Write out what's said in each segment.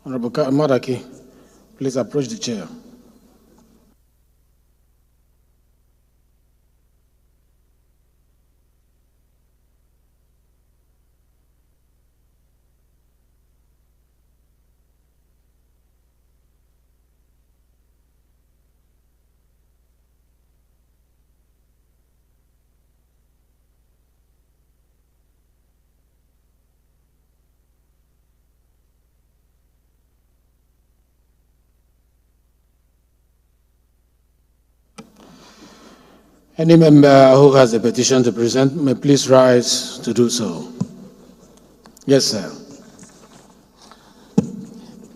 Honorable Madaki, please approach the chair. Any member who has a petition to present may please rise to do so. Yes, sir.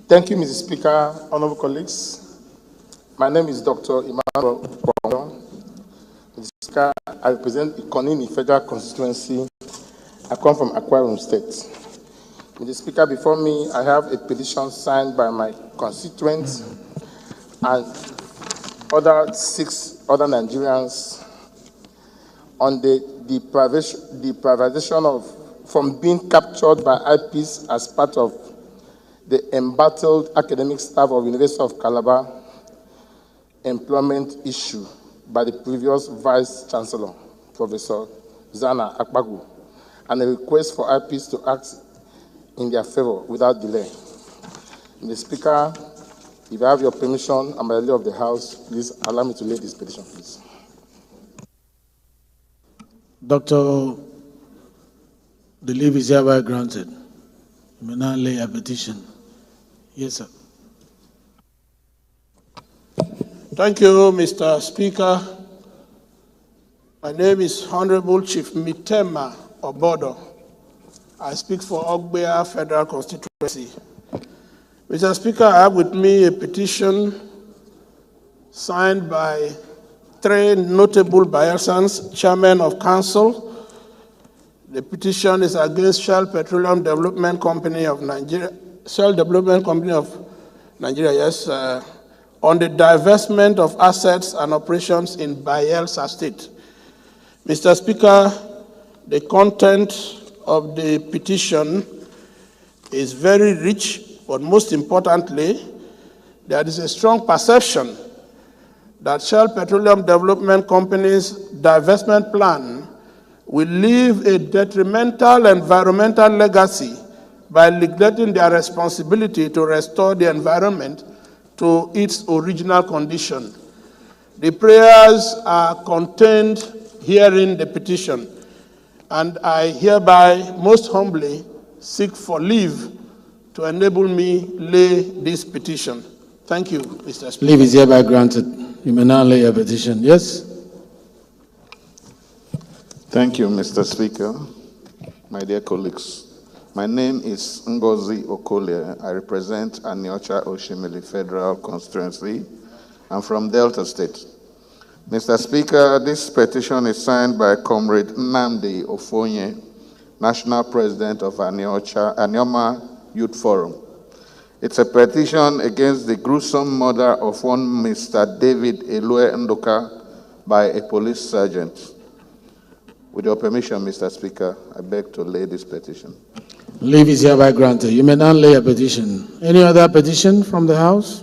Thank you, Mr. Speaker, honorable colleagues. My name is Dr. Emmanuel Brown. Mr. Speaker, I represent Ikonini Federal Constituency. I come from Akwa Ibom State. Mr. Speaker, before me, I have a petition signed by my constituents and 6 other Nigerians on the deprivation from being captured by IPs as part of the embattled academic staff of University of Calabar employment issue by the previous Vice Chancellor, Professor Zana Akpagu, and a request for IPs to act in their favor without delay. Mr. Speaker, if I have your permission and by the law of the House, please allow me to lay this petition, please. Doctor, the leave is hereby granted. You may now lay a petition. Yes, sir. Thank you, Mr. Speaker. My name is Honorable Chief Mitema Obodo. I speak for Ogbea Federal Constituency. Mr. Speaker, I have with me a petition signed by 3 notable Bayersans, Chairman of Council. The petition is against Shell Petroleum Development Company of Nigeria, yes, on the divestment of assets and operations in Bayelsa State. Mr. Speaker, the content of the petition is very rich, but most importantly, there is a strong perception that Shell Petroleum Development Company's divestment plan will leave a detrimental environmental legacy by neglecting their responsibility to restore the environment to its original condition. The prayers are contained herein the petition, and I hereby most humbly seek for leave to enable me lay this petition. Thank you, Mr. Speaker. Leave is hereby granted. You may now lay a petition. Yes? Thank you, Mr. Speaker. My dear colleagues, my name is Ngozi Okolie. I represent Aniocha Oshimili Federal Constituency. I'm from Delta State. Mr. Speaker, this petition is signed by Comrade Nnamdi Ofonye, National President of Anioma Youth Forum. It's a petition against the gruesome murder of one Mr. David Elue Ndoka by a police sergeant. With your permission, Mr. Speaker, I beg to lay this petition. Leave is hereby granted. You may now lay a petition. Any other petition from the House?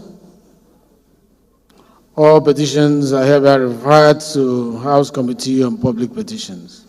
All petitions are hereby referred to House Committee on Public Petitions.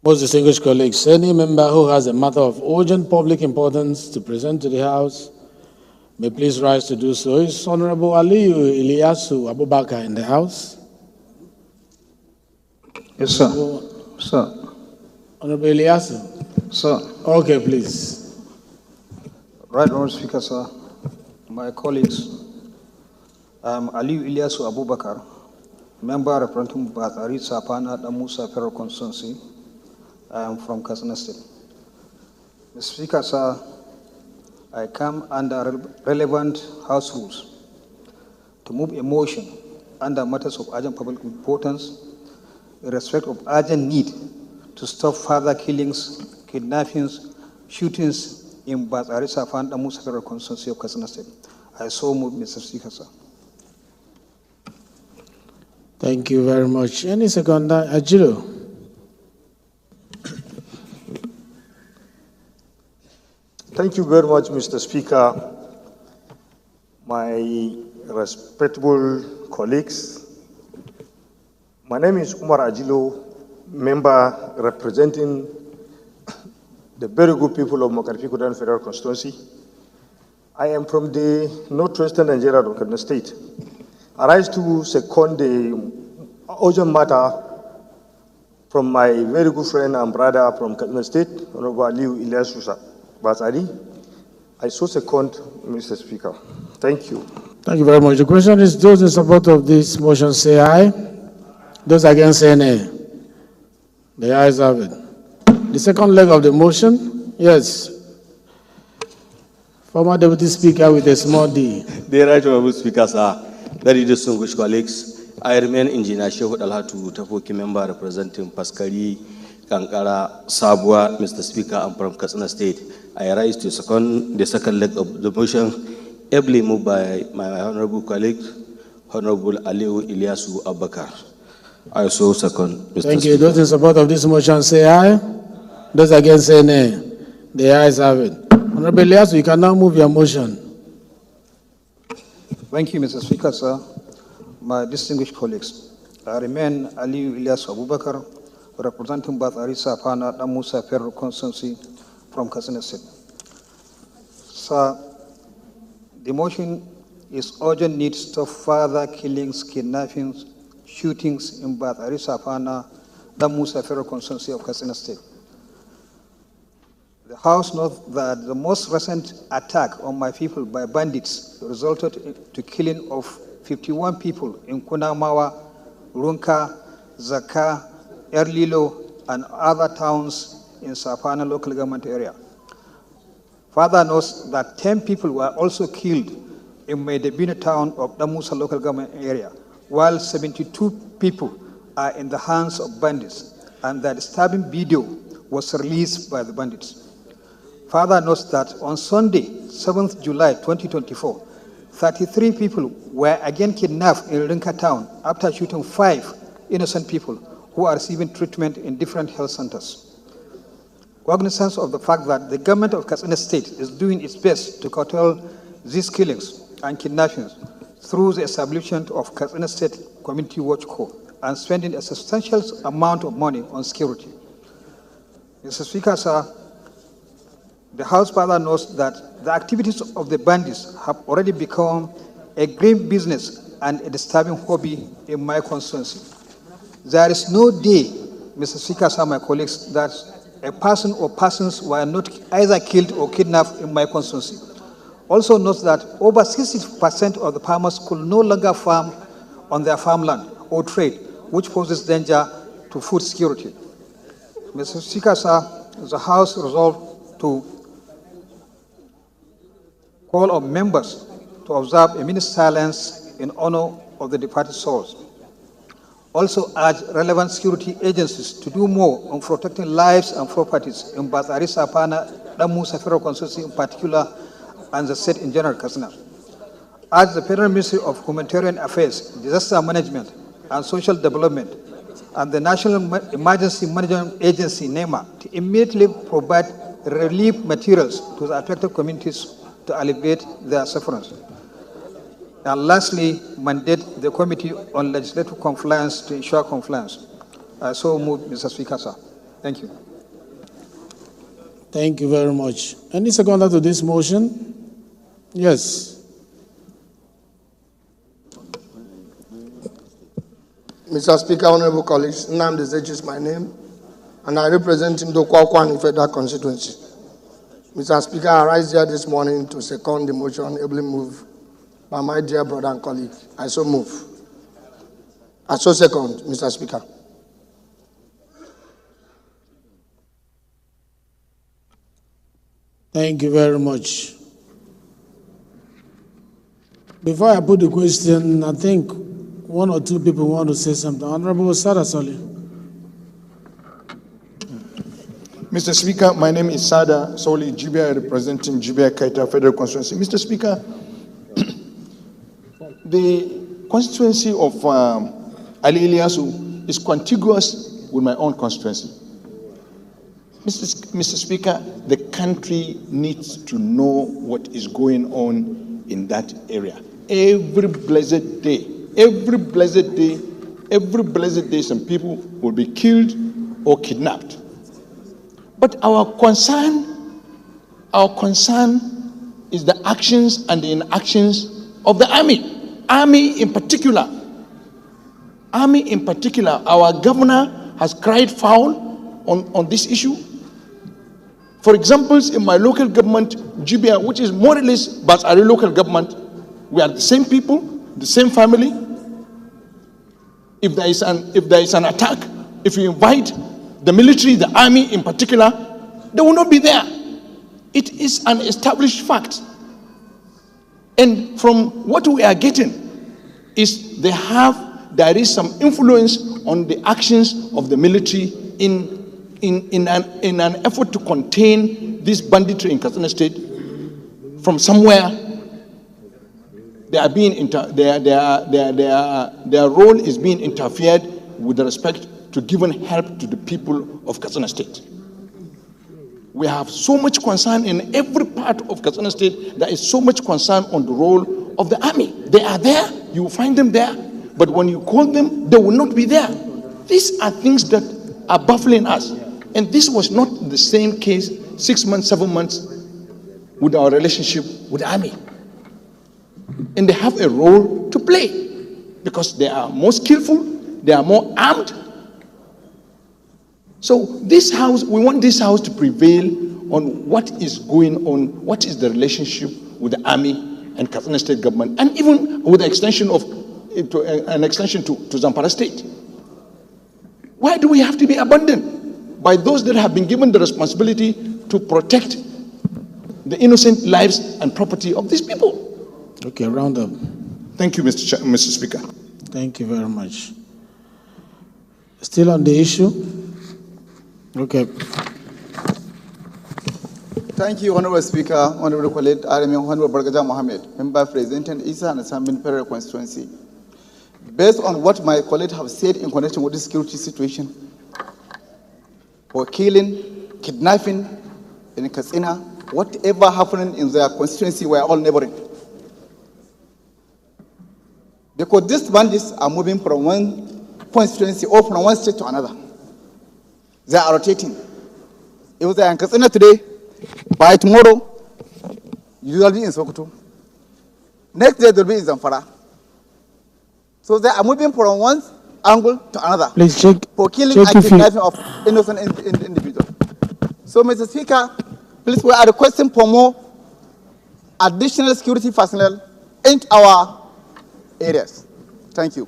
Most distinguished colleagues, any member who has a matter of urgent public importance to present to the House may please rise to do so. Is Honorable Aliyu Iliasu Abubakar in the House? Yes, sir. Sir. Honorable Iliasu? Sir. Okay, please. Right, Honorable Speaker, sir. My colleagues, I'm Aliyu Iliasu Abubakar, member representing Bathari Sapana Damusa Federal Constituency. I am from Katsina State. Mr. Speaker, sir, I come under relevant House rules to move a motion under matters of urgent public importance in respect of urgent need to stop further killings, kidnappings, shootings in Batsari Safan Damusa Federal Constituency of Katsina State. I so move, Mr. Speaker, sir. Thank you very much. Any seconder? Ajiro. Thank you very much, Mr. Speaker. My respectable colleagues, my name is Umar Ajilo, member representing the very good people of Makarfi-Kudan Federal Constituency. I am from the northwestern Nigeria of Kaduna State. I rise to second the urgent matter from my very good friend and brother from Kaduna State, Honorable Aliu Ilyasu Batsari. I so second, Mr. Speaker. Thank you. Thank you very much. The question is, those in support of this motion say aye. Those against say nay. The ayes have it. The second leg of the motion, yes. Former Deputy Speaker with a small d. The right honorable Speaker, sir, very distinguished colleagues, I remain Engineer Shehu Dalhatu Tafoki, member representing Paskari, Kankara, Sabwa, Mr. Speaker, I'm from Katsina State. I rise to second the second leg of the motion, ably moved by my honorable colleague, Honorable Aliu Ilyasu Abakar. I also second, Mr. Thank Speaker. you. Those in support of this motion say aye. Those against say nay. The ayes have it. Honorable Ilyasu, you can now move your motion. Thank you, Mr. Speaker, sir. My distinguished colleagues, I remain Aliu Ilyasu Abubakar, representing Batsari Safana Damusa Federal Constituency from Katsina State. Sir, the motion is urgent need to stop further killings, kidnappings, shootings in Batsari Safana Damusa Federal Constituency of Katsina State. The House notes that the most recent attack on my people by bandits resulted in the killing of 51 people in Kunamawa, Runka, Zaka, Erlilo, and other towns in Safana local government area. Further notes that 10 people were also killed in Medebina town of Damusa local government area, while 72 people are in the hands of bandits, and that disturbing video was released by the bandits. Further notes that on Sunday, 7th July 2024, 33 people were again kidnapped in Rinka town after shooting 5 innocent people who are receiving treatment in different health centers. Cognizance of the fact that the government of Katsina State is doing its best to curtail these killings and kidnappings through the establishment of Katsina State Community Watch Corps and spending a substantial amount of money on security. Mr. Speaker, sir, the House further notes that the activities of the bandits have already become a grave business and a disturbing hobby in my constituency. There is no day, Mr. Speaker, sir, my colleagues, that a person or persons were not either killed or kidnapped in my constituency. Also notes that over 60% of the farmers could no longer farm on their farmland or trade, which poses danger to food security. Mr. Speaker, sir, the House resolved to call on members to observe a minute silence in honor of the departed souls. Also urge relevant security agencies to do more on protecting lives and properties in Batsari Safana, Damusa Federal Constituency in particular, and the state in general, Katsina. Urge the Federal Ministry of Humanitarian Affairs, Disaster Management and Social Development, and the National Emergency Management Agency, NEMA, to immediately provide relief materials to the affected communities to alleviate their sufferance. And lastly, mandate the Committee on Legislative Compliance to ensure compliance. I so move, Mr. Speaker, sir. Thank you. Thank you very much. Any seconder to this motion? Yes. Mr. Speaker, honorable colleagues, Nnamdi Zechi is my name, and I represent Ndokwa Federal Constituency. Mr. Speaker, I rise here this morning to second the motion ably moved by my dear brother and colleague. I so move. I so second, Mr. Speaker. Thank you very much. Before I put the question, I think one or two people want to say something. Honorable Sada Soli. Mr. Speaker, my name is Sada Soli Jibia, representing Jibia Kaita Federal Constituency. Mr. Speaker, the constituency of Ali Iliasu is contiguous with my own constituency. Mr. Speaker, the country needs to know what is going on in that area. Every blessed day, some people will be killed or kidnapped. But our concern is the actions and the inactions of the army. Army in particular, our governor has cried foul on this issue. For example, in my local government, Jibia, which is more or less but a local government, we are the same people, the same family. If there is an attack, if you invite the military, the army in particular, they will not be there. It is an established fact. And from what we are getting is there is some influence on the actions of the military in an effort to contain this banditry in Katsina State. From somewhere, their role is being interfered with respect to giving help to the people of Katsina State. We have so much concern in every part of Katsina State. There is so much concern on the role of the army. They are there, you will find them there, but when you call them, they will not be there. These are things that are baffling us. And this was not the same case 6 months, 7 months with our relationship with the army. And they have a role to play because they are more skillful, they are more armed. So this house, we want this house to prevail on what is going on, what is the relationship with the army and Katsina State government, and even with the extension to Zamfara State. Why do we have to be abandoned by those that have been given the responsibility to protect the innocent lives and property of these people? Okay, round up. Thank you, Mr. Speaker. Thank you very much. Still on the issue? Okay. Thank you, Honorable Speaker, Honorable Khalid Arimi, Honorable Bargaja Mohammed, member representing Isa and Sambin Federal Constituency. Based on what my colleagues have said in connection with the security situation, for killing, kidnapping in Katsina, whatever happening in their constituency, we are all neighboring. Because these bandits are moving from one constituency or from one state to another. They are rotating. If they are in Katsina today, by tomorrow, you will be in Sokoto. Next day, they will be in Zamfara. So they are moving from one angle to another. Please check. For killing and kidnapping of innocent individuals. So, Mr. Speaker, please, we are requesting for more additional security personnel in our areas. Thank you.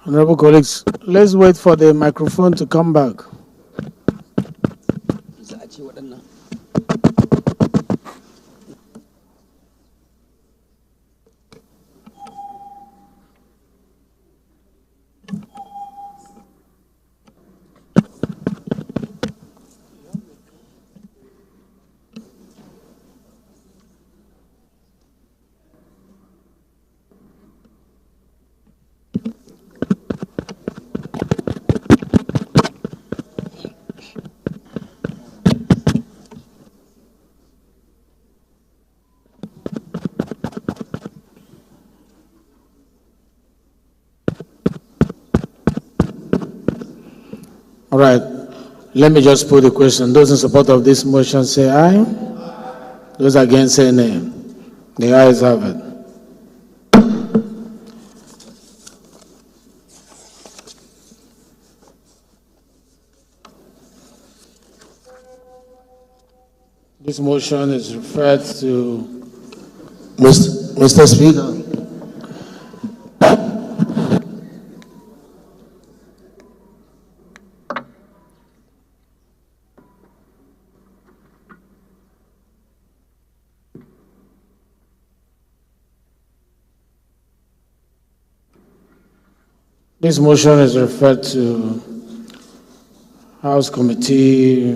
Honorable colleagues, let's wait for the microphone to come back. All right, let me just put the question. Those in support of this motion say aye. Those against say nay. The ayes have it. This motion is referred to Mr. Speaker. This motion is referred to House Committee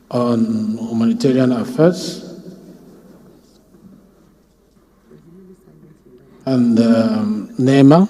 on Humanitarian Affairs and NEMA.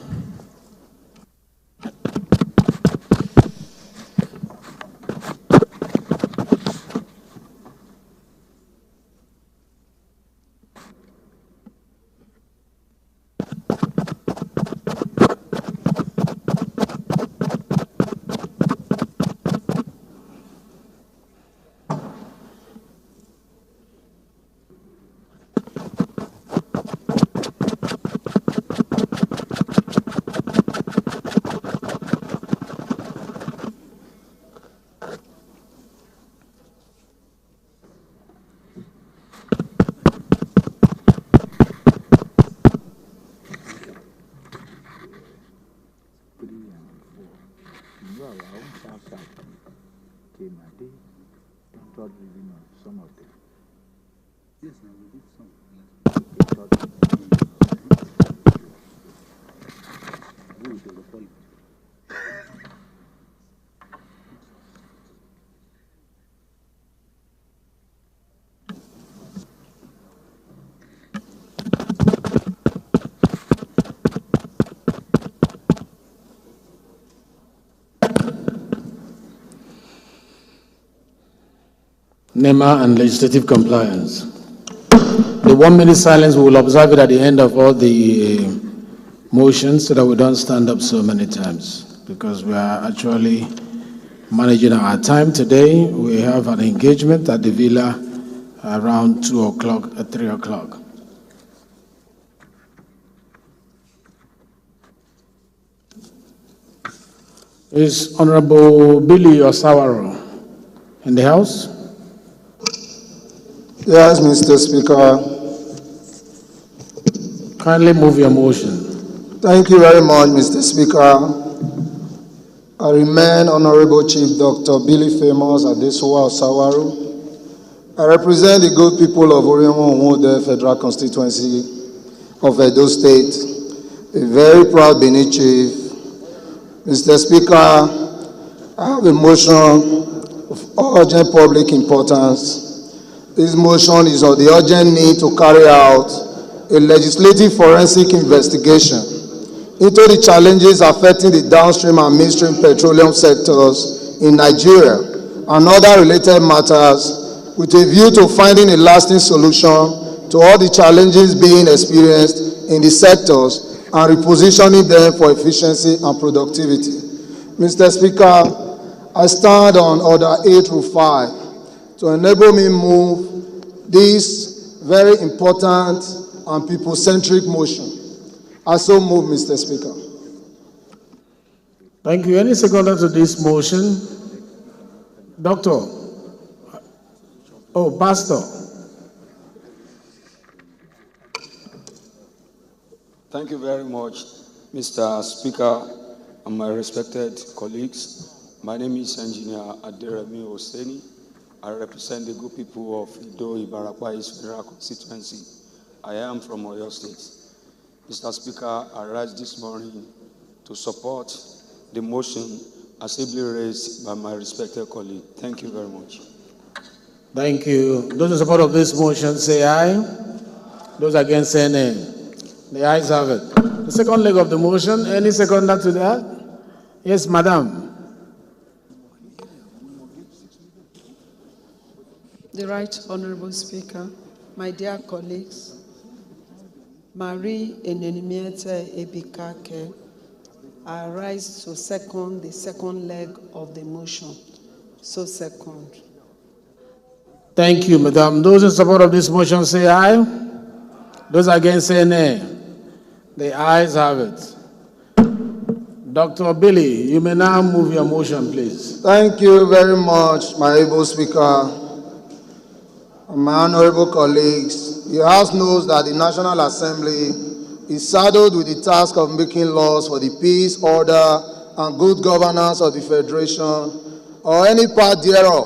NEMA and legislative compliance. The 1 minute silence, we will observe it at the end of all the motions so that we don't stand up so many times, because we are actually managing our time today. We have an engagement at the villa around 2 o'clock, at 3 o'clock. Is Honorable Billy Osawaro in the house? Yes, Mr. Speaker. Kindly move your motion. Thank you very much, Mr. Speaker. I remain Honorable Chief Dr. Billy Famous Adesowa Osawaru. I represent the good people of Oriomo-Onwode Federal Constituency of Edo State, a very proud Benin chief. Mr. Speaker, I have a motion of urgent public importance. This motion is of the urgent need to carry out a legislative forensic investigation into the challenges affecting the downstream and midstream petroleum sectors in Nigeria and other related matters, with a view to finding a lasting solution to all the challenges being experienced in the sectors and repositioning them for efficiency and productivity. Mr. Speaker, I stand on Order 8-5 to enable me move this very important and people-centric motion. I so move, Mr. Speaker. Thank you. Any seconder to this motion? Doctor? Oh, Pastor. Thank you very much, Mr. Speaker and my respected colleagues. My name is Engineer Aderemi Oseni. I represent the good people of Ido Ibarapa East Federal Constituency. I am from Oyo State. Mr. Speaker, I rise this morning to support the motion as ably raised by my respected colleague. Thank you very much. Thank you. Those in support of this motion say aye. Those against say nay. The ayes have it. The second leg of the motion, any seconder to that? Yes, Madam. The Right Honorable Speaker, my dear colleagues, Marie Enenimiete Ebikake, I rise to second the second leg of the motion. So second. Thank you, Madam. Those in support of this motion say aye. Those against say nay. The ayes have it. Dr. Billy, you may now move your motion, please. Thank you very much, my able speaker. My honorable colleagues, the House knows that the National Assembly is saddled with the task of making laws for the peace, order, and good governance of the Federation, or any part thereof,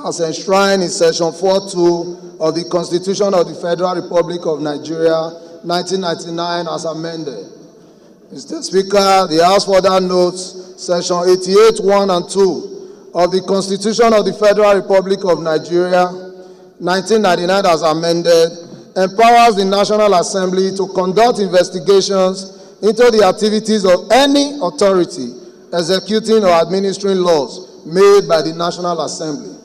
as enshrined in Section 4.2 of the Constitution of the Federal Republic of Nigeria, 1999, as amended. Mr. Speaker, the House further notes Section 88, 1 and 2 of the Constitution of the Federal Republic of Nigeria, 1999 as amended, empowers the National Assembly to conduct investigations into the activities of any authority executing or administering laws made by the National Assembly.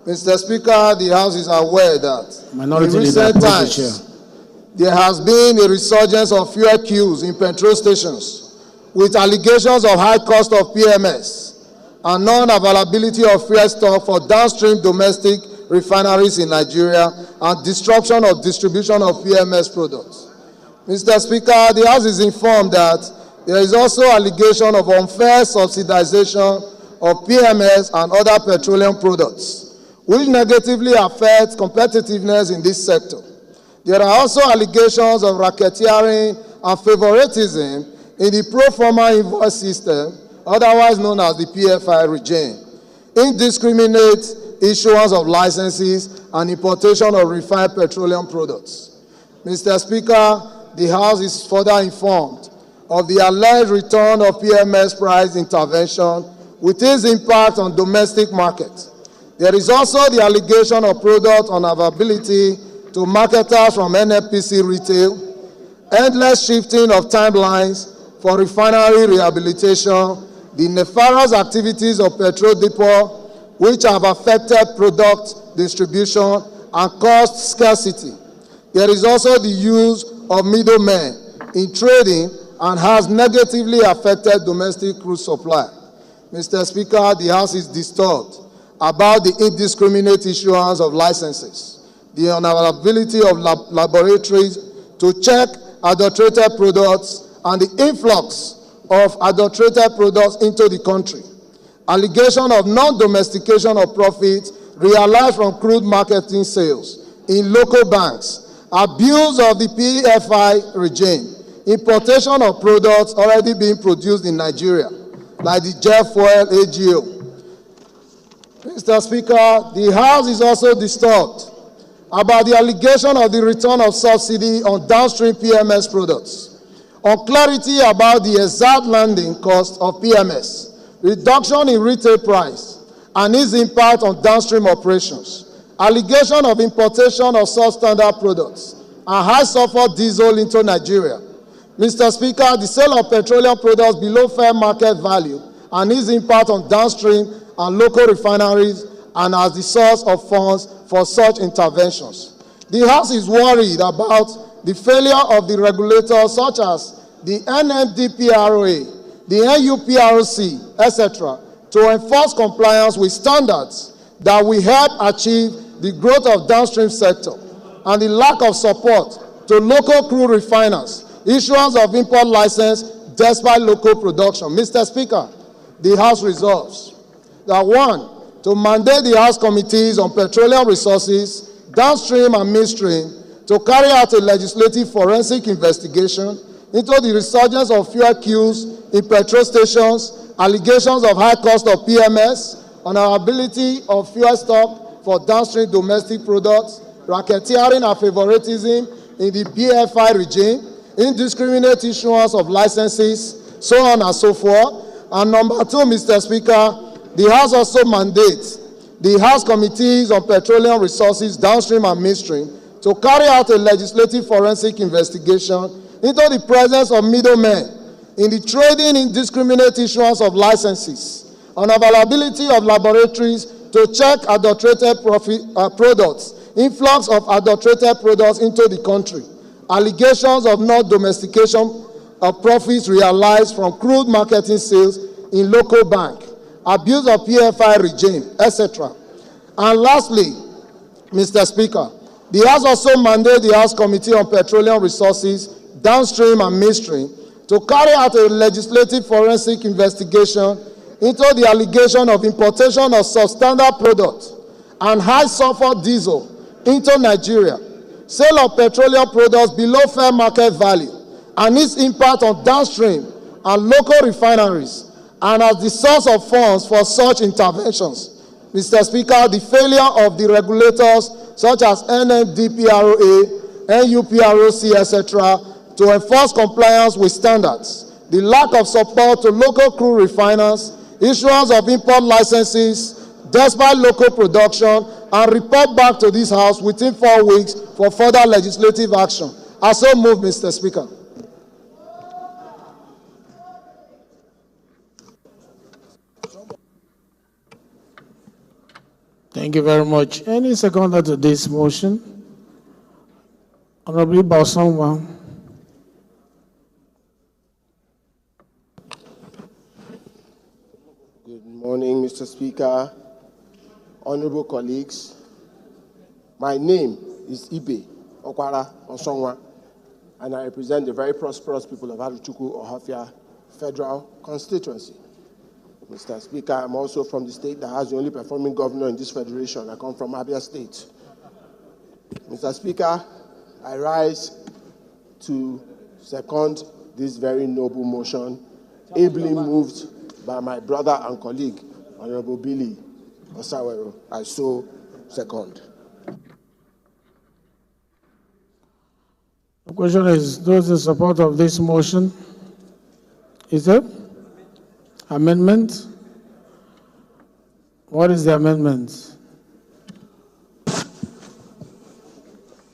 Mr. Speaker, the House is aware that Minority in recent times, there has been a resurgence of fuel queues in petrol stations with allegations of high cost of PMS and non-availability of fuel stock for downstream domestic refineries in Nigeria and disruption of distribution of PMS products. Mr. Speaker, the House is informed that there is also allegation of unfair subsidization of PMS and other petroleum products, which negatively affects competitiveness in this sector. There are also allegations of racketeering and favoritism in the pro forma invoice system, otherwise known as the PFI regime, indiscriminate issuance of licenses and importation of refined petroleum products. Mr. Speaker, the House is further informed of the alleged return of PMS price intervention with its impact on domestic market. There is also the allegation of product unavailability to marketers from NFPC retail, endless shifting of timelines for refinery rehabilitation, the nefarious activities of petrol depot, which have affected product distribution and caused scarcity. There is also the use of middlemen in trading and has negatively affected domestic crude supply. Mr. Speaker, the House is disturbed about the indiscriminate issuance of licenses, the unavailability of laboratories to check adulterated products, and the influx of adulterated products into the country. Allegation of non-domestication of profits realized from crude marketing sales in local banks, abuse of the PFI regime, importation of products already being produced in Nigeria, like the jet fuel AGO. Mr. Speaker, the House is also disturbed about the allegation of the return of subsidy on downstream PMS products, unclarity about the exact landing cost of PMS, reduction in retail price, and its impact on downstream operations, allegation of importation of substandard products, and high sulfur diesel into Nigeria. Mr. Speaker, the sale of petroleum products below fair market value and its impact on downstream and local refineries and as the source of funds for such interventions. The House is worried about the failure of the regulators such as the NMDPROA, the NUPROC, etc., to enforce compliance with standards that will help achieve the growth of downstream sector, and the lack of support to local crude refiners, issuance of import license despite local production. Mr. Speaker, the House resolves that 1, to mandate the House committees on petroleum resources, downstream and midstream, to carry out a legislative forensic investigation into the resurgence of fuel queues in petrol stations, allegations of high cost of PMS, unavailability of fuel stock for downstream domestic products, racketeering and favoritism in the PFI regime, indiscriminate issuance of licenses, so on and so forth. And number 2, Mr. Speaker, the House also mandates the House committees on petroleum resources, downstream and midstream, to carry out a legislative forensic investigation into the presence of middlemen in the trading indiscriminate issuance of licenses, unavailability of laboratories to check adulterated products, influx of adulterated products into the country, allegations of non-domestication of profits realized from crude marketing sales in local bank, abuse of PFI regime, etc. And lastly, Mr. Speaker, the House also mandates the House Committee on Petroleum Resources, downstream and midstream, to carry out a legislative forensic investigation into the allegation of importation of substandard products and high sulfur diesel into Nigeria, sale of petroleum products below fair market value, and its impact on downstream and local refineries, and as the source of funds for such interventions. Mr. Speaker, the failure of the regulators such as NMDPROA, NUPROC, etc., to enforce compliance with standards the lack of support to local crude refiners, issuance of import licenses despite local production, and report back to this House within 4 weeks for further legislative action. I so move, Mr. Speaker. Thank you very much. Any seconder to this motion? Honorable Bausongwa. Good morning, Mr. Speaker, honorable colleagues. My name is Ibe Okwara Osongwa, and I represent the very prosperous people of Aruchuku Ohafia Federal Constituency. Mr. Speaker, I'm also from the state that has the only performing governor in this federation. I come from Abia State. Mr. Speaker, I rise to second this very noble motion, ably moved by my brother and colleague, Honorable Billy Osawero. I so second. The question is, those in support of this motion? Is there amendment? What is the amendment?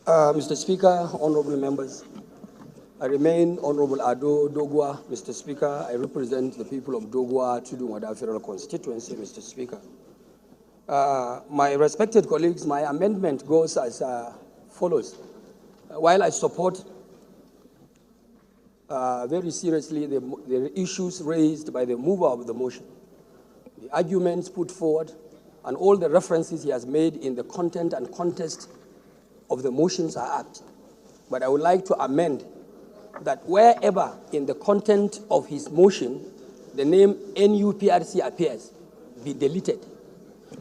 Mr. Speaker, honorable members, I remain Honorable Ado Dogwa. Mr. Speaker, I represent the people of Dogwa, Tudunwada Federal Constituency, Mr. Speaker. My respected colleagues, my amendment goes as follows. While I support very seriously the issues raised by the mover of the motion, the arguments put forward, and all the references he has made in the content and context of the motions are apt. But I would like to amend that wherever in the content of his motion the name NUPRC appears, be deleted.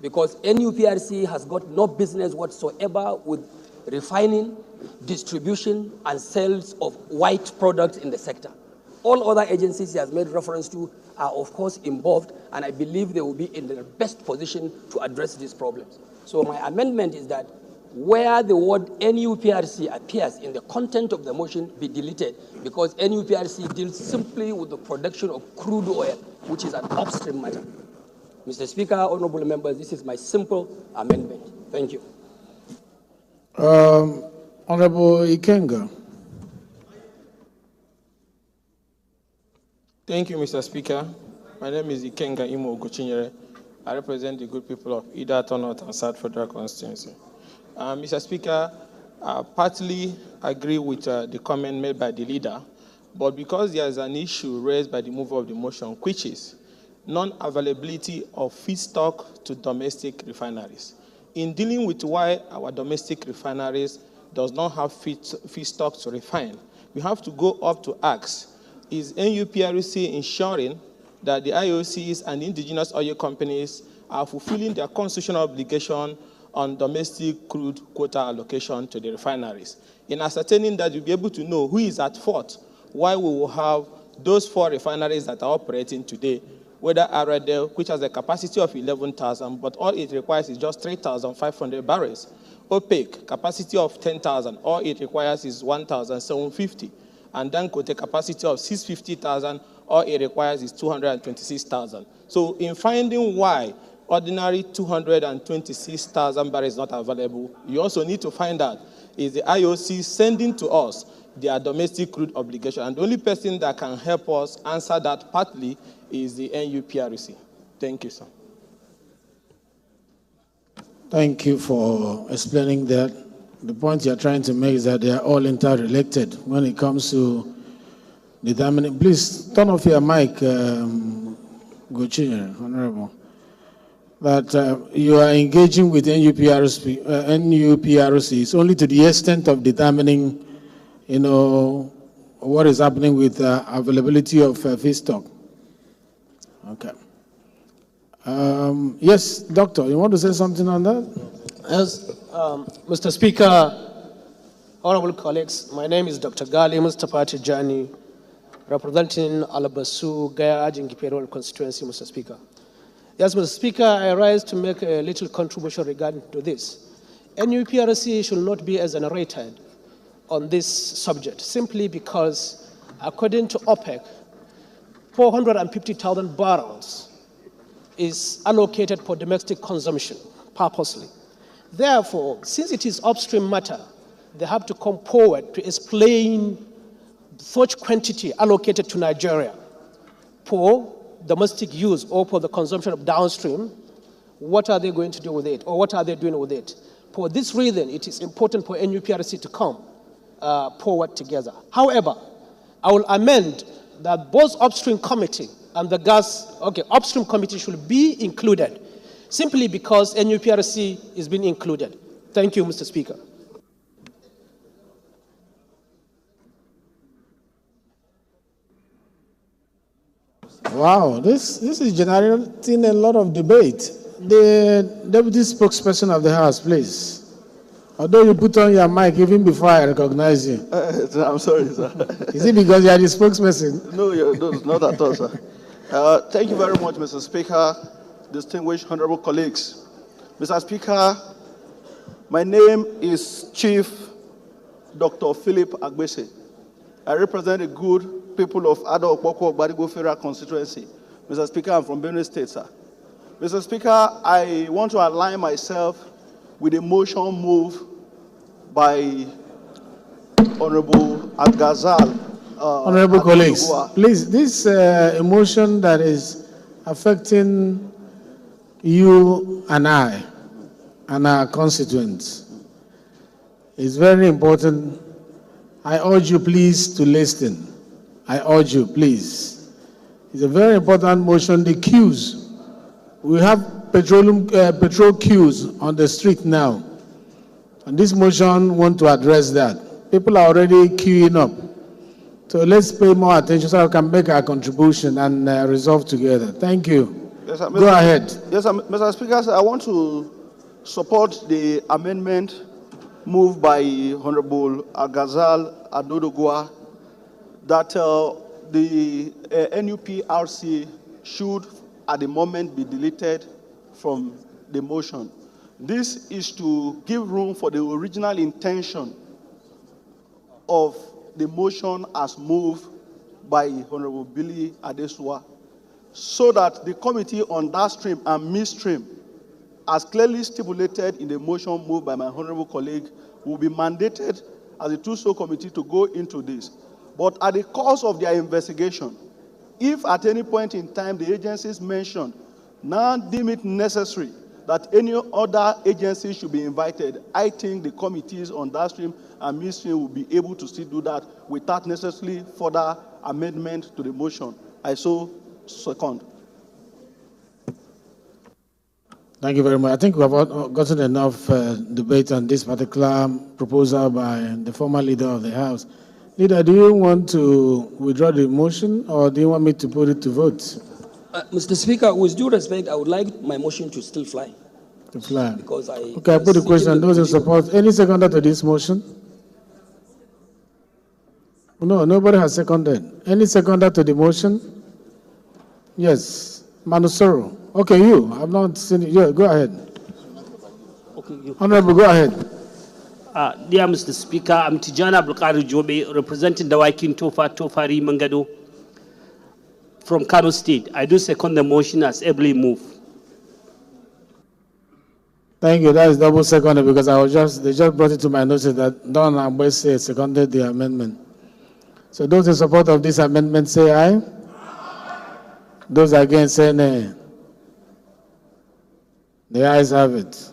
Because NUPRC has got no business whatsoever with refining, distribution, and sales of white products in the sector. All other agencies he has made reference to are, of course, involved, and I believe they will be in the best position to address these problems. So my amendment is that where the word NUPRC appears in the content of the motion be deleted, because NUPRC deals simply with the production of crude oil, which is an upstream matter. Mr. Speaker, honorable members, this is my simple amendment. Thank you. Honorable Ikenga. Thank you, Mr. Speaker. My name is Ikenga Imo Ogochinyere. I represent the good people of Idaho North and South Federal Constituency. Mr. Speaker, I partly agree with the comment made by the leader, but because there is an issue raised by the mover of the motion, which is non-availability of feedstock to domestic refineries. In dealing with why our domestic refineries does not have feedstock to refine, we have to go up to ask, is NUPRC ensuring that the IOCs and indigenous oil companies are fulfilling their constitutional obligation on domestic crude quota allocation to the refineries? In ascertaining that, you'll be able to know who is at fault, why we will have those 4 refineries that are operating today, whether Aradel, which has a capacity of 11,000, but all it requires is just 3,500 barrels. OPEC, capacity of 10,000, all it requires is 1,750. And Dangote, capacity of 650,000, all it requires is 226,000. So in finding why ordinary 226,000 barrels is not available, you also need to find out, is the IOC sending to us their domestic crude obligation? And the only person that can help us answer that partly is the NUPRC. Thank you, sir. Thank you for explaining that. The point you're trying to make is that they are all interrelated when it comes to determining. Please turn off your mic, Gochinya, Honorable. That you are engaging with NUPRC. It's only to the extent of determining, what is happening with availability of feedstock. Okay. Yes, Doctor, you want to say something on that? Yes, Mr. Speaker, honorable colleagues, my name is Dr. Gali Mustafa Tijani, representing Alabasu, Gaya Ajingi Payroll Constituency, Mr. Speaker. Yes, Mr. Speaker, I rise to make a little contribution regarding to this. NUPRC should not be exonerated on this subject, simply because, according to OPEC, 450,000 barrels is allocated for domestic consumption purposely. Therefore, since it is upstream matter, they have to come forward to explain such quantity allocated to Nigeria for domestic use or for the consumption of downstream. What are they going to do with it, or what are they doing with it? For this reason, it is important for NUPRC to come forward together. However, I will amend that both upstream committee and the upstream committee should be included, simply because NUPRC is being included. Thank you, Mr. Speaker. Wow, this is generating a lot of debate. The deputy spokesperson of the House, please. Although you put on your mic even before I recognize you. I'm sorry, sir. Is it because you are the spokesperson? No, not at all, sir. Thank you very much, Mr. Speaker, distinguished honorable colleagues. Mr. Speaker, my name is Chief Dr. Philip Agbese. I represent the good people of Ado Okpoko Gbadigo Federal Constituency. Mr. Speaker, I'm from Benue State, sir. Mr. Speaker, I want to align myself with a motion moved by Honorable Agazal. Honorable colleagues, please, this emotion that is affecting you and I and our constituents is very important. I urge you, please, to listen. I urge you, please. It's a very important motion. The queues. We have petrol queues on the street now. And this motion wants to address that. People are already queuing up. So let's pay more attention so we can make our contribution and resolve together. Thank you. Yes, sir, Go ahead. Yes, sir, Mr. Speaker, sir, I want to support the amendment moved by Honorable Agazal Adodogwa that the NUPRC should at the moment be deleted from the motion. This is to give room for the original intention of the motion as moved by Honorable Billy Adesua, so that the committee on downstream and midstream, as clearly stipulated in the motion moved by my honorable colleague, will be mandated as a two-so committee to go into this. But at the course of their investigation, if at any point in time the agencies mentioned now deem it necessary that any other agency should be invited, I think the committees on downstream and midstream will be able to still do that without necessarily further amendment to the motion. I so second. Thank you very much. I think we have gotten enough debate on this particular proposal by the former leader of the House. Leader, do you want to withdraw the motion, or do you want me to put it to vote? Mr. Speaker, with due respect, I would like my motion to still fly. To fly. Because okay, I put the question. Those in support. Any seconder to this motion? No, nobody has seconded. Any seconder to the motion? Yes. Manusoro. Okay, you. I've not seen it. Yeah, go ahead. Okay, you. Honorable, go ahead. Dear Mr. Speaker, I'm Tijana Abdulkadir Jobe, representing the Waikin Tofari Mangado from Kano State. I do second the motion as ably moved. Thank you. That is double seconded because they just brought it to my notice that Don Ambwese seconded the amendment. So those in support of this amendment say aye. Those against say nay. The ayes have it.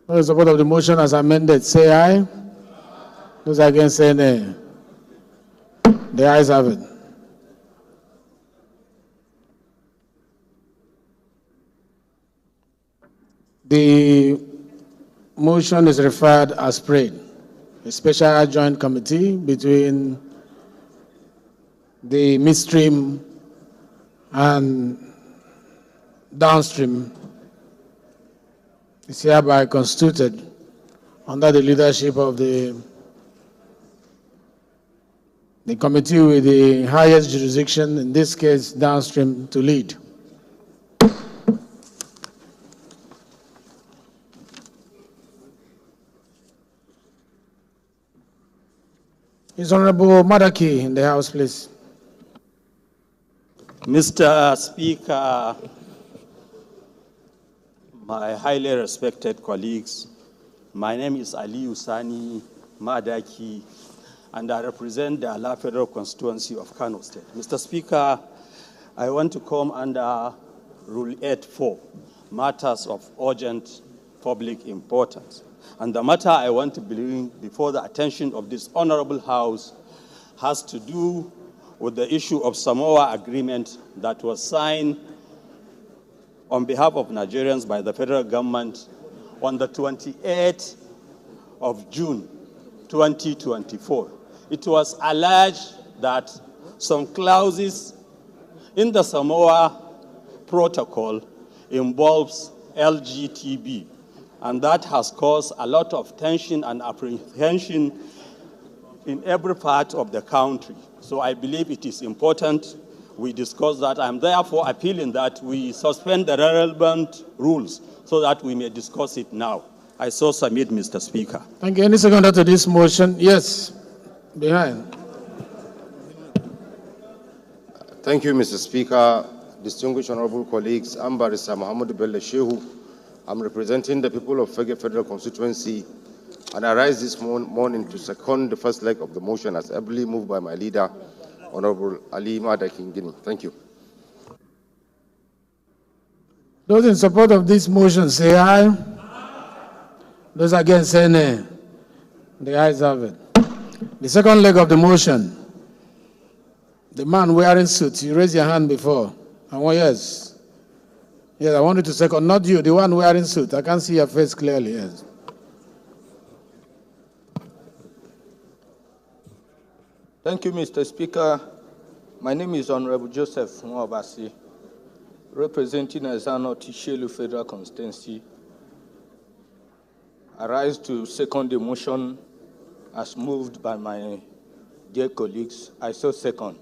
Those in support of the motion as amended say aye. Those against say nay. The ayes have it. The motion is referred as prayed. A special joint committee between the midstream and downstream is hereby constituted under the leadership of the committee with the highest jurisdiction, in this case downstream, to lead. His Honorable Madaki in the House, please. Mr. Speaker, my highly respected colleagues, my name is Ali Usani Madaki, and I represent the Ala Federal Constituency of Kano State. Mr. Speaker, I want to come under Rule 8.4, matters of urgent public importance. And the matter I want to bring before the attention of this honorable House has to do with the issue of Samoa Agreement that was signed on behalf of Nigerians by the federal government on the 28th of June, 2024. It was alleged that some clauses in the Samoa Protocol involves LGTB, and that has caused a lot of tension and apprehension in every part of the country. So I believe it is important we discuss that. I'm therefore appealing that we suspend the relevant rules so that we may discuss it now. I so submit, Mr. Speaker. Thank you. Any seconder to this motion? Yes, behind. Thank you, Mr. Speaker. Distinguished honorable colleagues, I'm Barrister Muhammad Bello Shehu. I'm representing the people of Fege Federal Constituency, and I rise this morning to second the first leg of the motion as ably moved by my leader, Honorable Ali Madaki Ngini. Thank you. Those in support of this motion say aye. Those against say nay. The ayes have it. The second leg of the motion. The man wearing suit, you raised your hand before. Yes. Yes, I want you to second, not you, the one wearing suit. I can't see your face clearly, yes. Thank you, Mr. Speaker. My name is Honorable Joseph Mwabasi, representing Azano Tishelu Federal Constituency. I rise to second the motion as moved by my dear colleagues. I so second.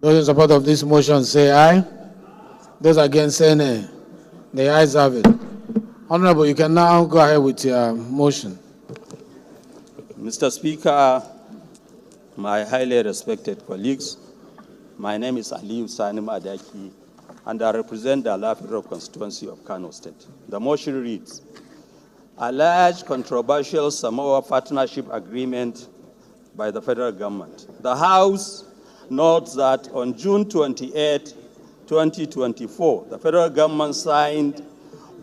Those in support of this motion say aye. Those against say nay. The ayes have it. Honorable, you can now go ahead with your motion. Mr. Speaker, my highly respected colleagues, my name is Ali Usani Madaki, and I represent the Ala Federal Constituency of Kano State. The motion reads, alleged controversial Samoa Partnership Agreement by the federal government. The House notes that on June 28, 2024, the federal government signed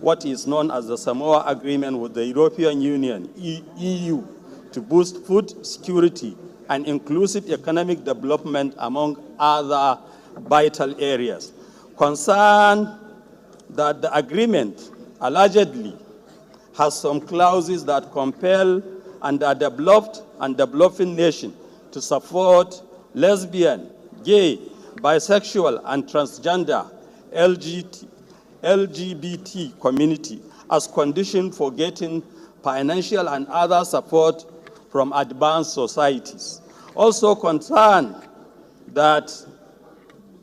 what is known as the Samoa Agreement with the European Union, EU, to boost food security and inclusive economic development, among other vital areas. Concerned that the agreement allegedly has some clauses that compel underdeveloped and developing nations to support lesbian, gay, bisexual, and transgender LGBT community as condition for getting financial and other support from advanced societies. Also concerned that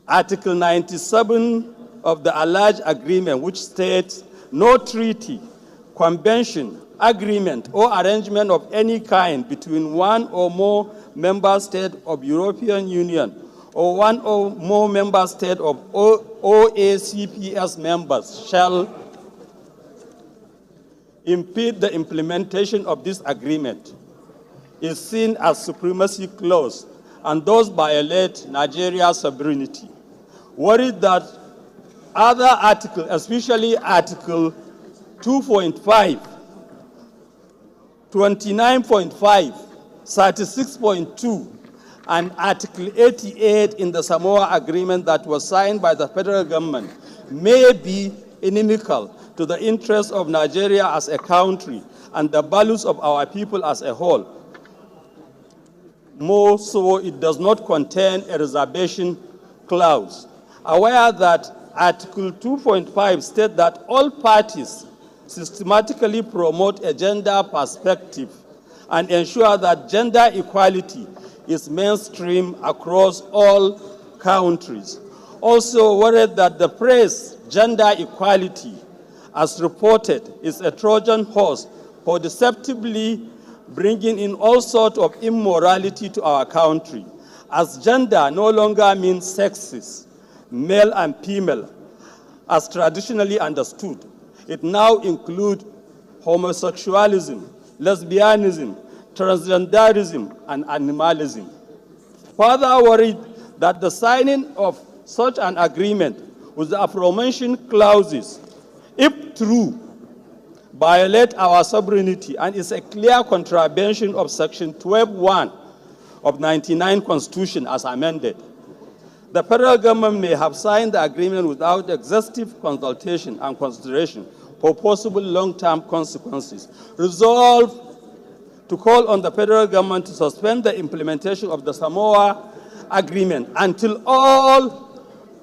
Article 97 of the alleged agreement, which states no treaty, convention, agreement, or arrangement of any kind between one or more member states of European Union or one or more member states of OACPS members shall impede the implementation of this agreement is seen as supremacy clause and thus violate Nigeria's sovereignty. Worried that other articles, especially Article 2.5, 29.5, 36.2, and Article 88 in the Samoa Agreement that was signed by the federal government may be inimical to the interests of Nigeria as a country and the values of our people as a whole. More so, it does not contain a reservation clause. Aware that Article 2.5 states that all parties systematically promote a gender perspective and ensure that gender equality is mainstream across all countries. also worried that the phrase gender equality, as reported, is a Trojan horse for deceptively bringing in all sorts of immorality to our country, as gender no longer means sexes, male and female, as traditionally understood. It now includes homosexualism, lesbianism, transgenderism, and animalism. Further worried that the signing of such an agreement with the aforementioned clauses, if true, violate our sovereignty and is a clear contravention of Section 12(1) of 99 Constitution as amended. The federal government may have signed the agreement without exhaustive consultation and consideration for possible long-term consequences. Resolve to call on the federal government to suspend the implementation of the Samoa Agreement until all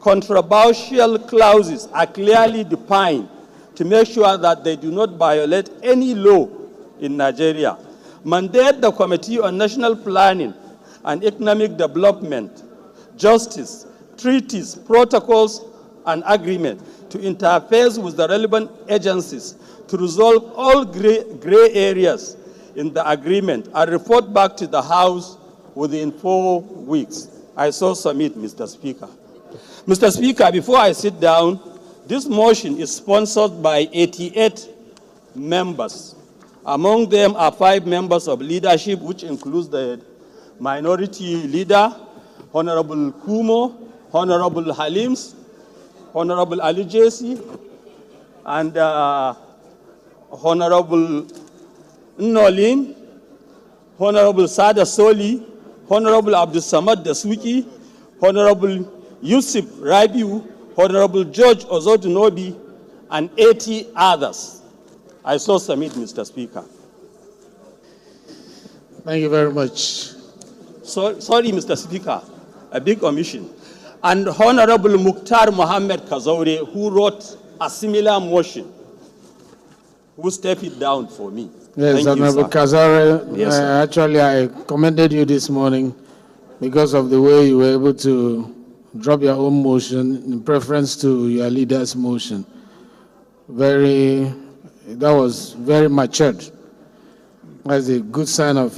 controversial clauses are clearly defined to make sure that they do not violate any law in Nigeria. Mandate the Committee on National Planning and Economic Development, Justice, treaties, protocols, and agreements to interface with the relevant agencies to resolve all gray areas in the agreement and report back to the House within 4 weeks. I so submit, Mr. Speaker. Mr. Speaker, before I sit down, this motion is sponsored by 88 members. Among them are 5 members of leadership, which includes the minority leader, Honorable Kumo, Honorable Halims, Honorable Ali Jesi, and Honorable Nolin, Honorable Sada Soli, Honorable Abdul Samad Dasuki, Honorable Yusuf Rabiu, Honorable George Ozodunobi, and 80 others. I so submit, Mr. Speaker. Thank you very much. Sorry, Mr. Speaker, a big omission. And Honorable Mukhtar Mohammed Kazaure, who wrote a similar motion, who stepped it down for me. Yes, Thank Honorable Kazaure, Yes, sir. actually I commended you this morning because of the way you were able to drop your own motion in preference to your leader's motion. That was very matured. That's a good sign of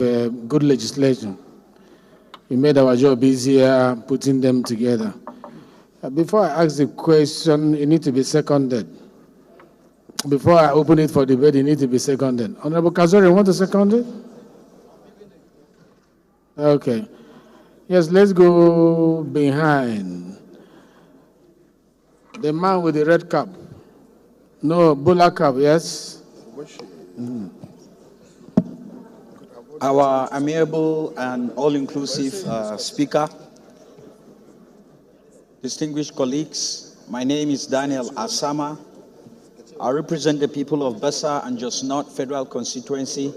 good legislation. You made our job easier putting them together. Before I ask the question, it needs to be seconded. Before I open it for debate, it needs to be seconded. Honorable Kazaure, you want to second it? Okay. Yes, let's go behind. The man with the red cap. No, bowler cap, yes? Our amiable and all-inclusive speaker, distinguished colleagues, my name is Daniel Asama. I represent the people of Bassa and Jos North Federal Constituency.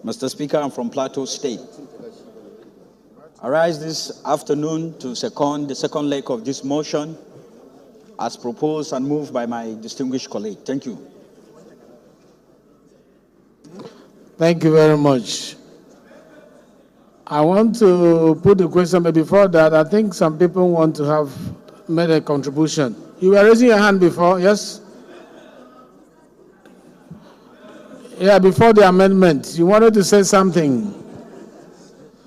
Mr. Speaker, I'm from Plateau State. I rise this afternoon to second the second leg of this motion as proposed and moved by my distinguished colleague. Thank you. Thank you very much. I want to put the question, but before that, I think some people want to have made a contribution. You were raising your hand before, yes? Yeah, before the amendment, you wanted to say something.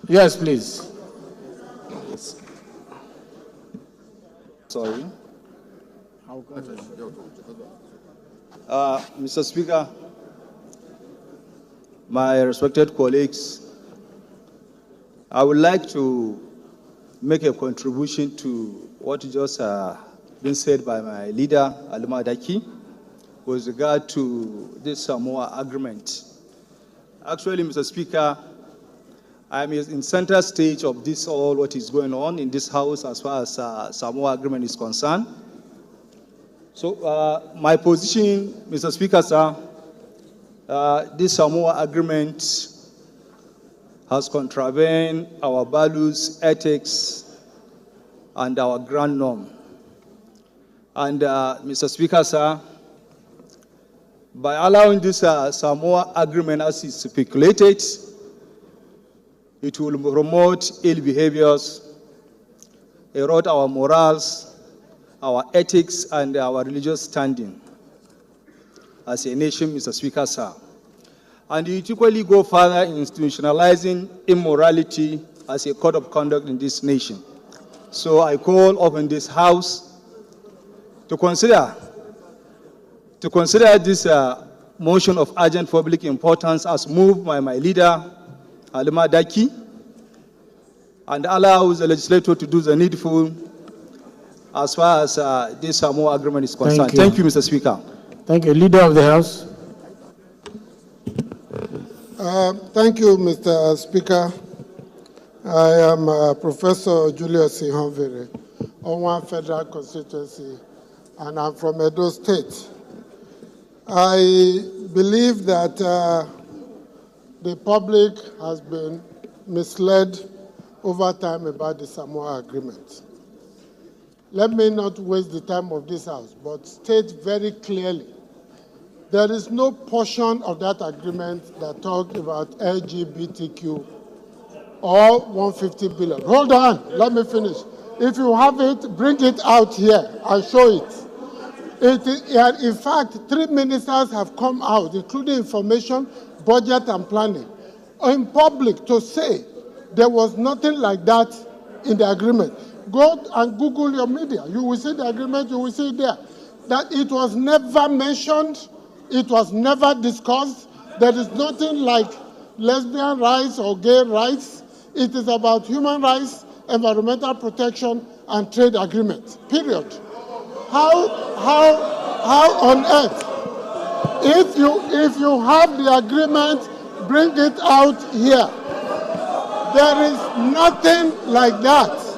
Yes, please. Sorry. Mr. Speaker, my respected colleagues, I would like to make a contribution to what just been said by my leader, Alima Daki, with regard to this Samoa agreement. Actually, Mr. Speaker, I'm in center stage of this all what is going on in this house as far as Samoa agreement is concerned. So my position, Mr. Speaker, sir, this Samoa agreement has contravened our values, ethics, and our grand norm. And Mr. Speaker, sir, by allowing this Samoa agreement as is speculated, it will promote ill behaviors, erode our morals, our ethics and our religious standing as a nation, Mr. Speaker, sir. And it equally go further in institutionalizing immorality as a code of conduct in this nation. So I call upon this House to consider this motion of urgent public importance as moved by my leader, Alima Daki, and allows the legislature to do the needful as far as this Samoa agreement is concerned. Thank you, Mr. Speaker. Thank you. Leader of the House. Thank you, Mr. Speaker. I am Professor Julius Ihonvere, Onwa Federal Constituency, and I'm from Edo State. I believe that the public has been misled over time about the Samoa Agreement. Let me not waste the time of this House, but state very clearly, there is no portion of that agreement that talks about LGBTQ or 150 billion. Hold on, let me finish. If you have it, bring it out here. I'll show it. In fact, 3 ministers have come out, including information, budget, and planning, in public to say there was nothing like that in the agreement. Go and Google your media. You will see the agreement, you will see it there. That it was never mentioned, it was never discussed. There is nothing like lesbian rights or gay rights. It is about human rights, environmental protection, and trade agreement, period. How on earth? If you have the agreement, bring it out here. There is nothing like that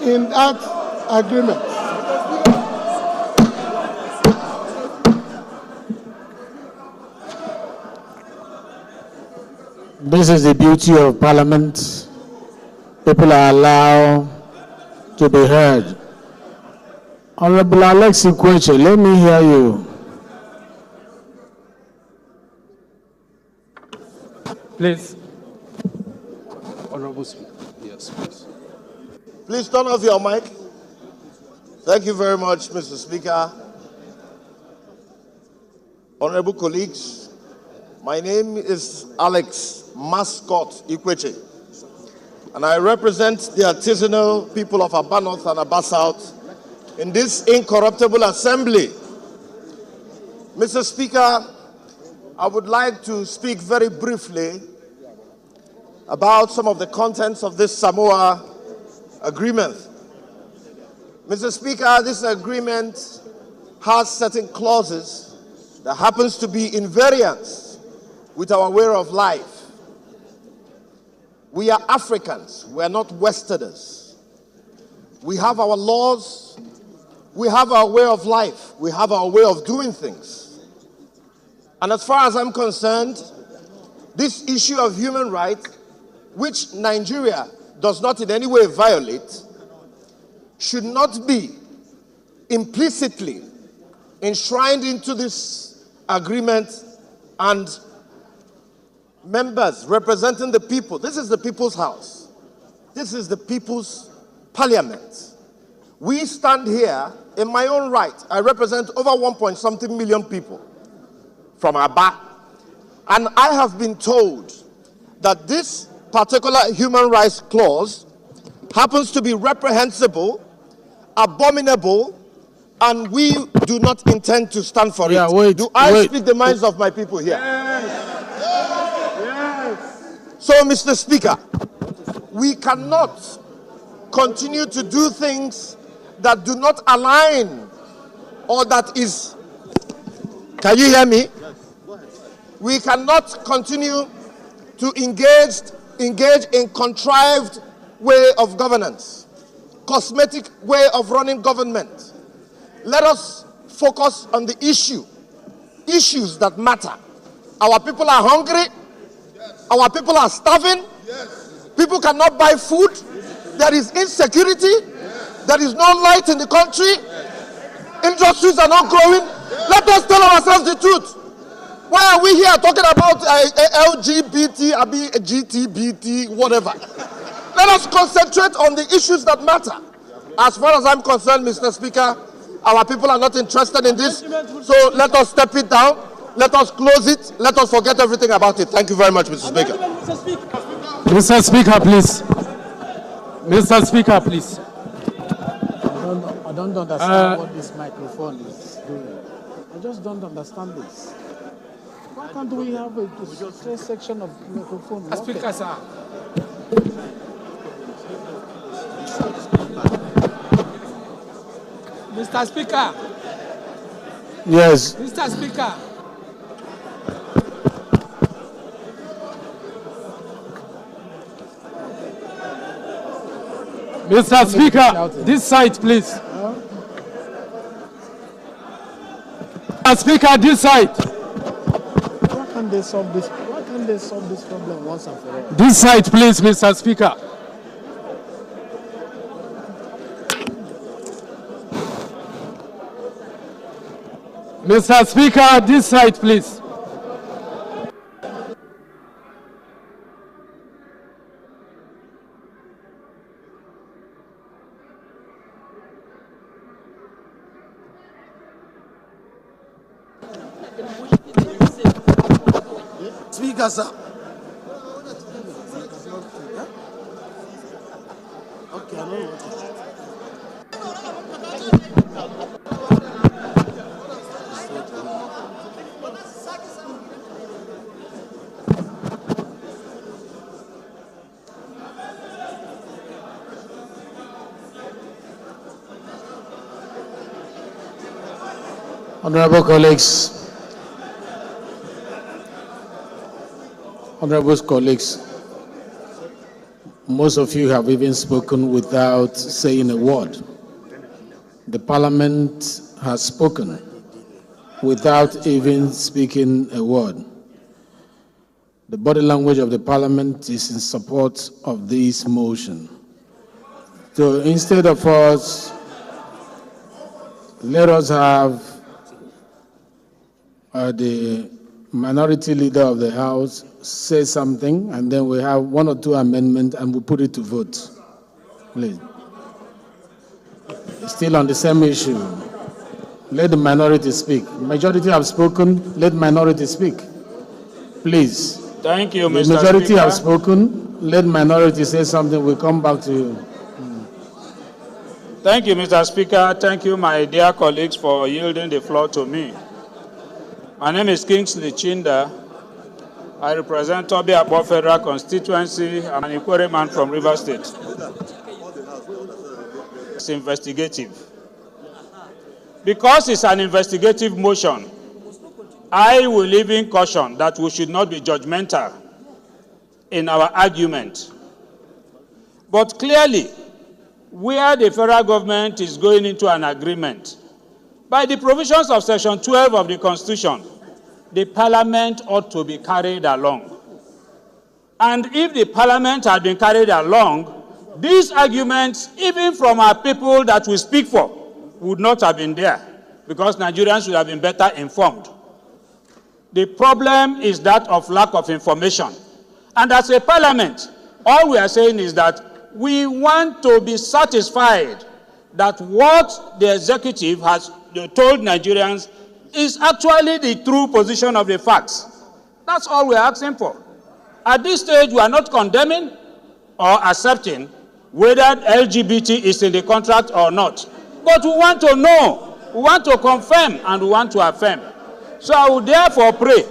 in that agreement. This is the beauty of Parliament. People are allowed to be heard. Honorable Alexi Kweche, let me hear you. Please. Honorable Speaker. Yes, please. Please turn off your mic. Thank you very much, Mr. Speaker. Honorable colleagues, my name is Alex Mascot Ikweche, and I represent the artisanal people of Aba North and Aba South in this incorruptible assembly. Mr. Speaker, I would like to speak very briefly about some of the contents of this Samoa agreement. Mr. Speaker, this agreement has certain clauses that happens to be in variance with our way of life. We are Africans, we are not Westerners. We have our laws, we have our way of life, we have our way of doing things. And as far as I'm concerned, this issue of human rights, which Nigeria does not in any way violate, should not be implicitly enshrined into this agreement, and members representing the people. This is the people's house. This is the people's parliament. We stand here in my own right. I represent over 1.something million people from Aba. And I have been told that this particular human rights clause happens to be reprehensible, abominable, and we do not intend to stand for it. Do I speak the minds of my people here? Yes. So, Mr. Speaker, we cannot continue to do things that do not align or that is... Can you hear me? We cannot continue to engage in contrived way of governance, cosmetic way of running government. Let us focus on the issues that matter. Our people are hungry. Our people are starving. People cannot buy food. There is insecurity. There is no light in the country. Industries are not growing. Let us tell ourselves the truth. Why are we here talking about LGBT, GTBT, whatever? Let us concentrate on the issues that matter. As far as I'm concerned, Mr. Speaker, our people are not interested in this. So let us step it down. Let us close it. Let us forget everything about it. Thank you very much, Mr. Speaker. Mr. Speaker, please. Mr. Speaker, please. I don't understand what this microphone is doing. I just don't understand this. Why can't we have a straight section of microphone? Speaker, sir. Mr. Speaker. Yes. Mr. Speaker. Mr. Speaker, this side, please. Mr. Speaker, this side. Why can't they solve this? Why can't they solve this problem once and for all? This side, please, Mr. Speaker. Mr. Speaker, this side, please. Speaker, sir. Okay, I know what Honorable colleagues, honorable colleagues, most of you have even spoken without saying a word. The Parliament has spoken without even speaking a word. The body language of the Parliament is in support of this motion. So instead of us, let us have the minority leader of the House say something, and then we have one or two amendments and we put it to vote. Please. Still on the same issue. Let the minority speak. Majority have spoken, let minority speak. Please. Thank you, Mr. The majority Speaker. have spoken, let minority say something, we'll come back to you. Thank you, Mr. Speaker. Thank you, my dear colleagues, for yielding the floor to me. My name is Kingsley Chinda. I represent Toby Abo Federal Constituency. I'm an inquiry man from Rivers State. It's investigative. Because it's an investigative motion, I will even caution that we should not be judgmental in our argument. But clearly, where the federal government is going into an agreement, by the provisions of Section 12 of the Constitution, the Parliament ought to be carried along. And if the Parliament had been carried along, these arguments, even from our people that we speak for, would not have been there, because Nigerians would have been better informed. The problem is that of lack of information. And as a Parliament, all we are saying is that we want to be satisfied that what the executive has told Nigerians is actually the true position of the facts. That's all we're asking for. At this stage, we are not condemning or accepting whether LGBT is in the contract or not. But we want to know, we want to confirm, and we want to affirm. So I would therefore pray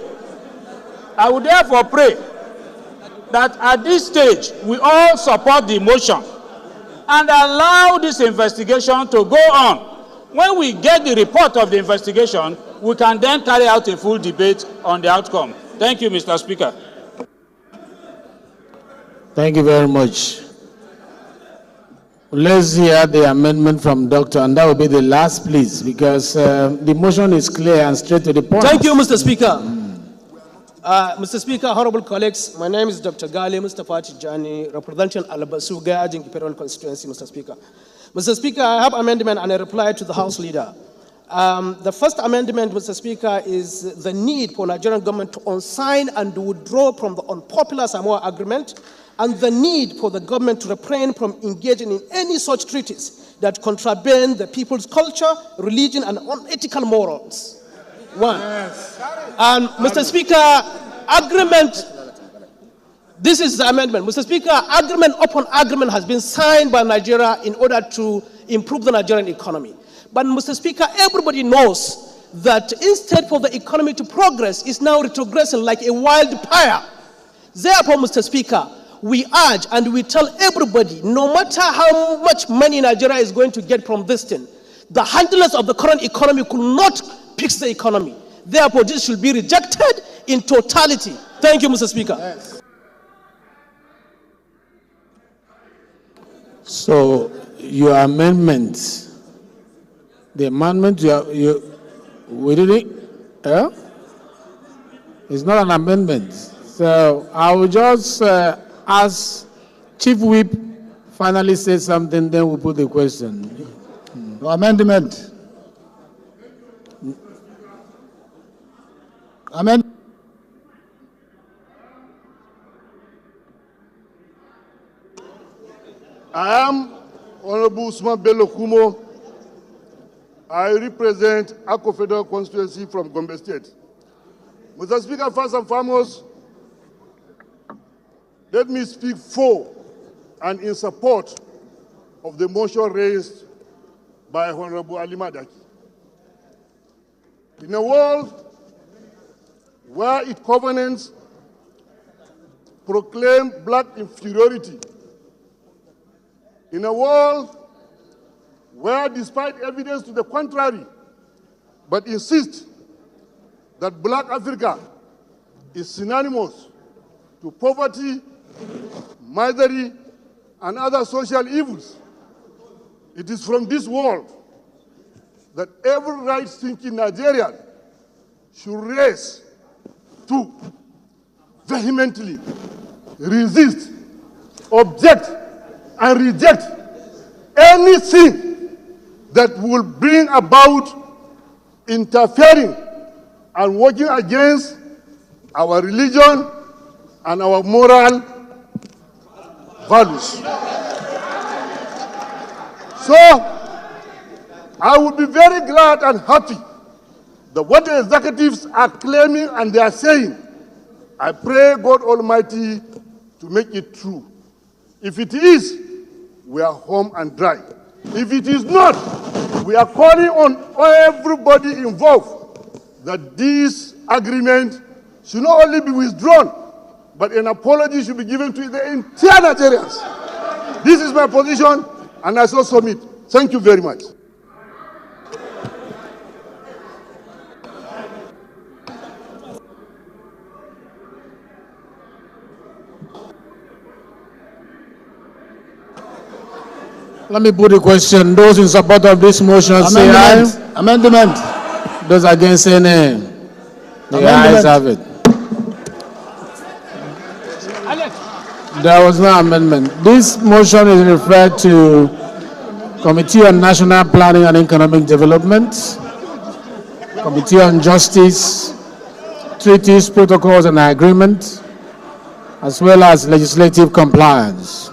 that at this stage, we all support the motion and allow this investigation to go on. When we get the report of the investigation, we can then carry out a full debate on the outcome. Thank you, Mr. Speaker. Thank you very much. Let's hear the amendment from Doctor, and that will be the last, please, because the motion is clear and straight to the point. Thank you, Mr. Speaker. Mr. Speaker, honorable colleagues, my name is Dr. Gali Mustafa Tijani, representing Alabasu Gajing Federal Constituency, Mr. Speaker. Mr. Speaker, I have amendment and a reply to the House Leader. The first amendment, Mr. Speaker, is the need for Nigerian government to unsign and withdraw from the unpopular Samoa Agreement, and the need for the government to refrain from engaging in any such treaties that contravene the people's culture, religion, and unethical morals. One. Yes. And Mr. Speaker, agreement, this is the amendment. Mr. Speaker, agreement upon agreement has been signed by Nigeria in order to improve the Nigerian economy. But Mr. Speaker, everybody knows that instead for the economy to progress, it's now retrogressing like a wildfire. Therefore, Mr. Speaker, we urge and we tell everybody, no matter how much money Nigeria is going to get from this thing, the handlers of the current economy could not fix the economy. Therefore, this should be rejected in totality. Thank you, Mr. Speaker. Yes. So, your amendment, the amendment we did it? Yeah? It's not an amendment. So, I will just ask Chief Whip finally say something, then we'll put the question. No amendment. I am Honorable Usman Bello Kumo. I represent Akko Federal Constituency from Gombe State. Mr. Speaker, first and foremost, let me speak for and in support of the motion raised by Honorable Ali Madaki. In a world where its covenants proclaim black inferiority, in a world where, despite evidence to the contrary, but insist that black Africa is synonymous to poverty, misery, and other social evils, it is from this world that every right-thinking Nigerian should raise to vehemently resist, object, and reject anything that will bring about interfering and working against our religion and our moral values. So, I would be very glad and happy that what the executives are claiming and they are saying, I pray God Almighty to make it true. If it is, we are home and dry. If it is not, we are calling on everybody involved that this agreement should not only be withdrawn, but an apology should be given to the entire Nigerians. This is my position, and I so submit. Thank you very much. Let me put the question. Those in support of this motion say aye. Amendment. Those against say nay. The ayes have it. There was no amendment. This motion is referred to Committee on National Planning and Economic Development, Committee on Justice, Treaties, Protocols, and Agreements, as well as Legislative Compliance.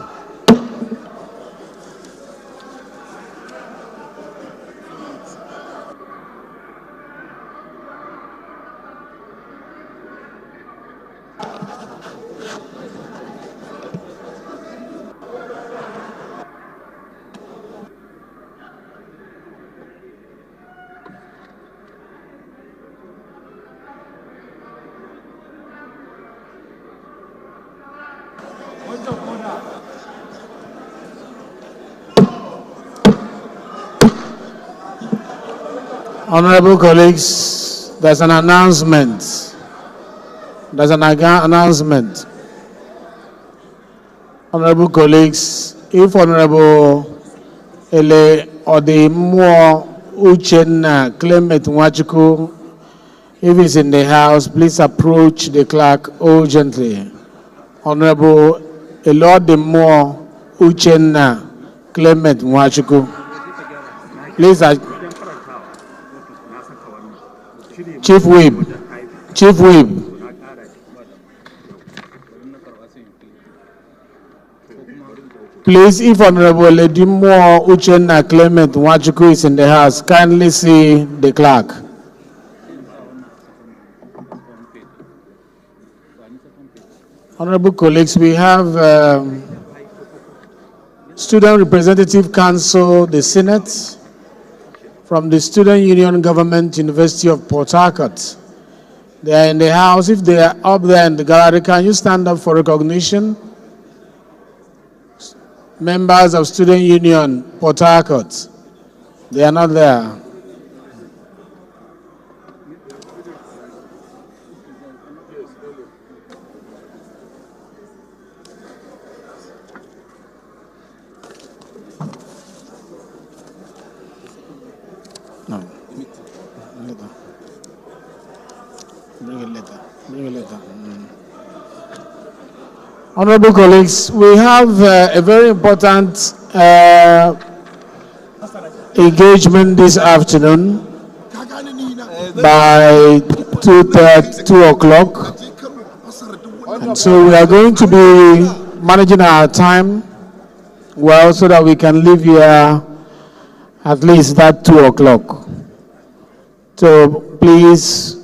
Honorable colleagues, there's an announcement. Announcement. Honorable colleagues, if Honorable Ele Odemo Uchenna Clement Nwachukwu, if he's in the house, please approach the clerk urgently. Honorable Ele Odemo Uchenna Clement Nwachukwu, please. Chief Whip. Chief Whip. Please, if Honorable Edimo Uchenna Clement Wachuku is in the house, kindly see the clerk. Honorable colleagues, we have Student Representative Council, the Senate, from the Student Union Government University of Port Harcourt. They are in the house. If they are up there in the gallery, can you stand up for recognition? Members of Student Union Port Harcourt, they are not there. No. Later. Bring it later. Bring it later. Honorable colleagues, we have a very important engagement this afternoon by 2 o'clock. And so we are going to be managing our time well so that we can leave here at least that 2 o'clock. So please,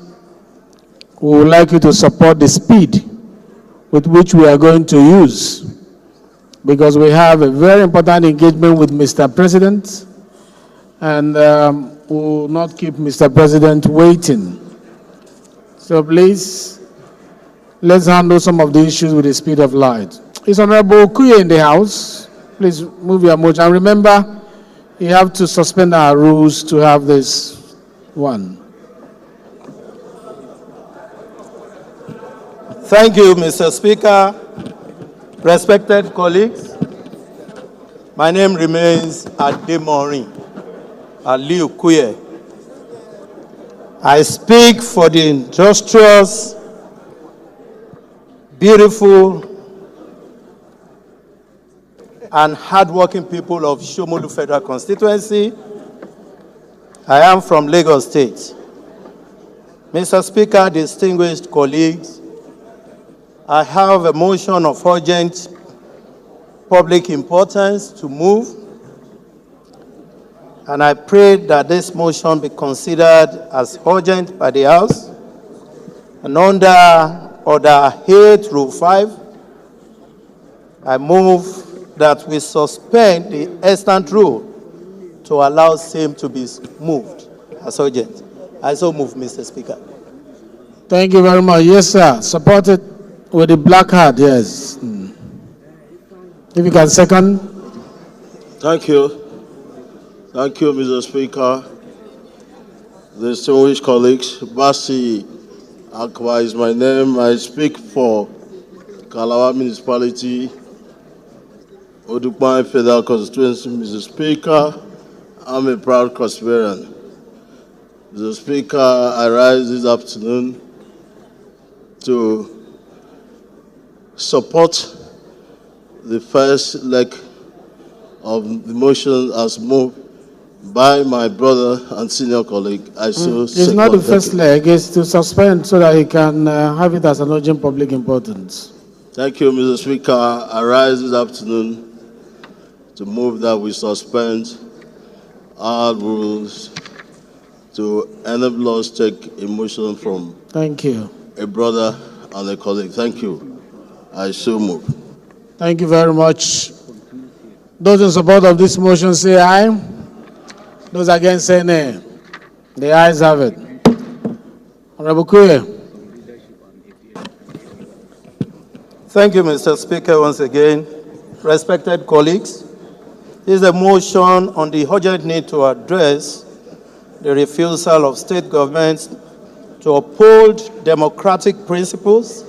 we would like you to support the speed with which we are going to use, because we have a very important engagement with Mr. President, and we will not keep Mr. President waiting. So please, let's handle some of the issues with the speed of light. Is Honorable Kuye in the house? Please move your motion. And remember, you have to suspend our rules to have this one. Thank you, Mr. Speaker. Respected colleagues, my name remains Ademori Aliu Kuye. I speak for the industrious, beautiful, and hardworking people of Shomolu Federal Constituency. I am from Lagos State. Mr. Speaker, distinguished colleagues, I have a motion of urgent public importance to move, and I pray that this motion be considered as urgent by the House. And under Order 8, Rule 5, I move that we suspend the extant rule to allow same to be moved as urgent. I so move, Mr. Speaker. Thank you very much. Yes, sir. Supported with the black card, yes. If you can second. Thank you. Thank you, Mr. Speaker. Distinguished colleagues, Basi Akwa is my name. I speak for Calabar Municipality, Odukban Federal Constituency. Mr. Speaker, I'm a proud Crossbarian. Mr. Speaker, I rise this afternoon to support the first leg of the motion as moved by my brother and senior colleague. It's not the first leg, it's to suspend so that he can have it as an urgent public importance. Thank you, Mr. Speaker. I rise this afternoon to move that we suspend our rules to enable us to take a motion from a brother and a colleague. Thank you. I so move. Thank you very much. Those in support of this motion say aye. Those against say nay. The ayes have it. Honorable Kuye. Thank you, Mr. Speaker, once again. Respected colleagues, this is a motion on the urgent need to address the refusal of state governments to uphold democratic principles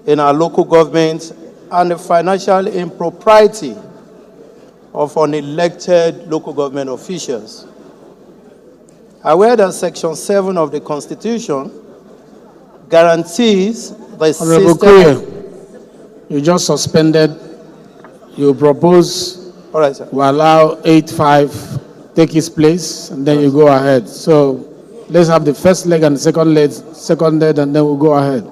in our local government and the financial impropriety of unelected local government officials. Aware that Section 7 of the Constitution guarantees the Honorable Kuye, you just suspended. You propose to allow 8-5 take its place, and then you go ahead. So let's have the first leg and the second leg seconded, and then we'll go ahead.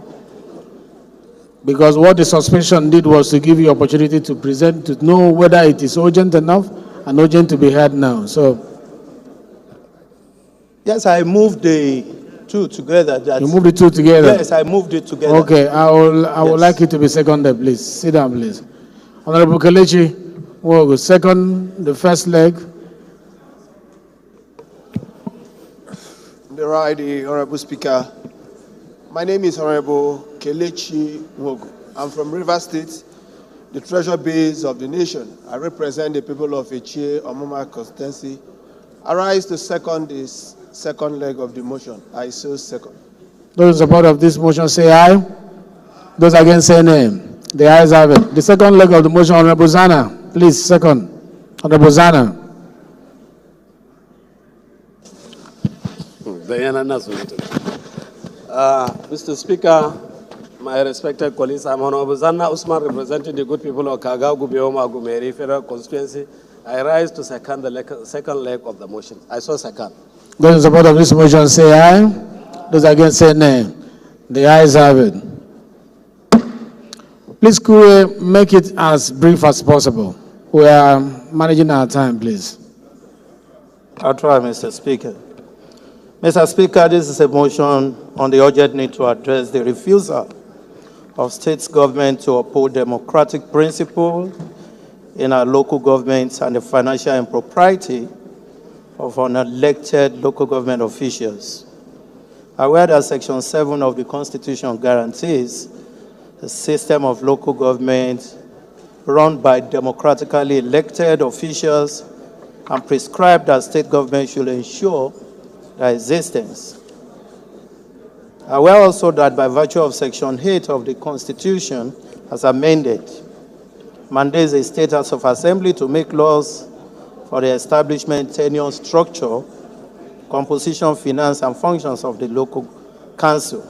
Because what the suspension did was to give you opportunity to present, to know whether it is urgent enough and urgent to be heard now. So, Yes, I moved the two together. you moved the two together? Yes, I moved it together. Okay, I would like you to be seconded, please. Sit down, please. Honorable Kelechi, we'll go second, the first leg. The right, the Honorable Speaker. My name is Honorable Kelechi Wogu. I'm from Rivers State, the treasure base of the nation. I represent the people of Echie Omoma constituency. I rise to second this second leg of the motion. I so second. Those in support of this motion say aye. Those against say nay. The ayes have it. The second leg of the motion, Honorable Zana. Please, second. Honorable Zana. Mr. Speaker, my respected colleagues, I'm Honorable Zanna Usman, representing the good people of Kagagu, Bioma, Gumeri Federal Constituency. I rise to second the second leg of the motion. I saw second. Those in support of this motion say aye. Those against say nay. The ayes have it. Please, could we make it as brief as possible? We are managing our time, please. I'll try, Mr. Speaker. Mr. Speaker, this is a motion on the urgent need to address the refusal of state government to uphold democratic principles in our local governments and the financial impropriety of unelected local government officials. Aware that Section 7 of the Constitution guarantees a system of local government run by democratically elected officials and prescribed that state government should ensure their existence. Aware also that by virtue of Section 8 of the Constitution, as amended, mandates the State House of Assembly to make laws for the establishment, tenure, structure, composition, finance, and functions of the local council,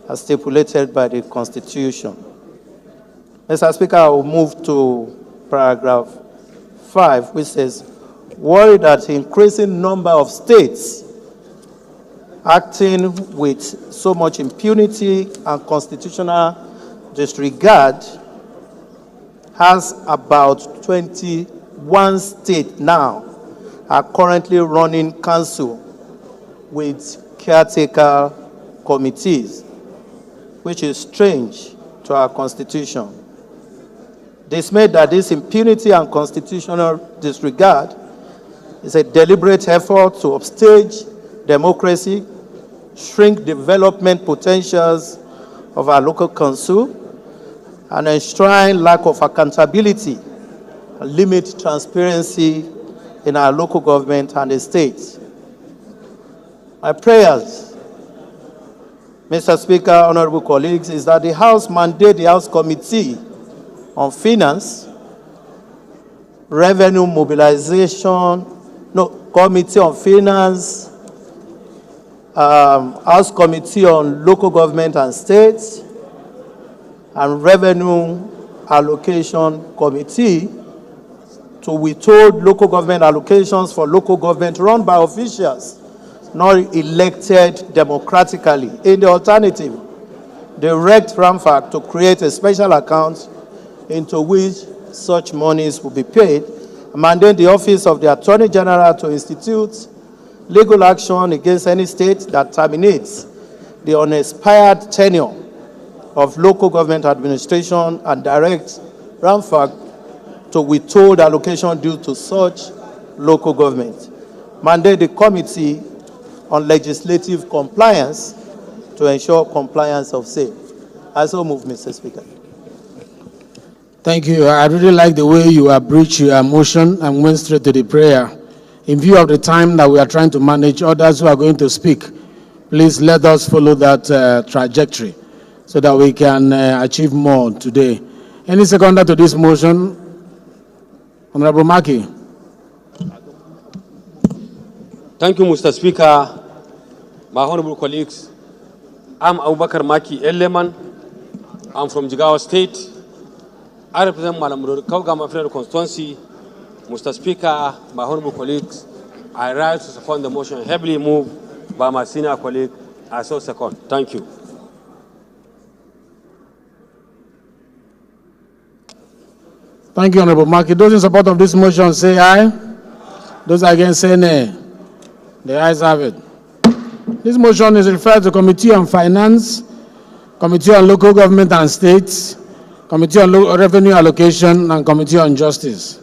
as stipulated by the Constitution. Mr. Speaker, I will move to paragraph 5, which says, worried that increasing number of states acting with so much impunity and constitutional disregard has about 21 states now are currently running council with caretaker committees, which is strange to our constitution. Dismayed that this impunity and constitutional disregard is a deliberate effort to upstage democracy, shrink development potentials of our local council, and enshrine lack of accountability and limit transparency in our local government and the state. My prayers, Mr. Speaker, honorable colleagues, is that the House mandate the House Committee on Finance, Revenue Mobilization, Committee on Finance, House Committee on Local Government and States, and Revenue Allocation Committee to withhold local government allocations for local government run by officials not elected democratically. In the alternative, direct RAMFAC to create a special account into which such monies will be paid, mandate the Office of the Attorney General to institute legal action against any state that terminates the unexpired tenure of local government administration and direct RAMFAC to withhold allocation due to such local government. Mandate the Committee on Legislative Compliance to ensure compliance of same. I so move, Mr. Speaker. Thank you. I really like the way you abridged your motion and went straight to the prayer. In view of the time that we are trying to manage, others who are going to speak, please let us follow that trajectory so that we can achieve more today. Any seconder to this motion? Honorable Maki. Thank you, Mr. Speaker. My honorable colleagues, I'm Abubakar Maki Eleman. I'm from Jigawa State. I represent Malamuro Kaugama Federal Constituency. Mr. Speaker, my honorable colleagues, I rise to support the motion heavily moved by my senior colleague. I so second. Thank you. Thank you, Honorable Maki. Those in support of this motion say aye. Those against say nay. The ayes have it. This motion is referred to Committee on Finance, Committee on Local Government and States, Committee on Revenue Allocation, and Committee on Justice.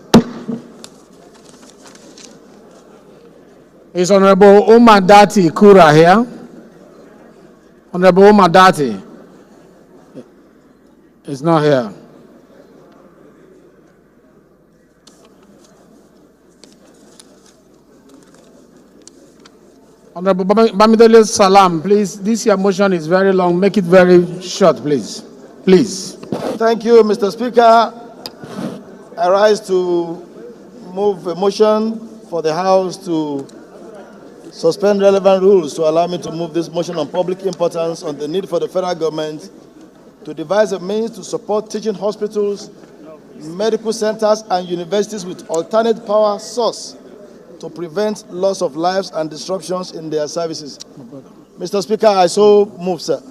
Is Honorable Omar Dati Kura here? Honorable Omar Dati is not here. Honorable Bamidele Salam, please. This your motion is very long. Make it very short, please. Please. Thank you, Mr. Speaker. I rise to move a motion for the House to suspend relevant rules to allow me to move this motion on public importance on the need for the federal government to devise a means to support teaching hospitals, medical centers, and universities with alternate power source to prevent loss of lives and disruptions in their services. Mr. Speaker, I so move, sir.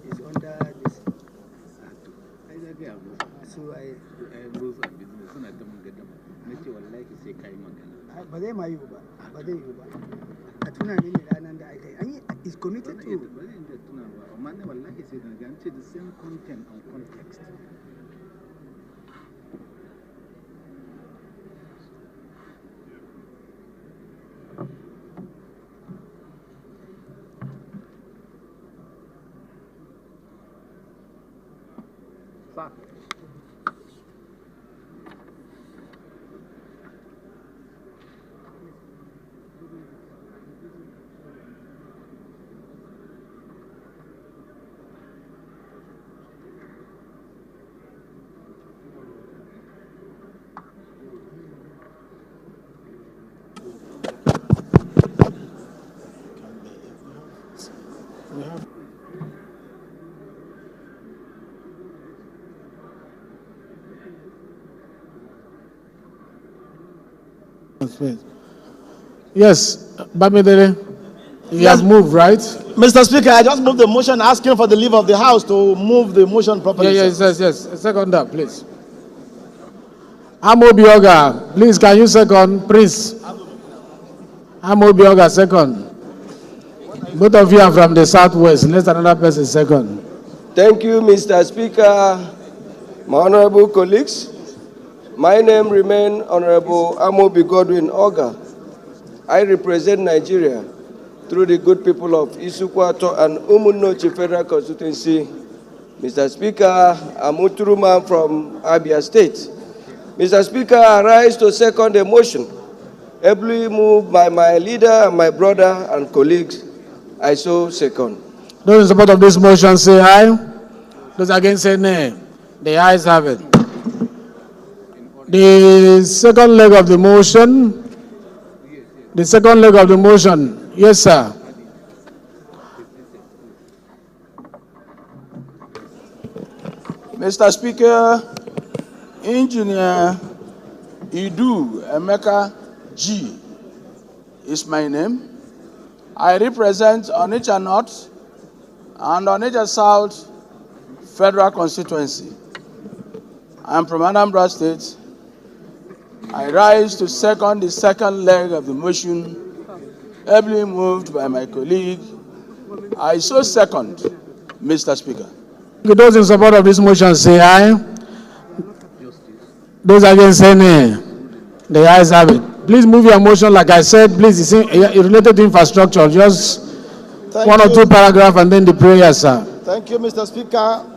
It's under this. So I move a business and I don't get them. Make you like to say Kaimagana. But they might, but they is committed to. Man, like I said, the same content and context. Yes, Bamidele, he has moved, right? Mr. Speaker, I just moved the motion asking for the leave of the House to move the motion properly. Yes. Second that, please. Amo Bioga, please, can you second, please? Amo Bioga, second. Both of you are from the Southwest. Let another person second. Thank you, Mr. Speaker. My honorable colleagues, my name remains Honorable Amobi Godwin Oga. I represent Nigeria through the good people of Isukwato and Umunnochi Federal Constituency. Mr. Speaker, I'm Uturuman from Abia State. Mr. Speaker, I rise to second the motion, ably moved by my leader and my brother and colleagues. I so second. Those in support of this motion say aye. Those against say nay. The ayes have it. The second leg of the motion. Yes, sir. Mr. Speaker, Engineer Idu Emeka G is my name. I represent Onitsha North and Onitsha South Federal Constituency. I am from Anambra State. I rise to second the second leg of the motion, ably moved by my colleague. I so second, Mr. Speaker. Those in support of this motion say aye. Those against say nay. The ayes have it. Please move your motion. Like I said, please, it's related to infrastructure. Just one or two paragraphs and then the prayer, sir. Thank you, Mr. Speaker.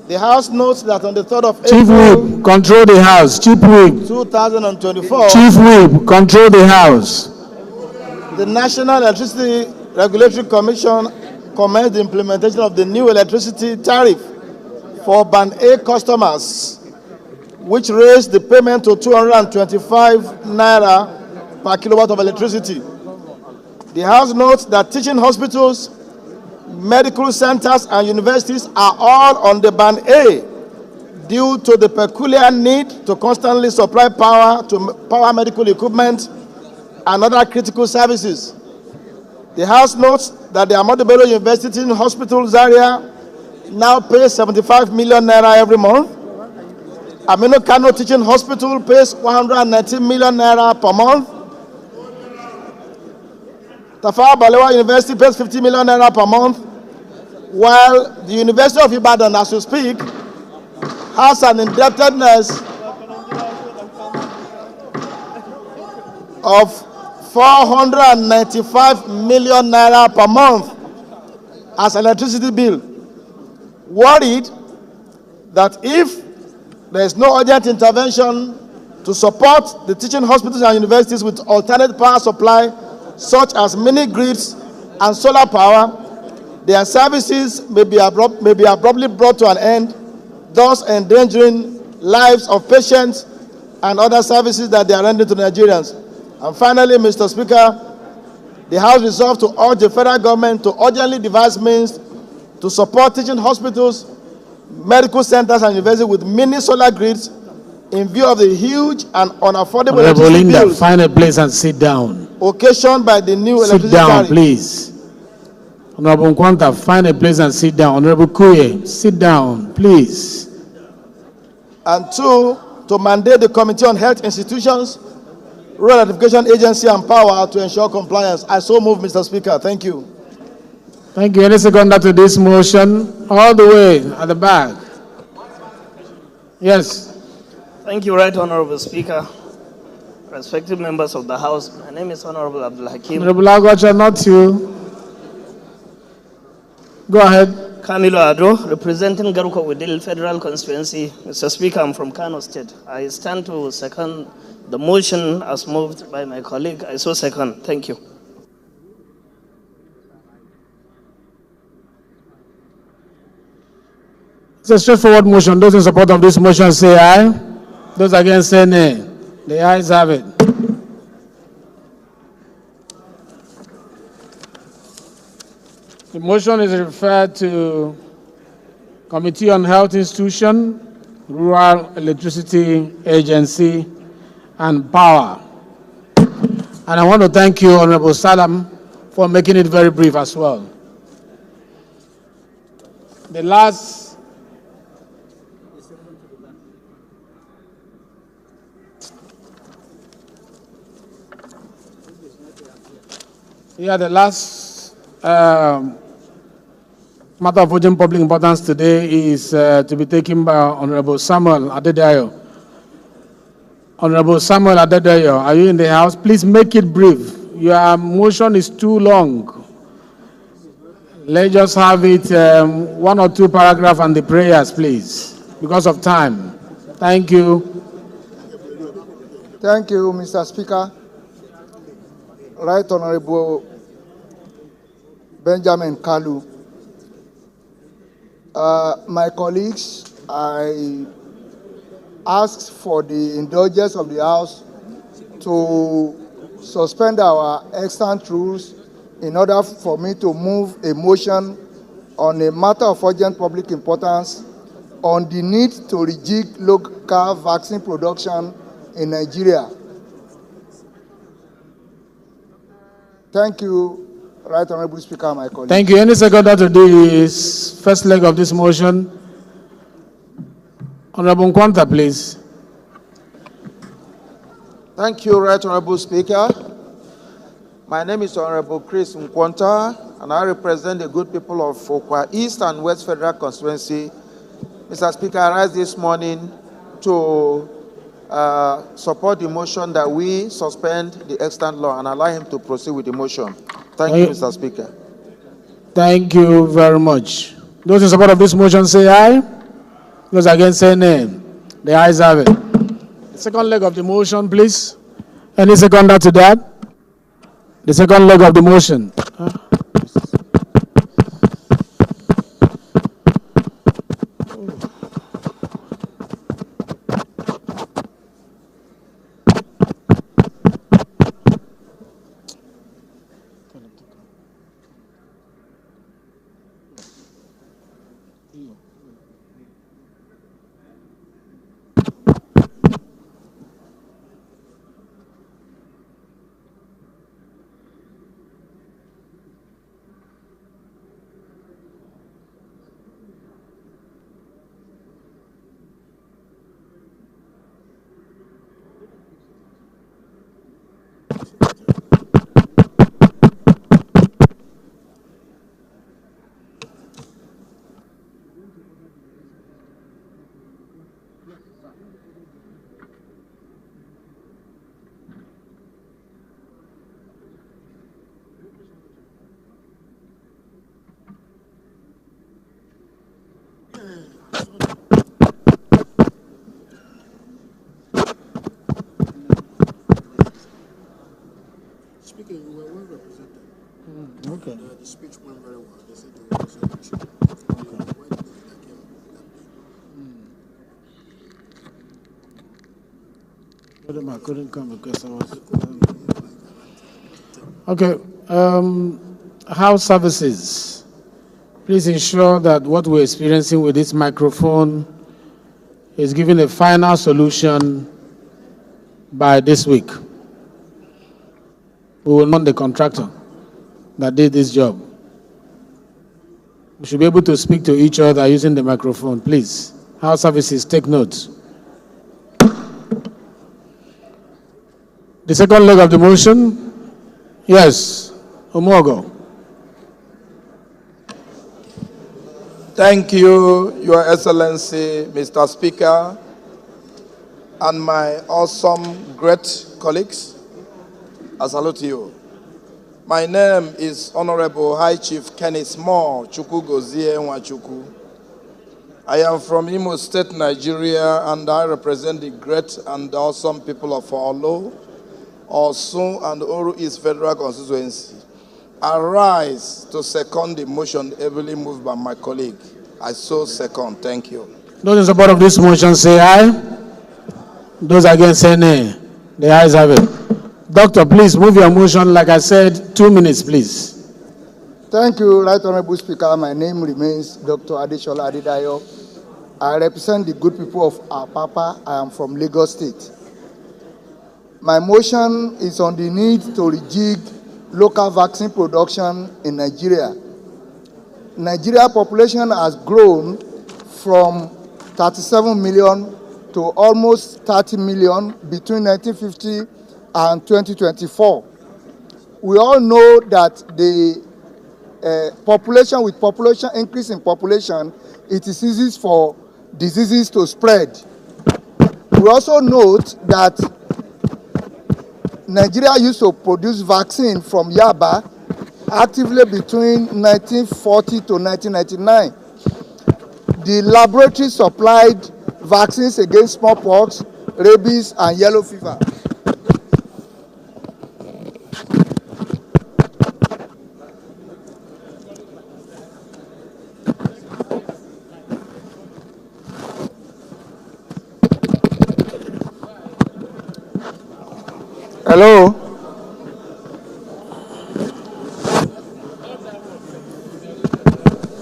The House notes that on the 3rd of Chief April, Whip, control the House. Chief Whip. 2024, Chief Whip, control the House. the National Electricity Regulatory Commission commenced the implementation of the new electricity tariff for Band A customers which raised the payment to 225 naira per kilowatt of electricity. The House notes that teaching hospitals, medical centers, and universities are all on the band A due to the peculiar need to constantly supply power to power medical equipment and other critical services. The House notes that the Ahmadu Bello University Hospital Zaria now pays 75 million naira every month. Aminu Kano Teaching Hospital pays 119 million naira per month. Tafawa Balewa University pays 50 million naira per month, while the University of Ibadan, as we speak, has an indebtedness of 495 million naira per month as electricity bill. Worried that if there is no urgent intervention to support the teaching hospitals and universities with alternate power supply, such as mini grids and solar power, their services may be abruptly brought to an end, thus endangering lives of patients and other services that they are rendering to Nigerians. And finally, Mr. Speaker, the House resolved to urge the federal government to urgently devise means to support teaching hospitals, medical centers, and universities with mini solar grids in view of the huge and unaffordable electricity bills. Find a place and sit down. Occasioned by the new electricity Sit down, tariff. please. Honorable Nkwanta, find a place and sit down. Honorable Kuye, sit down, please. And two, to mandate the Committee on Health Institutions, Rural Ratification Agency, and Power to ensure compliance. I so move, Mr. Speaker. Thank you. Thank you. Any seconder to this motion? All the way at the back. Yes. Thank you, Right Honorable Speaker. Respected members of the House, my name is Honorable Abdul Hakim. Honorable Agwacha, not you. Go ahead. Camilo Adro, representing Garuka Widil Federal Constituency. Mr. Speaker, I'm from Kano State. I stand to second the motion as moved by my colleague. I so second. Thank you. It's a straightforward motion. Those in support of this motion say aye. Those against say nay. The ayes have it. The motion is referred to Committee on Health Institution, Rural Electricity Agency, and Power. And I want to thank you, Honorable Salam, for making it very brief as well. The last matter of urgent public importance today is to be taken by Honorable Samuel Adedayo. Honorable Samuel Adedayo, are you in the House? Please make it brief. Your motion is too long. Let's just have it one or two paragraphs and the prayers, please, because of time. Thank you. Thank you, Mr. Speaker. Right Honorable Benjamin Kalu. My colleagues, I ask for the indulgence of the House to suspend our extant rules in order for me to move a motion on a matter of urgent public importance on the need to rejig local vaccine production in Nigeria. Thank you, Right Honorable Speaker, my colleague. Thank you. Any seconder to this first leg of this motion? Honorable Nkwanta, please. Thank you, Right Honorable Speaker. My name is Honorable Chris Nkwanta, and I represent the good people of Okwa East and West Federal Constituency. Mr. Speaker, I rise this morning to support the motion that we suspend the extant law and allow him to proceed with the motion. Thank you, Mr. Speaker. Thank you very much. Those in support of this motion say aye. Those against say nay. The ayes have it. The second leg of the motion, please. Any seconder to that? The second leg of the motion. Speaker, you were well represented. Okay. The speech went very well. They said they were selection. I couldn't come because I was. Okay. House services. Please ensure that what we're experiencing with this microphone is given a final solution by this week. We will know the contractor that did this job. We should be able to speak to each other using the microphone, please. House services, take note. The second leg of the motion? Yes, Omogo. Thank you, Your Excellency, Mr. Speaker, and my awesome, great colleagues. I salute you. My name is Honorable High Chief Kenneth Moore Chukwugozie Nwachukwu. I am from Imo State, Nigeria, and I represent the great and awesome people of Olo, Osun, and Oru East Federal Constituency. I rise to second the motion heavily moved by my colleague. I so second. Thank you. Those in support of this motion say aye. Those against say nay. The ayes have it. Doctor, please move your motion. Like I said, 2 minutes, please. Thank you, Right Honorable Speaker. My name remains Dr. Adeshola Adedayo. I represent the good people of Apapa. I am from Lagos State. My motion is on the need to rejig local vaccine production in Nigeria. Nigeria population has grown from 37 million to almost 30 million between 1950 and 2024. We all know that the population increase in population, it is easy for diseases to spread. We also note that Nigeria used to produce vaccine from Yaba actively between 1940 to 1999. The laboratory supplied vaccines against smallpox, rabies, and yellow fever. Hello?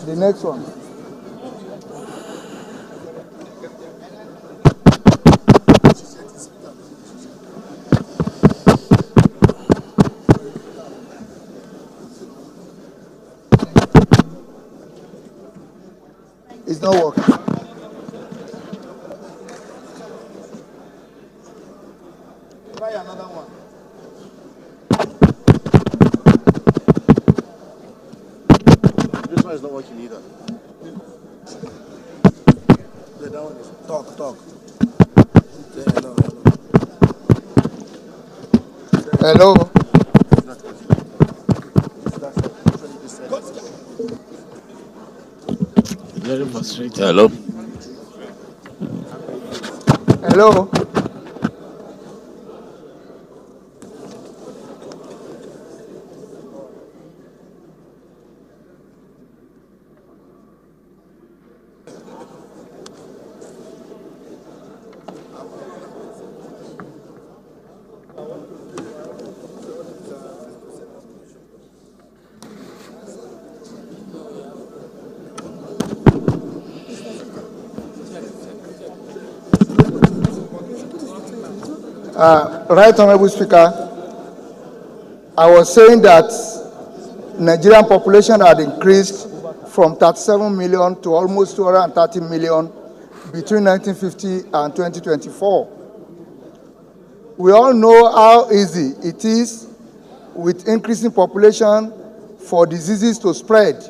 The next one. It's not working. Try another one. This one is not working either. Yeah, that one is. Talk. Hello? Very frustrated. Hello? Hello? Right Honorable Speaker, I was saying that Nigerian population had increased from 37 million to almost 230 million between 1950 and 2024. We all know how easy it is with increasing population for diseases to spread.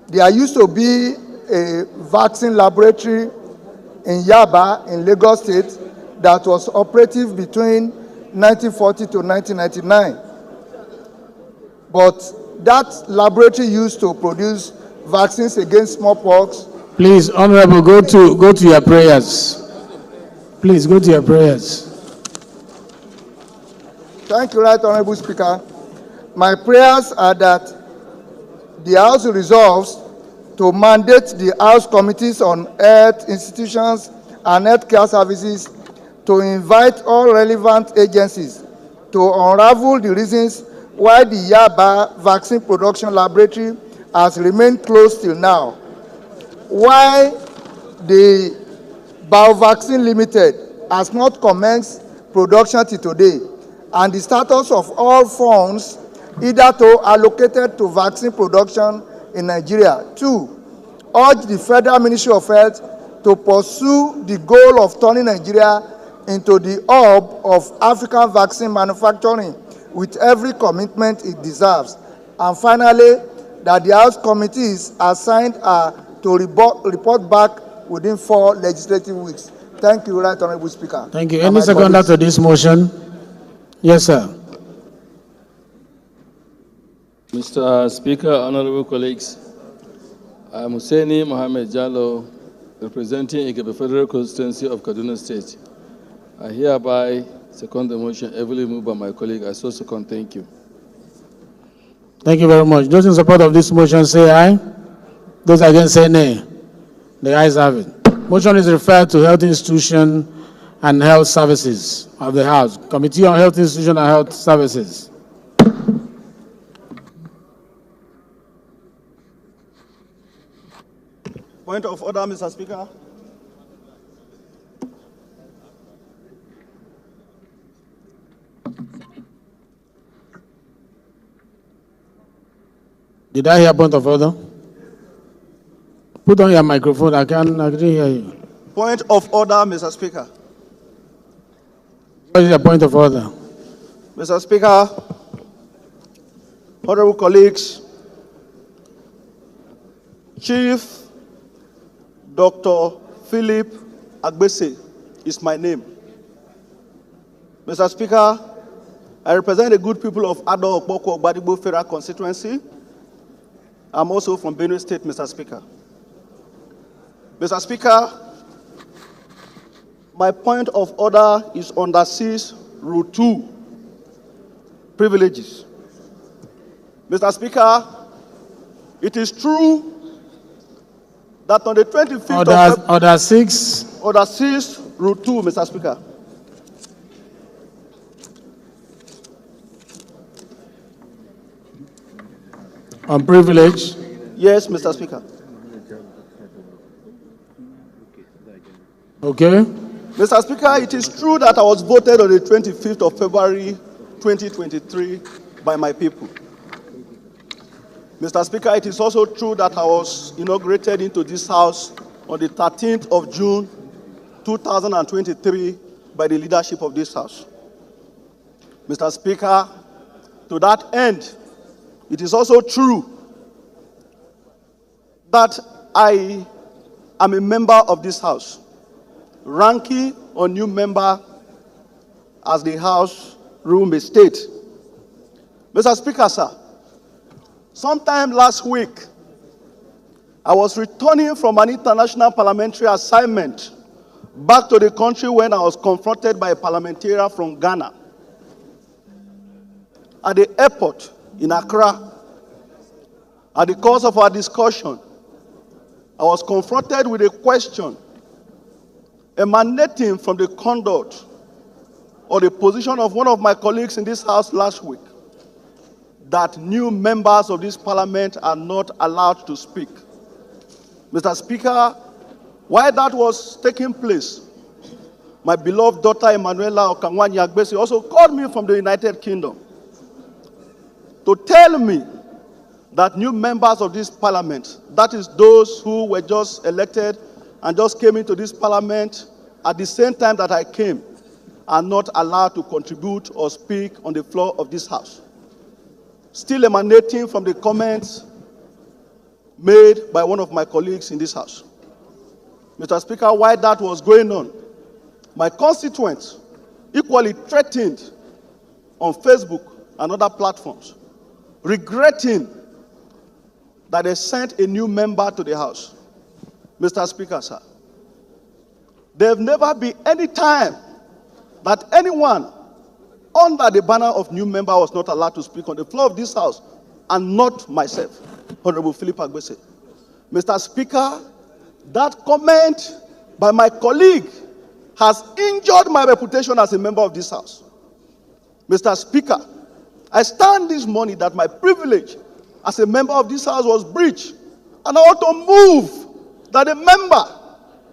There used to be a vaccine laboratory in Yaba in Lagos State that was operative between 1940 to 1999. But that laboratory used to produce vaccines against smallpox. Please, Honorable, go to your prayers. Please go to your prayers. Thank you, Right Honorable Speaker. My prayers are that the House resolves to mandate the House Committees on Health Institutions and Healthcare Services to invite all relevant agencies to unravel the reasons why the Yaba Vaccine Production Laboratory has remained closed till now, why the BioVaccine Limited has not commenced production till today, and the status of all funds hitherto allocated to vaccine production in Nigeria. 2, urge the Federal Ministry of Health to pursue the goal of turning Nigeria into the hub of African vaccine manufacturing with every commitment it deserves. And finally, that the House committees assigned to report back within 4 legislative weeks. Thank you, Right Honorable Speaker. Thank you. Any seconder to this motion? Yes, sir. Mr. Speaker, honorable colleagues, I am Hussaini Mohammed Jallo, representing Ikebe Federal Constituency of Kaduna State. I hereby second the motion heavily moved by my colleague. I so second. Thank you. Thank you very much. Those in support of this motion say aye. Those against say nay. The ayes have it. Motion is referred to Health Institution and Health Services of the House. Committee on Health Institution and Health Services. Point of order, Mr. Speaker. Did I hear point of order? Put on your microphone. I didn't hear you. Point of order, Mr. Speaker. What is your point of order? Mr. Speaker, honorable colleagues, Chief Dr. Philip Agbese is my name. Mr. Speaker, I represent the good people of Ado Okpoko Ogbadibo Federal Constituency. I'm also from Benue State, Mr. Speaker. Mr. Speaker, my point of order is under 6 Rule 2, privileges. Mr. Speaker, it is true that on the 25th of Order 6. Order 6, Rule 2, Mr. Speaker. On privilege. Yes, Mr. Speaker. Okay. Mr. Speaker, it is true that I was voted on the 25th of February 2023 by my people. Mr. Speaker, it is also true that I was inaugurated into this House on the 13th of June 2023 by the leadership of this House. Mr. Speaker, to that end, it is also true that I am a member of this House, ranking or new member as the House rule may state. Mr. Speaker, sir, sometime last week, I was returning from an international parliamentary assignment back to the country when I was confronted by a parliamentarian from Ghana. At the airport in Accra, at the course of our discussion, I was confronted with a question emanating from the conduct or the position of one of my colleagues in this House last week, that new members of this parliament are not allowed to speak. Mr. Speaker, while that was taking place, my beloved daughter Emanuela Okanwanyi Agbesi also called me from the United Kingdom to tell me that new members of this parliament, that is those who were just elected and just came into this parliament at the same time that I came, are not allowed to contribute or speak on the floor of this House. Still emanating from the comments made by one of my colleagues in this House. Mr. Speaker, while that was going on, my constituents equally threatened on Facebook and other platforms, regretting that they sent a new member to the House. Mr. Speaker, sir, there have never been any time that anyone under the banner of new member was not allowed to speak on the floor of this house, and not myself, Honorable Philip Agbese. Mr. Speaker, that comment by my colleague has injured my reputation as a member of this house. Mr. Speaker, I stand this morning that my privilege as a member of this house was breached, and I want to move that a member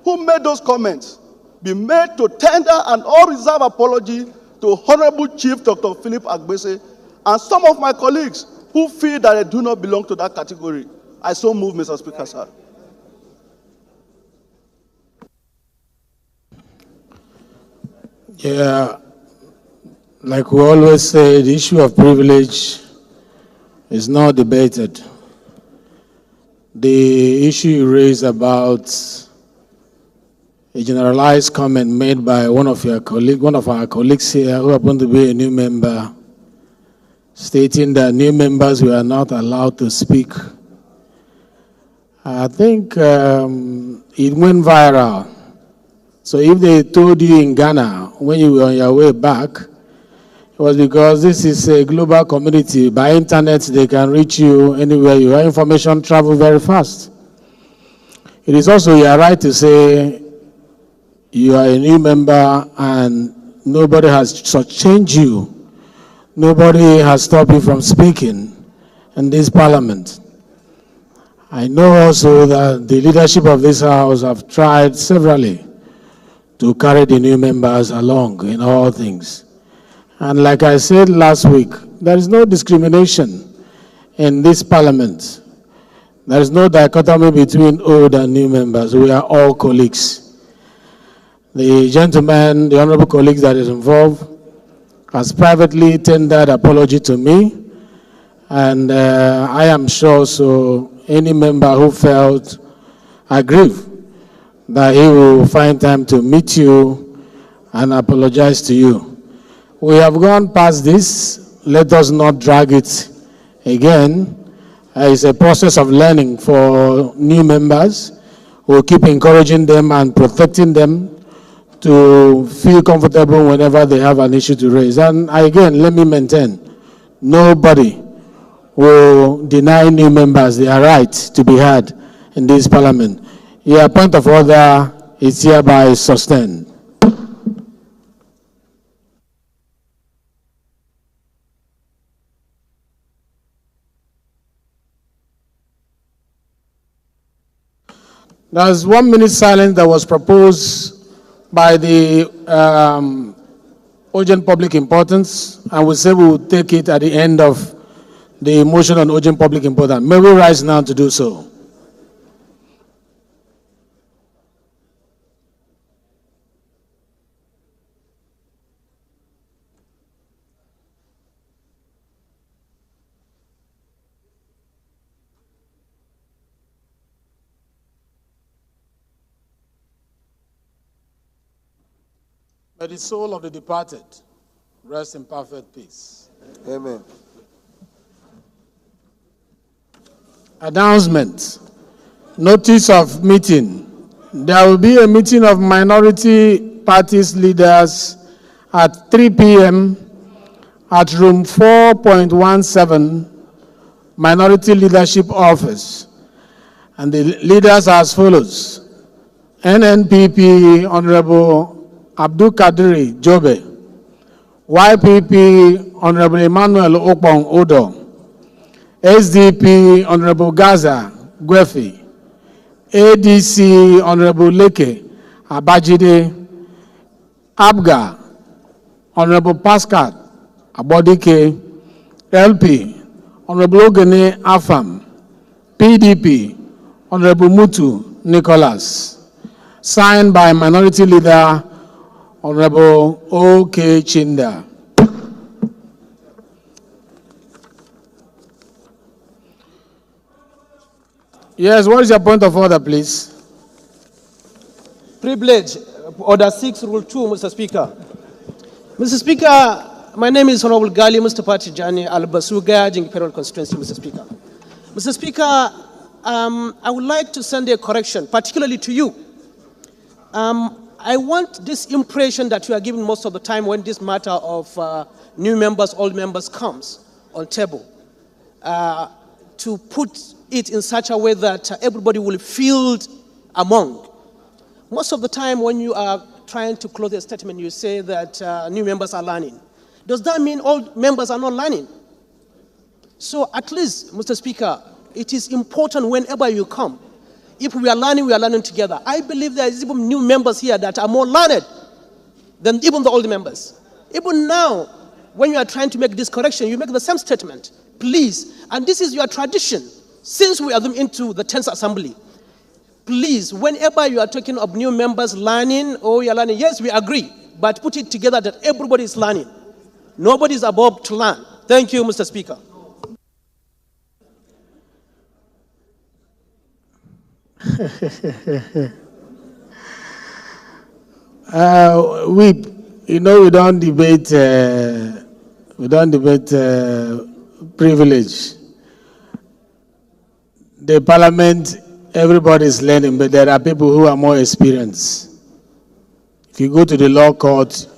who made those comments be made to tender an all-reserved apology to Honorable Chief Dr. Philip Agbese and some of my colleagues who feel that they do not belong to that category. I so move, Mr. Speaker, sir. Yeah, like we always say, the issue of privilege is not debated. The issue you raised about a generalized comment made by one of our colleagues here who happened to be a new member, stating that new members were not allowed to speak. I think it went viral. So if they told you in Ghana when you were on your way back, it was because this is a global community. By internet, they can reach you anywhere you are. Information travel very fast. It is also your right to say you are a new member and nobody has changed you. Nobody has stopped you from speaking in this parliament. I know also that the leadership of this house have tried severally to carry the new members along in all things. And like I said last week, there is no discrimination in this parliament. There is no dichotomy between old and new members. We are all colleagues. The gentleman, the honorable colleague that is involved, has privately tendered apology to me, and I am sure so any member who felt aggrieved that he will find time to meet you and apologize to you. We have gone past this. Let us not drag it again. It's a process of learning for new members. We'll keep encouraging them and protecting them to feel comfortable whenever they have an issue to raise. And again, let me maintain, nobody will deny new members their right to be heard in this parliament. Your point of order is hereby sustained. There's 1 minute silence that was proposed by the urgent public importance, and we say we will take it at the end of the motion on urgent public importance. May we rise now to do so? May the soul of the departed rest in perfect peace. Amen. Announcement. Notice of meeting. There will be a meeting of minority parties leaders at 3 p.m. at room 4.17, Minority Leadership Office. And the leaders are as follows. NNPP Honorable Abdul Kadiri Jobe, YPP Honorable Emmanuel Okpong Odo, SDP Honorable Gaza Gwefi, ADC Honorable Leke Abajide, ABGA Honorable Pascal Abodike, LP Honorable Ogene Afam, PDP Honorable Mutu Nicholas, signed by Minority Leader Honorable O.K. Chinda. Yes, what is your point of order, please? Privilege, Order 6, Rule 2, Mr. Speaker. Mr. Speaker, my name is Honorable Gali Mustafa Tijani Al-Basuga, Jingiperol constituency, Mr. Speaker. Mr. Speaker, I would like to send a correction, particularly to you. I want this impression that you are giving most of the time when this matter of new members, old members comes on table, to put it in such a way that everybody will feel among. Most of the time when you are trying to close a statement, you say that new members are learning. Does that mean all members are not learning? So at least, Mr. Speaker, it is important whenever you come. If we are learning together. I believe there is even new members here that are more learned than even the old members. Even now, when you are trying to make this correction, you make the same statement. Please, and this is your tradition, since we are into the 10th Assembly. Please, whenever you are talking of new members learning, or you are learning, yes, we agree, but put it together that everybody is learning. Nobody is above to learn. Thank you, Mr. Speaker. We don't debate privilege. The parliament, everybody is learning, but there are people who are more experienced. If you go to the law court,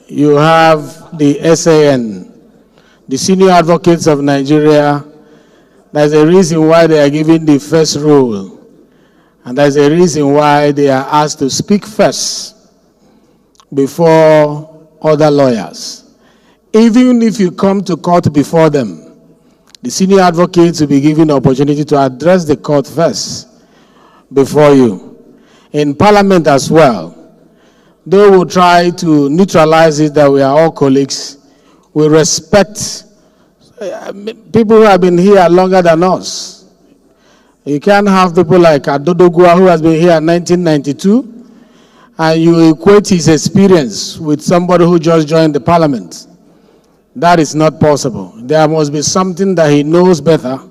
you have the SAN, the Senior Advocates of Nigeria. There's a reason why they are given the first rule. And there's a reason why they are asked to speak first before other lawyers. Even if you come to court before them, the senior advocates will be given the opportunity to address the court first before you. In Parliament as well, they will try to neutralize it that we are all colleagues. We respect people who have been here longer than us. You can't have people like Adodogua, who has been here in 1992, and you equate his experience with somebody who just joined the parliament. That is not possible. There must be something that he knows better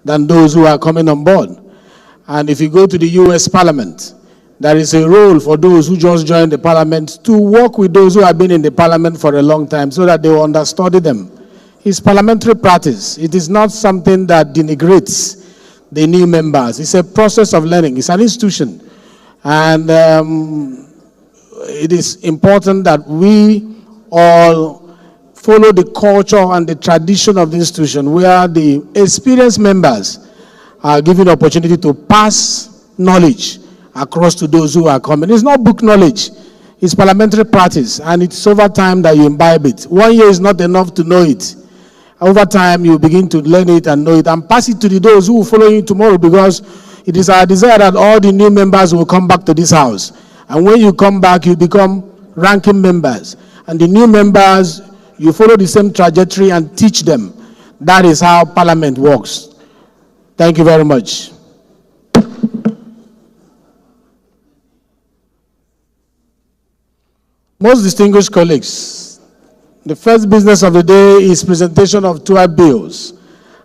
than those who are coming on board. And if you go to the US Parliament, there is a role for those who just joined the parliament to work with those who have been in the parliament for a long time so that they will understudy them. It's parliamentary practice. It is not something that denigrates the new members. It's a process of learning. It's an institution. And it is important that we all follow the culture and the tradition of the institution where the experienced members are given the opportunity to pass knowledge across to those who are coming. It's not book knowledge. It's parliamentary practice, and it's over time that you imbibe it. 1 year is not enough to know it. Over time, you begin to learn it and know it and pass it to those who will follow you tomorrow, because it is our desire that all the new members will come back to this house. And when you come back, you become ranking members. And the new members, you follow the same trajectory and teach them. That is how Parliament works. Thank you very much. Most distinguished colleagues, the first business of the day is presentation of 12 bills.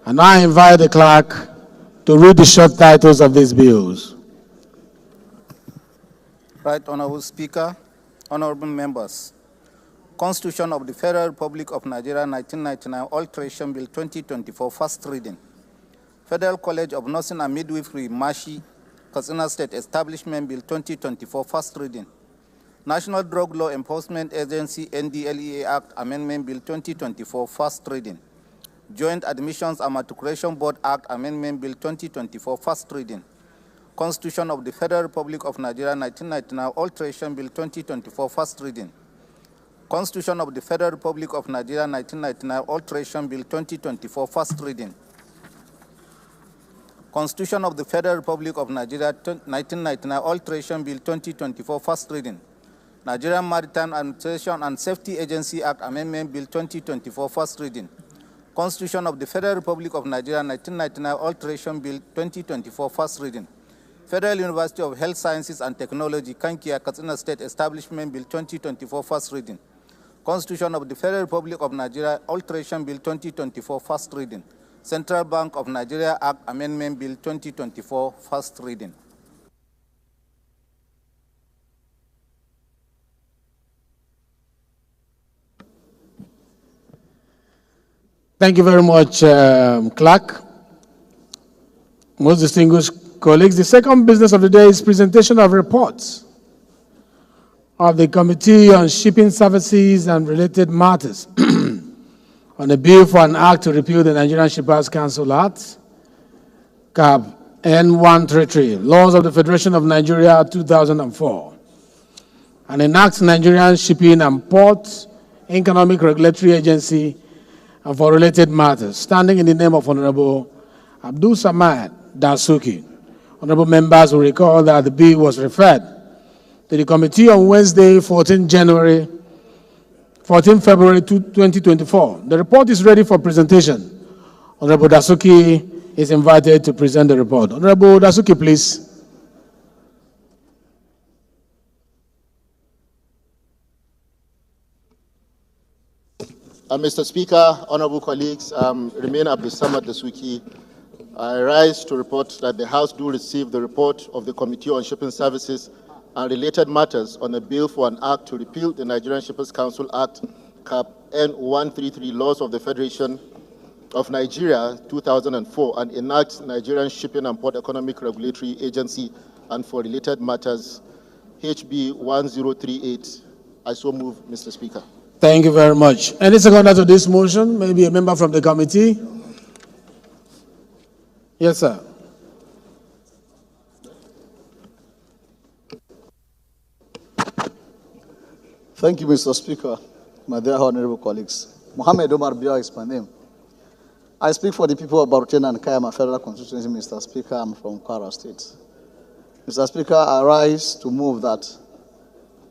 And I invite the clerk to read the short titles of these bills. Right Honorable Speaker, honorable members. Constitution of the Federal Republic of Nigeria 1999 Alteration Bill 2024, first reading. Federal College of Nursing and Midwifery, Mashi, Katsina State Establishment Bill 2024, first reading. National Drug Law Enforcement Agency NDLEA Act Amendment Bill 2024, first reading. Joint Admissions and Matriculation Board Act Amendment Bill 2024, first reading. Constitution of the Federal Republic of Nigeria 1999 Alteration Bill 2024, first reading. Constitution of the Federal Republic of Nigeria 1999 Alteration Bill 2024, first reading. Constitution of the Federal Republic of Nigeria 1999 Alteration Bill 2024, first reading. Nigerian Maritime Administration and Safety Agency Act Amendment Bill 2024, first reading. Constitution of the Federal Republic of Nigeria 1999 Alteration Bill 2024, first reading. Federal University of Health Sciences and Technology, Kankia, Katsina State Establishment Bill 2024, first reading. Constitution of the Federal Republic of Nigeria Alteration Bill 2024, first reading. Central Bank of Nigeria Act Amendment Bill 2024, first reading. Thank you very much, Clerk. Most distinguished colleagues, the second business of the day is presentation of reports of the Committee on Shipping Services and Related Matters. on a bill for an act to repeal the Nigerian Shippers Council Act, CAP N133, Laws of the Federation of Nigeria 2004, and enact Nigerian Shipping and Port Economic Regulatory Agency and for related matters, standing in the name of Honorable Abdul Samad Dasuki. Honorable members will recall that the bill was referred to the committee on Wednesday, 14 February 2024. The report is ready for presentation. Honorable Dasuki is invited to present the report. Honorable Dasuki, please. Mr. Speaker, honorable colleagues, remain Abdul Samad Dasuki. I rise to report that the House do receive the report of the Committee on Shipping Services and related matters on a bill for an act to repeal the Nigerian Shippers Council Act, CAP N133, Laws of the Federation of Nigeria 2004, and enact Nigerian Shipping and Port Economic Regulatory Agency and for related matters, HB 1038. I so move, Mr. Speaker. Thank you very much. Any seconder to this motion? Maybe a member from the committee? Yes, sir. Thank you, Mr. Speaker. My dear honorable colleagues. Mohammed Omar Biya is my name. I speak for the people of Baruchen and Kayama Federal Constituency, Mr. Speaker. I'm from Kwara State. Mr. Speaker, I rise to move that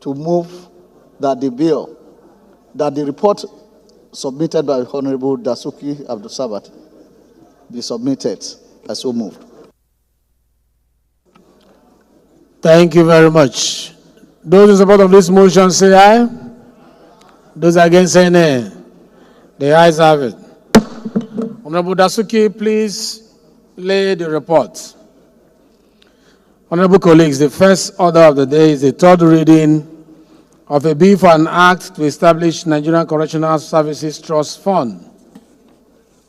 the report submitted by Honorable Dasuki Abdul Samad be submitted. I so moved. Thank you very much. Those in support of this motion say aye. Those against say nay. The ayes have it. Honorable Dasuki, please lay the report. Honorable colleagues, the first order of the day is the third reading of a bill for an act to establish Nigerian Correctional Services Trust Fund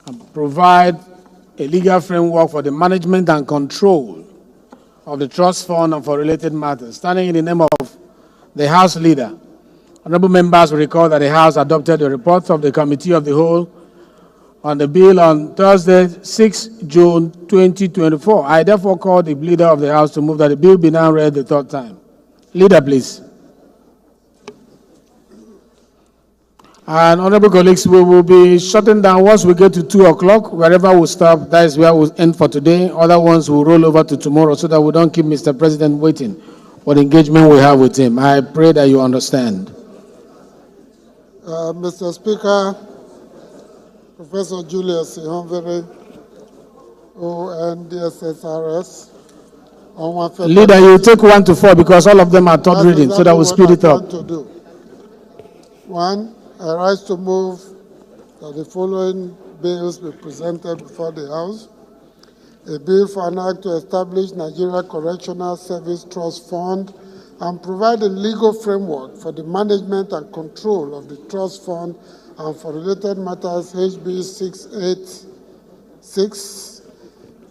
and provide a legal framework for the management and control of the trust fund and for related matters. Standing in the name of the House Leader, honorable members will recall that the House adopted the report of the Committee of the Whole on the bill on Thursday, 6 June 2024. I therefore call the Leader of the House to move that the bill be now read the third time. Leader, please. And honorable colleagues, we will be shutting down once we get to 2 o'clock. Wherever we stop, that is where we'll end for today. Other ones will roll over to tomorrow so that we don't keep Mr. President waiting for the engagement we have with him. I pray that you understand. Mr. Speaker, Professor Julius Ihonvere, ONDSSRS. Leader, you take 1 to 4 because all of them are third reading, so that we'll speed it up. One, I rise to move that the following bills be presented before the House. A bill for an act to establish Nigeria Correctional Service Trust Fund and provide a legal framework for the management and control of the trust fund and for related matters, HB 686.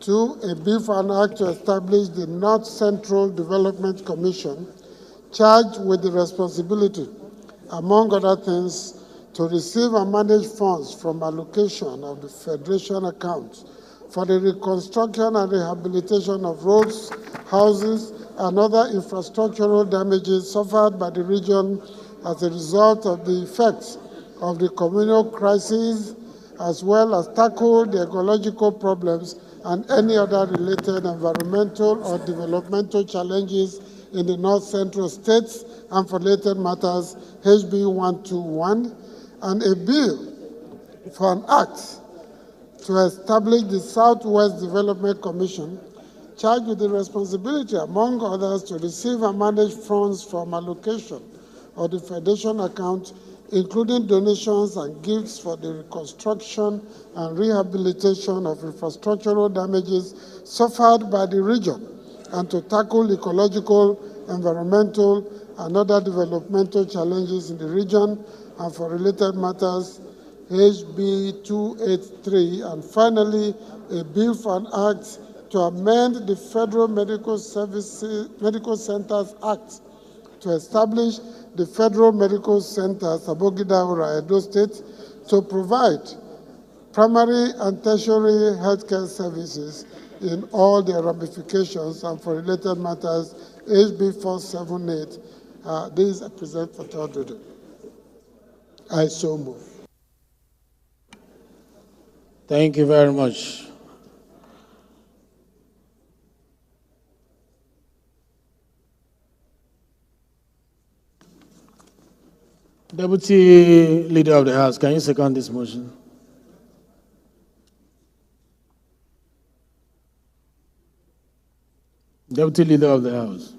2, a bill for an act to establish the North Central Development Commission charged with the responsibility, among other things, to receive and manage funds from allocation of the Federation account for the reconstruction and rehabilitation of roads, houses, and other infrastructural damages suffered by the region as a result of the effects of the communal crisis, as well as tackle the ecological problems and any other related environmental or developmental challenges in the North Central states and for related matters, HB 121, and a bill for an act to establish the Southwest Development Commission, charged with the responsibility, among others, to receive and manage funds from allocation of the Federation account, including donations and gifts for the reconstruction and rehabilitation of infrastructural damages suffered by the region, and to tackle ecological, environmental, and other developmental challenges in the region, and for related matters, HB 283, and finally, a bill for an act to amend the Federal Medical Centers Act to establish the Federal Medical Center, Sabogida, Edo State, to provide primary and tertiary healthcare services in all their ramifications and for related matters, HB 478. This is present for third reading. I so move. Thank you very much. Deputy Leader of the House, can you second this motion? Deputy Leader of the House.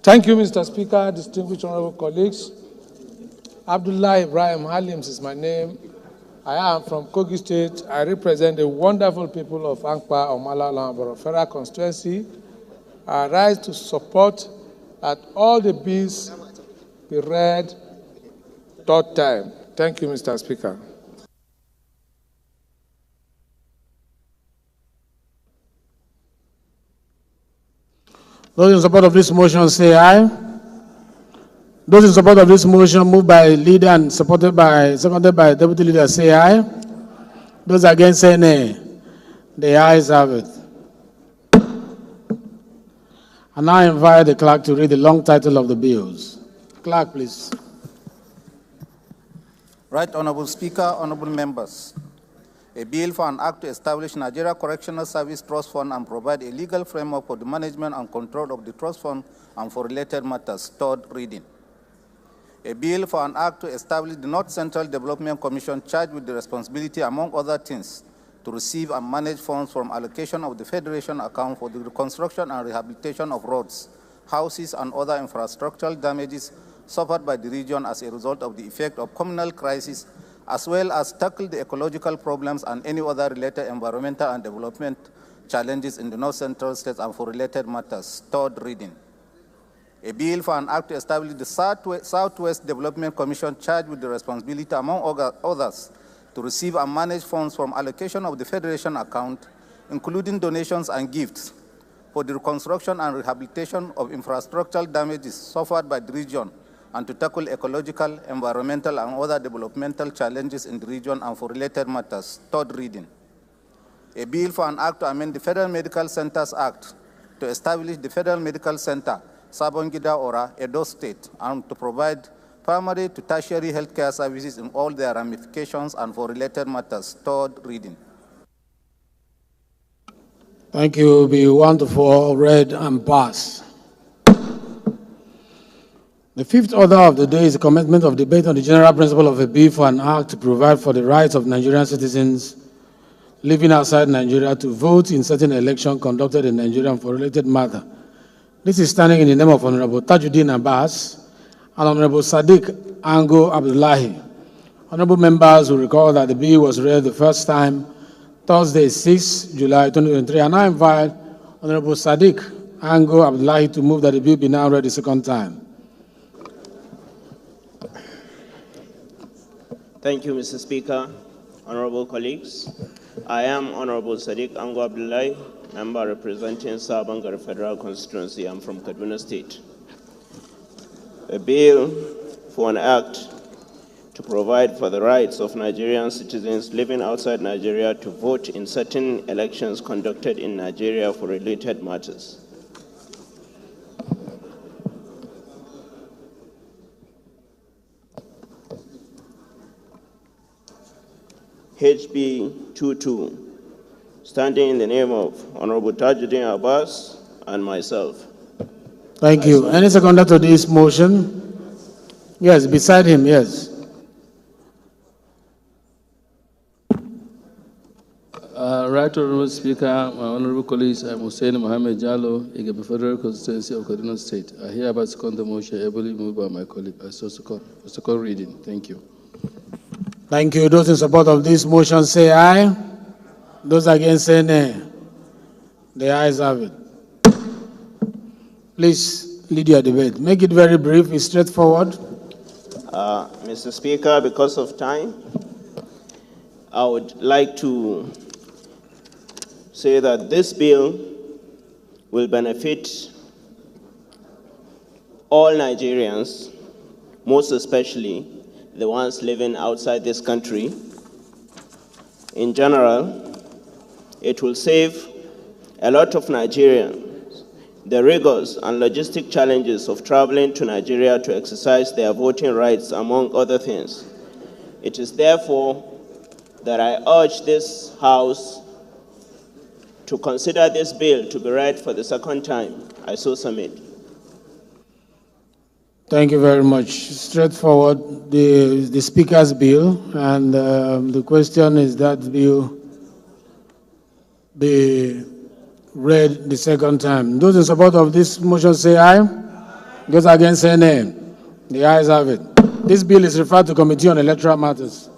Thank you, Mr. Speaker, distinguished honorable colleagues. Abdullah Ibrahim Halims is my name. I am from Kogi State. I represent the wonderful people of Ankpa, Omala, Lamboro Federal Constituency. I rise to support that all the bills be read third time. Thank you, Mr. Speaker. Those in support of this motion say aye. Those in support of this motion, moved by leader and seconded by deputy leader, say aye. Those against say nay. The ayes have it. I now invite the clerk to read the long title of the bills. Clerk, please. Right Honorable Speaker, honorable members. A bill for an act to establish Nigeria Correctional Service Trust Fund and provide a legal framework for the management and control of the trust fund and for related matters, third reading. A bill for an act to establish the North Central Development Commission charged with the responsibility, among other things, to receive and manage funds from allocation of the Federation account for the reconstruction and rehabilitation of roads, houses, and other infrastructural damages suffered by the region as a result of the effect of communal crisis, as well as tackle the ecological problems and any other related environmental and development challenges in the North Central states and for related matters, third reading. A bill for an act to establish the Southwest Development Commission charged with the responsibility, among others, to receive and manage funds from allocation of the Federation account, including donations and gifts, for the reconstruction and rehabilitation of infrastructural damages suffered by the region, and to tackle ecological, environmental, and other developmental challenges in the region and for related matters, third reading. A bill for an act to amend the Federal Medical Centers Act to establish the Federal Medical Center, Sabongida Ora, Edo State, and to provide primary to tertiary healthcare services in all their ramifications and for related matters, third reading. Thank you. Bill 1 to 4, read and pass. The fifth order of the day is the commencement of debate on the general principle of a bill for an act to provide for the rights of Nigerian citizens living outside Nigeria to vote in certain elections conducted in Nigeria and for related matter. This is standing in the name of Honorable Tajuddin Abbas and Honorable Sadiq Ango Abdullahi. Honorable members will recall that the bill was read the first time Thursday, 6 July 2023, and I invite Honorable Sadiq Ango Abdullahi to move that the bill be now read the second time. Thank you, Mr. Speaker. Honorable colleagues, I am Honorable Sadiq Ango Abdullahi, member representing Sabangari Federal Constituency. I'm from Kaduna State. A bill for an act to provide for the rights of Nigerian citizens living outside Nigeria to vote in certain elections conducted in Nigeria for related matters. HB 22, standing in the name of Honorable Tajuddin Abbas and myself. Thank you. Any seconder to this motion? Yes, beside him, yes. Right Honorable Speaker, my honorable colleagues, I'm Hussein Mohammed Jallo, Igebe Federal Constituency of Kaduna State. I hereby second the motion ably moved by my colleague. I so second reading. Thank you. Thank you. Those in support of this motion say aye. Those against say nay. The ayes have it. Please lead your debate. Make it very brief, it's straightforward. Mr. Speaker, because of time, I would like to say that this bill will benefit all Nigerians, most especially the ones living outside this country. In general, it will save a lot of Nigerians the rigors and logistic challenges of traveling to Nigeria to exercise their voting rights, among other things. It is therefore that I urge this House to consider this bill to be read for the second time. I so submit. Thank you very much. Straightforward, the Speaker's bill, and the question is that bill be read the second time. Those in support of this motion say aye. Those against say nay. The ayes have it. This bill is referred to Committee on Electoral Matters.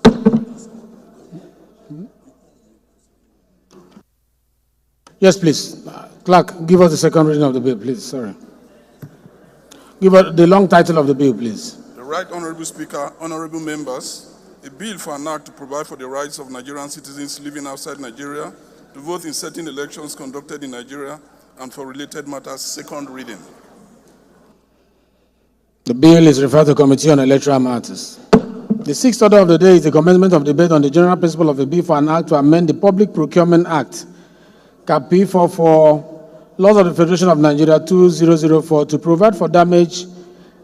Yes, please. Clerk, give us the second reading of the bill, please. Sorry. Give us the long title of the bill, please. The Right Honorable Speaker, honorable members, a bill for an act to provide for the rights of Nigerian citizens living outside Nigeria to vote in certain elections conducted in Nigeria and for related matters, second reading. The bill is referred to Committee on Electoral Matters. The sixth order of the day is the commencement of debate on the general principle of a bill for an act to amend the Public Procurement Act, Cap P44, Laws of the Federation of Nigeria 2004, to provide for damage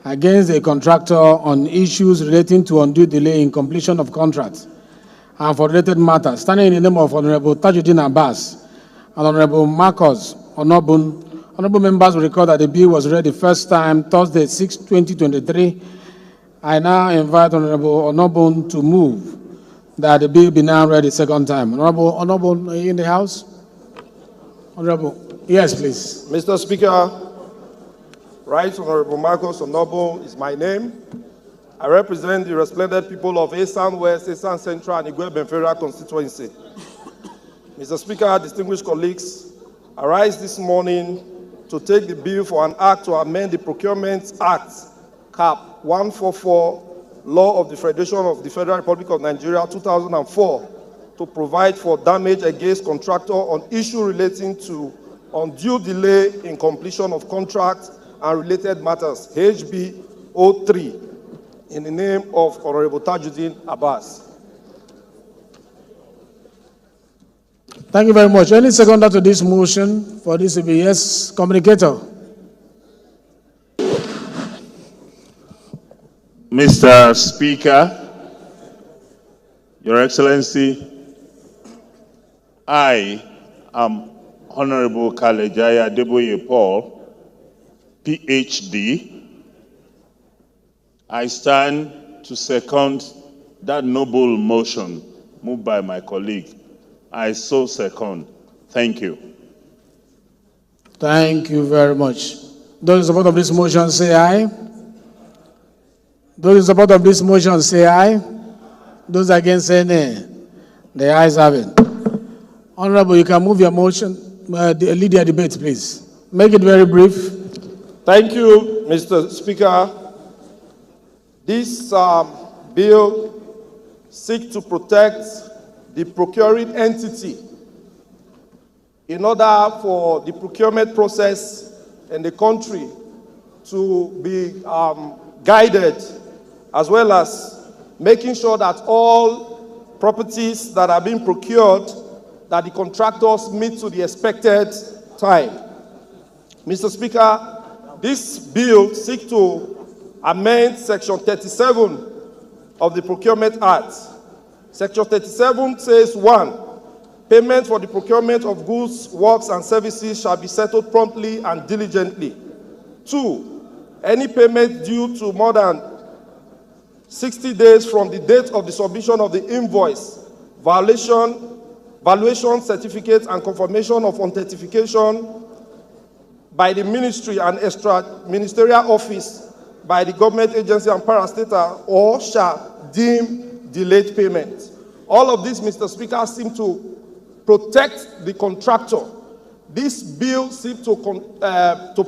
against a contractor on issues relating to undue delay in completion of contracts and for related matters, standing in the name of Honorable Tajuddin Abbas and Honorable Marcus Onobun. Honorable members will record that the bill was read the first time Thursday, 6/2023. I now invite Honorable Onobun to move that the bill be now read the second time. Honorable Onobun, are you in the House? Honorable. Yes, please. Mr. Speaker, Right Honorable Marcus Onobun is my name. I represent the resplendent people of Esan West, Esan Central, and Igwe Federal constituency. Mr. Speaker, distinguished colleagues, I rise this morning to take the bill for an act to amend the Procurement Act, Cap 144, Law of the Federation of the Federal Republic of Nigeria 2004, to provide for damage against contractor on issue relating to undue delay in completion of contracts and related matters, HB 03, in the name of Honorable Tajuddin Abbas. Thank you very much. Any seconder to this motion for this will be yes, communicator. Mr. Speaker, Your Excellency, I am Honorable Kalejaya Deboye Paul, PhD. I stand to second that noble motion moved by my colleague. I so second. Thank you. Thank you very much. Those in support of this motion say aye. Those in support of this motion say aye. Those against say nay. The ayes have it. Honorable, you can move your motion. Lead your debate, please. Make it very brief. Thank you, Mr. Speaker. This bill seeks to protect the procuring entity in order for the procurement process in the country to be guided, as well as making sure that all properties that are being procured, that the contractors meet to the expected time. Mr. Speaker, this bill seeks to amend Section 37 of the Procurement Act. Section 37 says, 1, payment for the procurement of goods, works, and services shall be settled promptly and diligently. 2, any payment due to more than 60 days from the date of the submission of the invoice, valuation certificate, and confirmation of authentication by the ministry and extra ministerial office by the government agency and parastatal, or shall deem delayed payment. All of this, Mr. Speaker, seem to protect the contractor. This bill seems to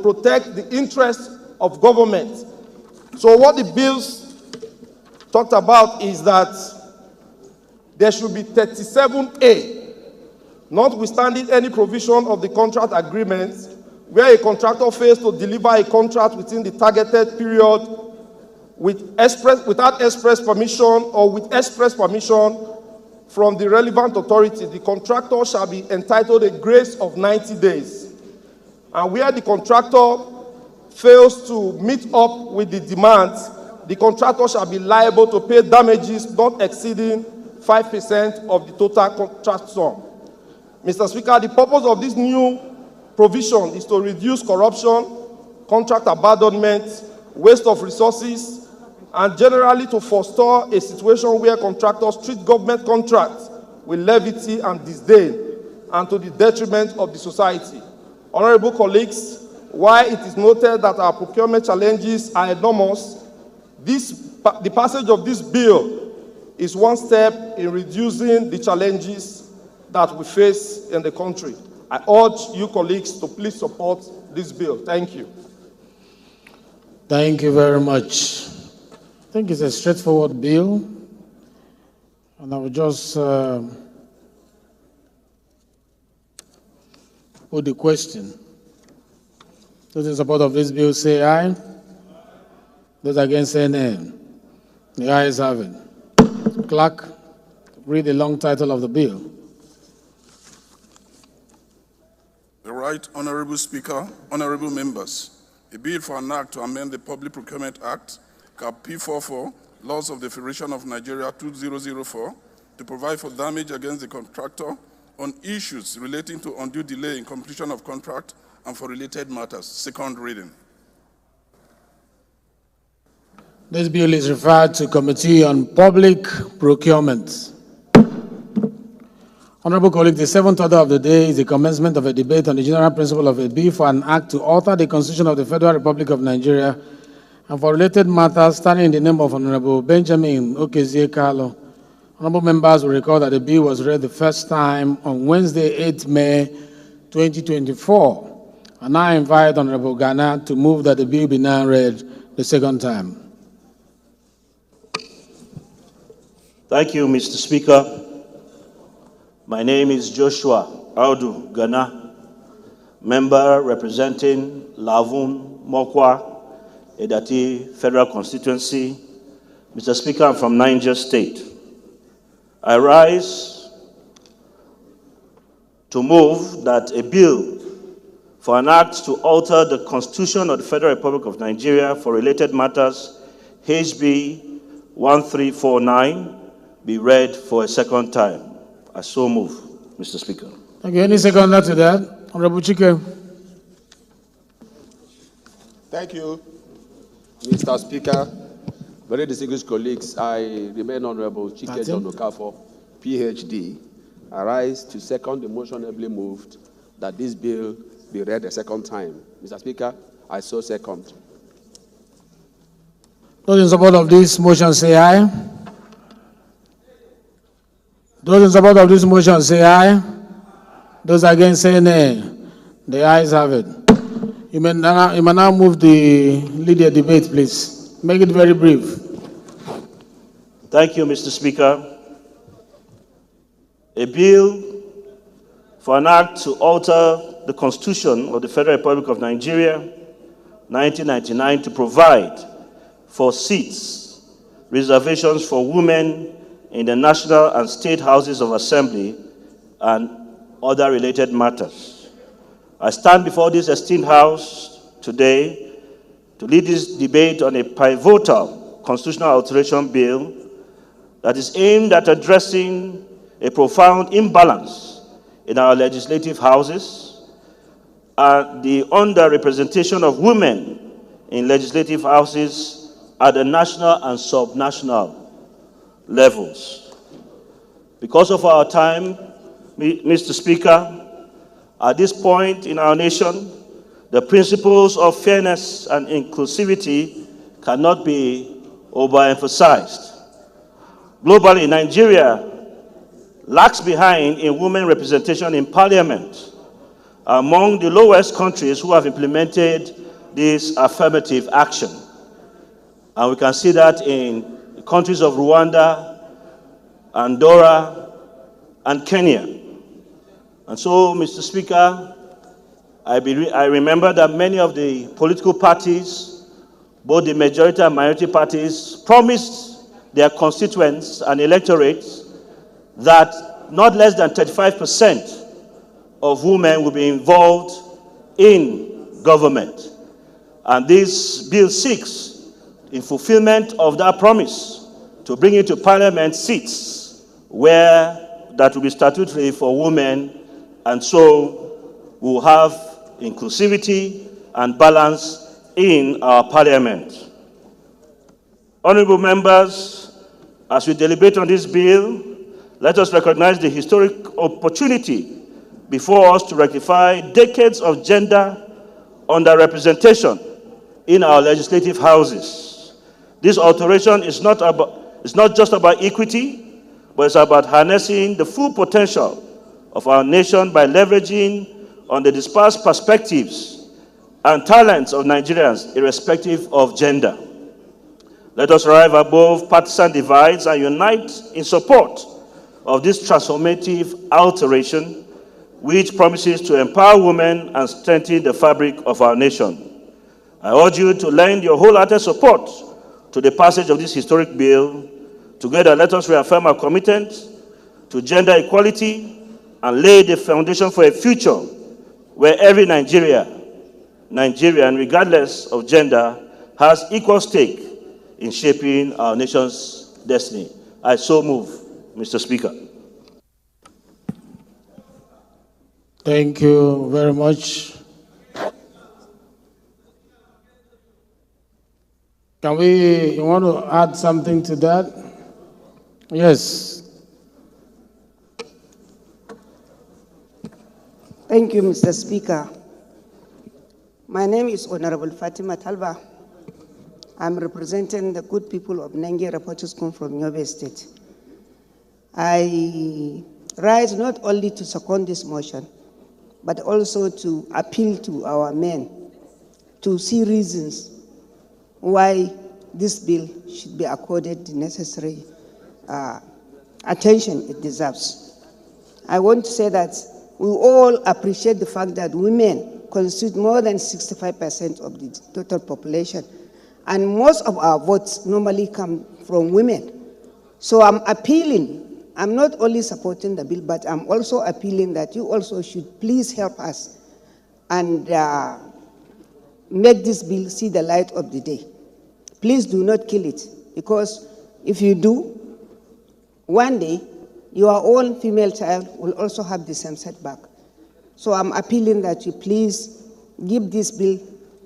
protect the interests of government. So what the bills talked about is that there should be 37A, notwithstanding any provision of the contract agreement, where a contractor fails to deliver a contract within the targeted period without express permission or with express permission from the relevant authority, the contractor shall be entitled a grace of 90 days. And where the contractor fails to meet up with the demands, the contractor shall be liable to pay damages not exceeding 5% of the total contract sum. Mr. Speaker, the purpose of this new provision is to reduce corruption, contract abandonment, waste of resources, and generally to forestall a situation where contractors treat government contracts with levity and disdain and to the detriment of the society. Honorable colleagues, while it is noted that our procurement challenges are enormous, the passage of this bill is one step in reducing the challenges that we face in the country. I urge you colleagues to please support this bill. Thank you. Thank you very much. I think it's a straightforward bill, and I will just put the question. Those in support of this bill say aye. Those against say nay. The ayes have it. Clerk, read the long title of the bill. The Right Honorable Speaker, honorable members, a bill for an act to amend the Public Procurement Act, Cap P44, Laws of the Federation of Nigeria 2004, to provide for damage against the contractor on issues relating to undue delay in completion of contract and for related matters. Second reading. This bill is referred to Committee on Public Procurement. Honorable colleagues, the seventh order of the day is the commencement of a debate on the general principle of a bill for an act to alter the Constitution of the Federal Republic of Nigeria and for related matters, standing in the name of Honorable Benjamin Okezie Carlo. Honorable members will recall that the bill was read the first time on Wednesday, 8 May 2024. And I invite Honorable Ghana to move that the bill be now read the second time. Thank you, Mr. Speaker. My name is Joshua Audu Ghana, member representing Lavun Mokwa, Edati Federal Constituency. Mr. Speaker, I'm from Niger State. I rise to move that a bill for an act to alter the Constitution of the Federal Republic of Nigeria for related matters, HB 1349, be read for a second time. I so move, Mr. Speaker. Thank you. Any seconder to that? Honorable Chike. Thank you, Mr. Speaker. Very distinguished colleagues, I remain Honorable Chike John Okafor, PhD. I rise to second the motion ably moved that this bill be read a second time. Mr. Speaker, I so second. Those in support of this motion say aye. Those in support of this motion say aye. Those against say nay. The ayes have it. You may now move the lead the debate, please. Make it very brief. Thank you, Mr. Speaker. A bill for an act to alter the Constitution of the Federal Republic of Nigeria, 1999, to provide for seats, reservations for women in the national and state houses of assembly and other related matters. I stand before this esteemed house today to lead this debate on a pivotal constitutional alteration bill that is aimed at addressing a profound imbalance in our legislative houses and the underrepresentation of women in legislative houses at the national and subnational levels. Because of our time, Mr. Speaker, at this point in our nation, the principles of fairness and inclusivity cannot be overemphasized. Globally, Nigeria lags behind in women representation in parliament, among the lowest countries who have implemented this affirmative action. And we can see that in the countries of Rwanda, Andorra, and Kenya. And so, Mr. Speaker, I remember that many of the political parties, both the majority and minority parties, promised their constituents and electorates that not less than 35% of women will be involved in government. And this bill seeks, in fulfillment of that promise, to bring into parliament seats where that will be statutory for women, and so we'll have inclusivity and balance in our parliament. Honorable members, as we deliberate on this bill, let us recognize the historic opportunity before us to rectify decades of gender underrepresentation in our legislative houses. This alteration is not just about equity, but it's about harnessing the full potential of our nation by leveraging on the dispersed perspectives and talents of Nigerians, irrespective of gender. Let us rise above partisan divides and unite in support of this transformative alteration, which promises to empower women and strengthen the fabric of our nation. I urge you to lend your wholehearted support to the passage of this historic bill. Together, let us reaffirm our commitment to gender equality and lay the foundation for a future where every Nigerian, regardless of gender, has equal stake in shaping our nation's destiny. I so move, Mr. Speaker. Thank you very much. You want to add something to that? Yes. Thank you, Mr. Speaker. My name is Honorable Fatima Talba. I'm representing the good people of Nenge Rapotiskum from Yobe State. I rise not only to second this motion, but also to appeal to our men to see reasons why this bill should be accorded the necessary attention it deserves. I want to say that we all appreciate the fact that women constitute more than 65% of the total population, and most of our votes normally come from women. So I'm appealing, I'm not only supporting the bill, but I'm also appealing that you also should please help us and make this bill see the light of the day. Please do not kill it, because if you do, one day your own female child will also have the same setback. So I'm appealing that you please give this bill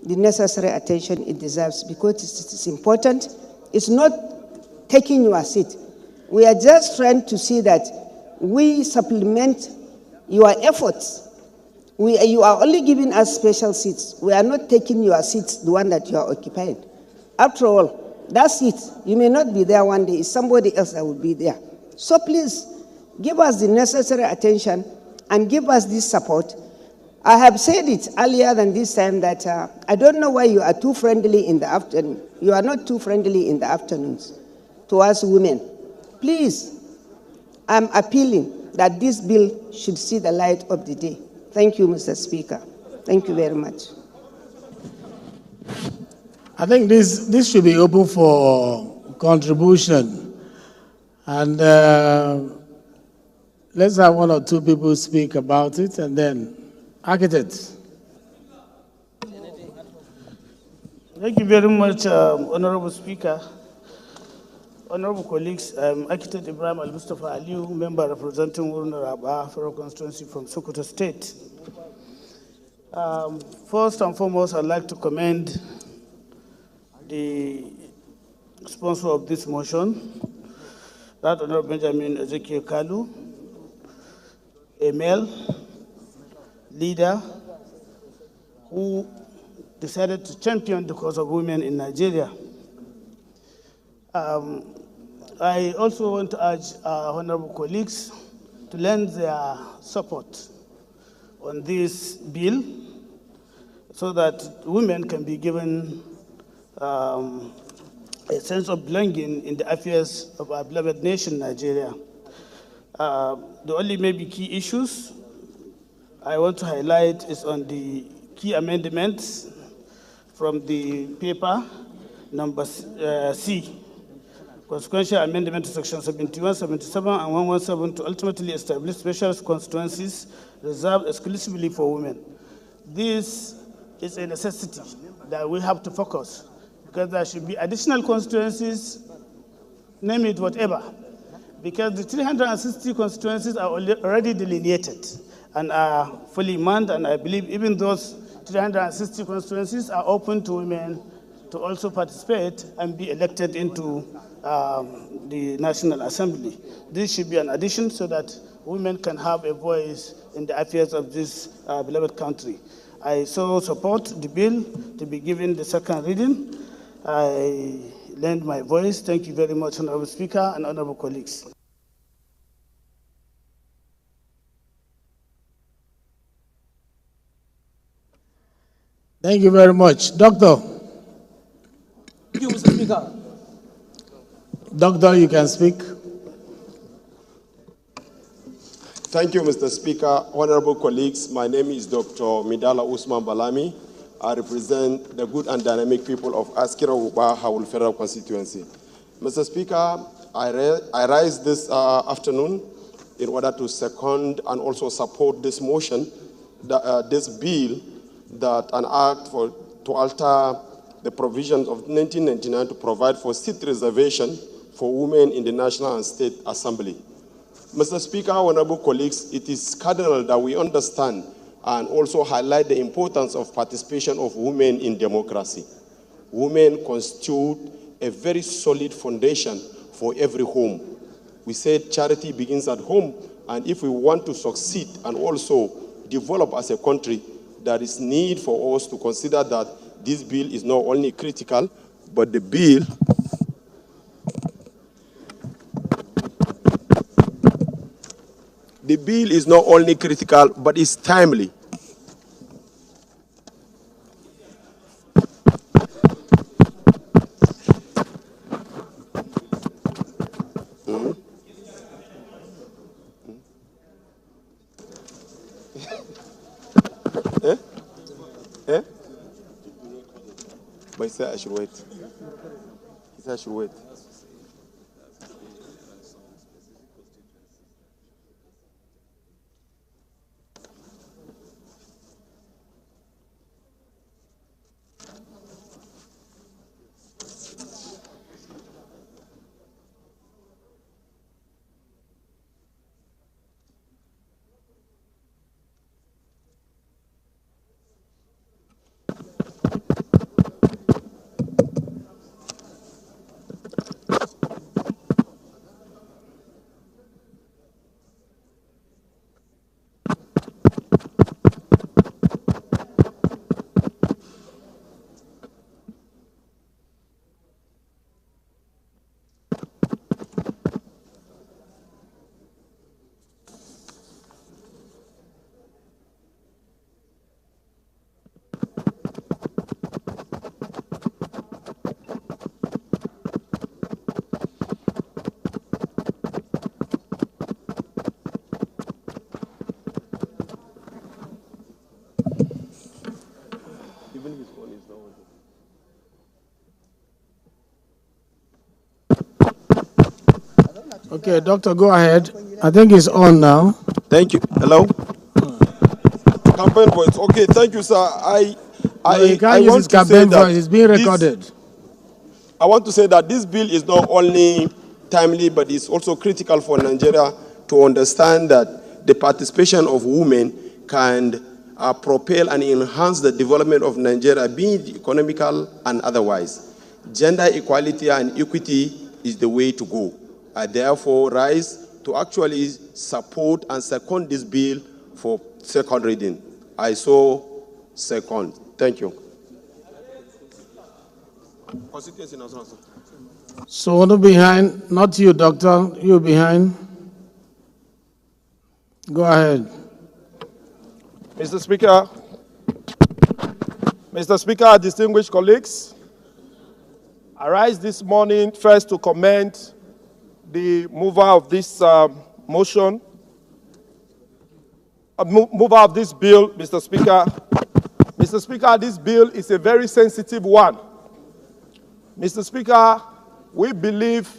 the necessary attention it deserves, because it is important. It's not taking your seat. We are just trying to see that we supplement your efforts. You are only giving us special seats. We are not taking your seats, the one that you are occupying. After all, that seat, you may not be there one day. It's somebody else that will be there. So please, give us the necessary attention and give us this support. I have said it earlier than this time that I don't know why you are too friendly in the afternoon. You are not too friendly in the afternoons to us women. Please, I'm appealing that this bill should see the light of the day. Thank you, Mr. Speaker. Thank you very much. I think this should be open for contribution. And let's have one or two people speak about it, and then architect. Thank you very much, Honorable Speaker. Honorable colleagues, Architect Ibrahim Al-Mustafa Aliyu, member representing Wurunaraba Federal Constituency from Sokoto State. First and foremost, I'd like to commend the sponsor of this motion, that Honorable Benjamin Ezekiel Kalu, a male leader who decided to champion the cause of women in Nigeria. I also want to urge our honorable colleagues to lend their support on this bill so that women can be given a sense of belonging in the affairs of our beloved nation, Nigeria. The only maybe key issues I want to highlight is on the key amendments from the paper, number C. Consequential amendment to section 71, 77, and 117 to ultimately establish special constituencies reserved exclusively for women. This is a necessity that we have to focus, because there should be additional constituencies, name it whatever, because the 360 constituencies are already delineated and are fully manned, and I believe even those 360 constituencies are open to women to also participate and be elected into the National Assembly. This should be an addition so that women can have a voice in the affairs of this beloved country. I so support the bill to be given the second reading. I lend my voice. Thank you very much, Honorable Speaker and honorable colleagues. Thank you very much. Doctor. Thank you, Mr. Speaker. Doctor, you can speak. Thank you, Mr. Speaker. Honorable colleagues, my name is Dr. Midala Usman Balami. I represent the good and dynamic people of Askira Uba Hawul Federal Constituency. Mr. Speaker, I rise this afternoon in order to second and also support this motion, this bill, that an act to alter the provisions of 1999 to provide for seat reservation for women in the National and State Assembly. Mr. Speaker, honorable colleagues, it is cardinal that we understand and also highlight the importance of participation of women in democracy. Women constitute a very solid foundation for every home. We said charity begins at home, and if we want to succeed and also develop as a country, there is need for us to consider that this bill is not only critical, but the bill is not only critical, but it's timely. But he said I should wait. He said I should wait. Okay, doctor, go ahead. I think it's on now. Thank you. Hello? Campaign voice. Okay, thank you, sir. You can't use his campaign voice. It's being recorded. I want to say that this bill is not only timely, but it's also critical for Nigeria to understand that the participation of women can propel and enhance the development of Nigeria, be it economical and otherwise. Gender equality and equity is the way to go. I therefore rise to actually support and second this bill for second reading. I so second. Thank you. So no behind, not you, doctor, you behind. Go ahead. Mr. Speaker, distinguished colleagues, I rise this morning first to commend the mover of this motion, mover of this bill, Mr. Speaker. Mr. Speaker, this bill is a very sensitive one. Mr. Speaker, we believe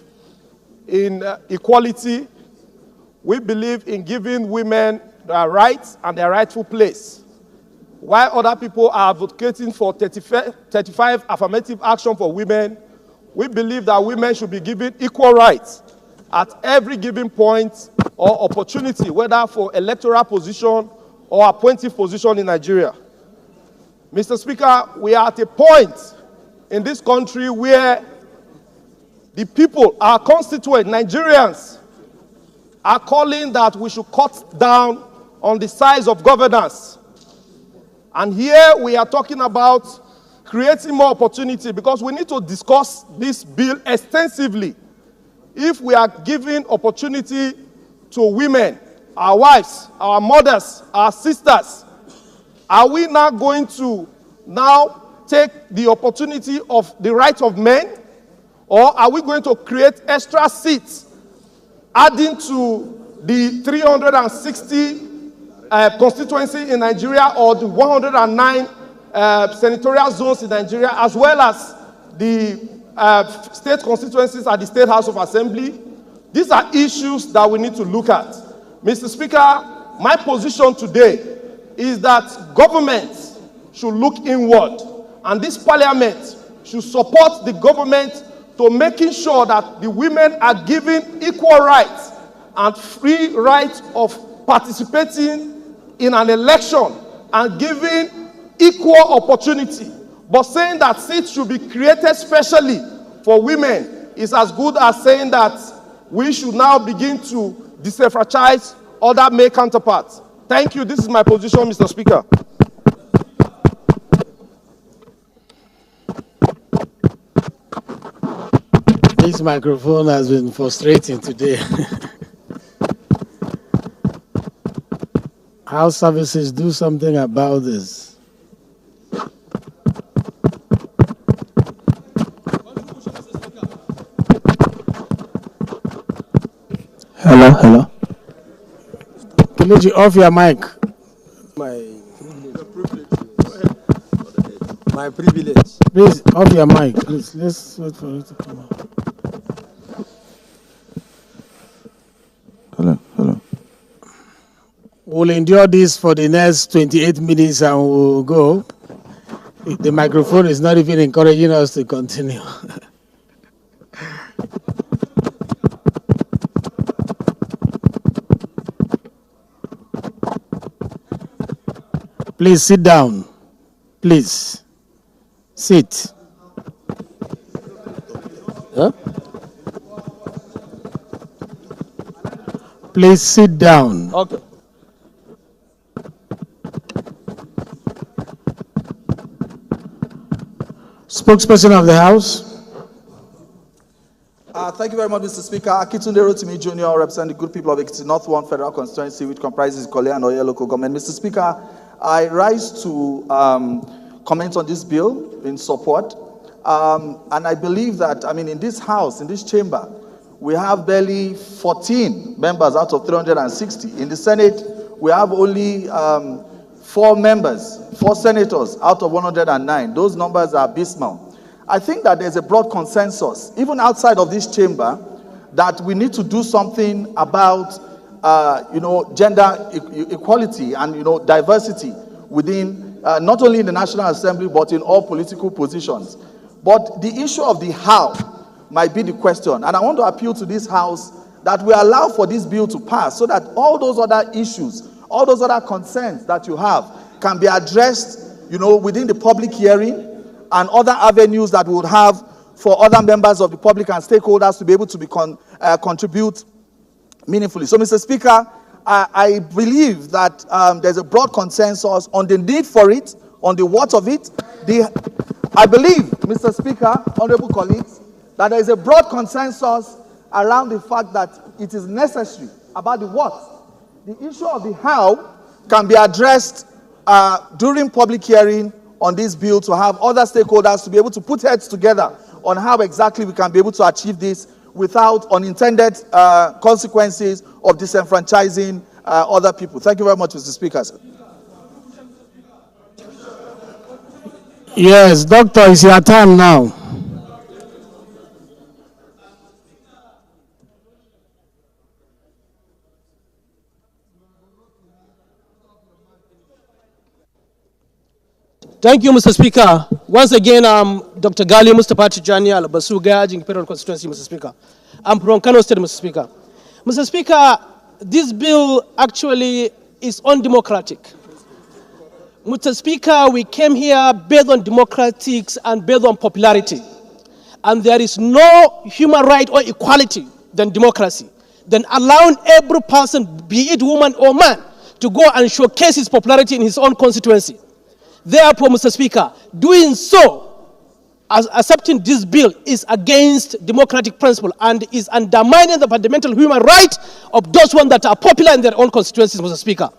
in equality. We believe in giving women their rights and their rightful place. While other people are advocating for 35 affirmative action for women, we believe that women should be given equal rights at every given point or opportunity, whether for electoral position or appointive position in Nigeria. Mr. Speaker, we are at a point in this country where the people, our constituents, Nigerians, are calling that we should cut down on the size of governance. And here we are talking about creating more opportunity, because we need to discuss this bill extensively. If we are giving opportunity to women, our wives, our mothers, our sisters, are we now going to take the opportunity of the rights of men, or are we going to create extra seats, adding to the 360 constituency in Nigeria, or the 109 senatorial zones in Nigeria, as well as the state constituencies at the State House of Assembly? These are issues that we need to look at. Mr. Speaker, my position today is that government should look inward, and this parliament should support the government to making sure that the women are given equal rights and free right of participating in an election and given equal opportunity. But saying that seats should be created specially for women is as good as saying that we should now begin to disenfranchise other male counterparts. Thank you. This is my position, Mr. Speaker. This microphone has been frustrating today. House services, do something about this. Hello. Kelechi, off your mic. My privilege. Please, off your mic. Please, let's wait for it to come out. Hello. We'll endure this for the next 28 minutes and we'll go. The microphone is not even encouraging us to continue. Please sit down. Please. Sit. Huh? Please sit down. Okay. Spokesperson of the House. Thank you very much, Mr. Speaker. Akitunde Rotimi Jr., representing the good people of Ekiti North 1 Federal Constituency, which comprises Ikole and Oye local government. Mr. Speaker, I rise to comment on this bill in support. And I believe that, in this House, in this chamber, we have barely 14 members out of 360. In the Senate, we have only 4 members, 4 senators out of 109. Those numbers are abysmal. I think that there's a broad consensus, even outside of this chamber, that we need to do something about, gender equality and, diversity within, not only in the National Assembly, but in all political positions. But the issue of the how might be the question. And I want to appeal to this House that we allow for this bill to pass so that all those other issues, all those other concerns that you have can be addressed, within the public hearing and other avenues that we would have for other members of the public and stakeholders to be able to contribute meaningfully. So, Mr. Speaker, I believe that there's a broad consensus on the need for it, on the what of it. I believe, Mr. Speaker, honorable colleagues, that there is a broad consensus around the fact that it is necessary about the what. The issue of the how can be addressed during public hearing on this bill, to have other stakeholders to be able to put heads together on how exactly we can be able to achieve this without unintended consequences of disenfranchising other people. Thank you very much, Mr. Speaker. Yes, Doctor, it's your time now. Thank you, Mr. Speaker. Once again, I'm Dr. Gali Mustapha Tijani Alabasu Gayajing Federal Constituency, Mr. Speaker. I'm from Kano State, Mr. Speaker. Mr. Speaker, this bill actually is undemocratic. Mr. Speaker, we came here based on democratics and based on popularity. And there is no human right or equality than democracy. Then allowing every person, be it woman or man, to go and showcase his popularity in his own constituency. Therefore, Mr. Speaker, doing so, as accepting this bill is against democratic principle and is undermining the fundamental human right of those ones that are popular in their own constituencies, Mr. Speaker.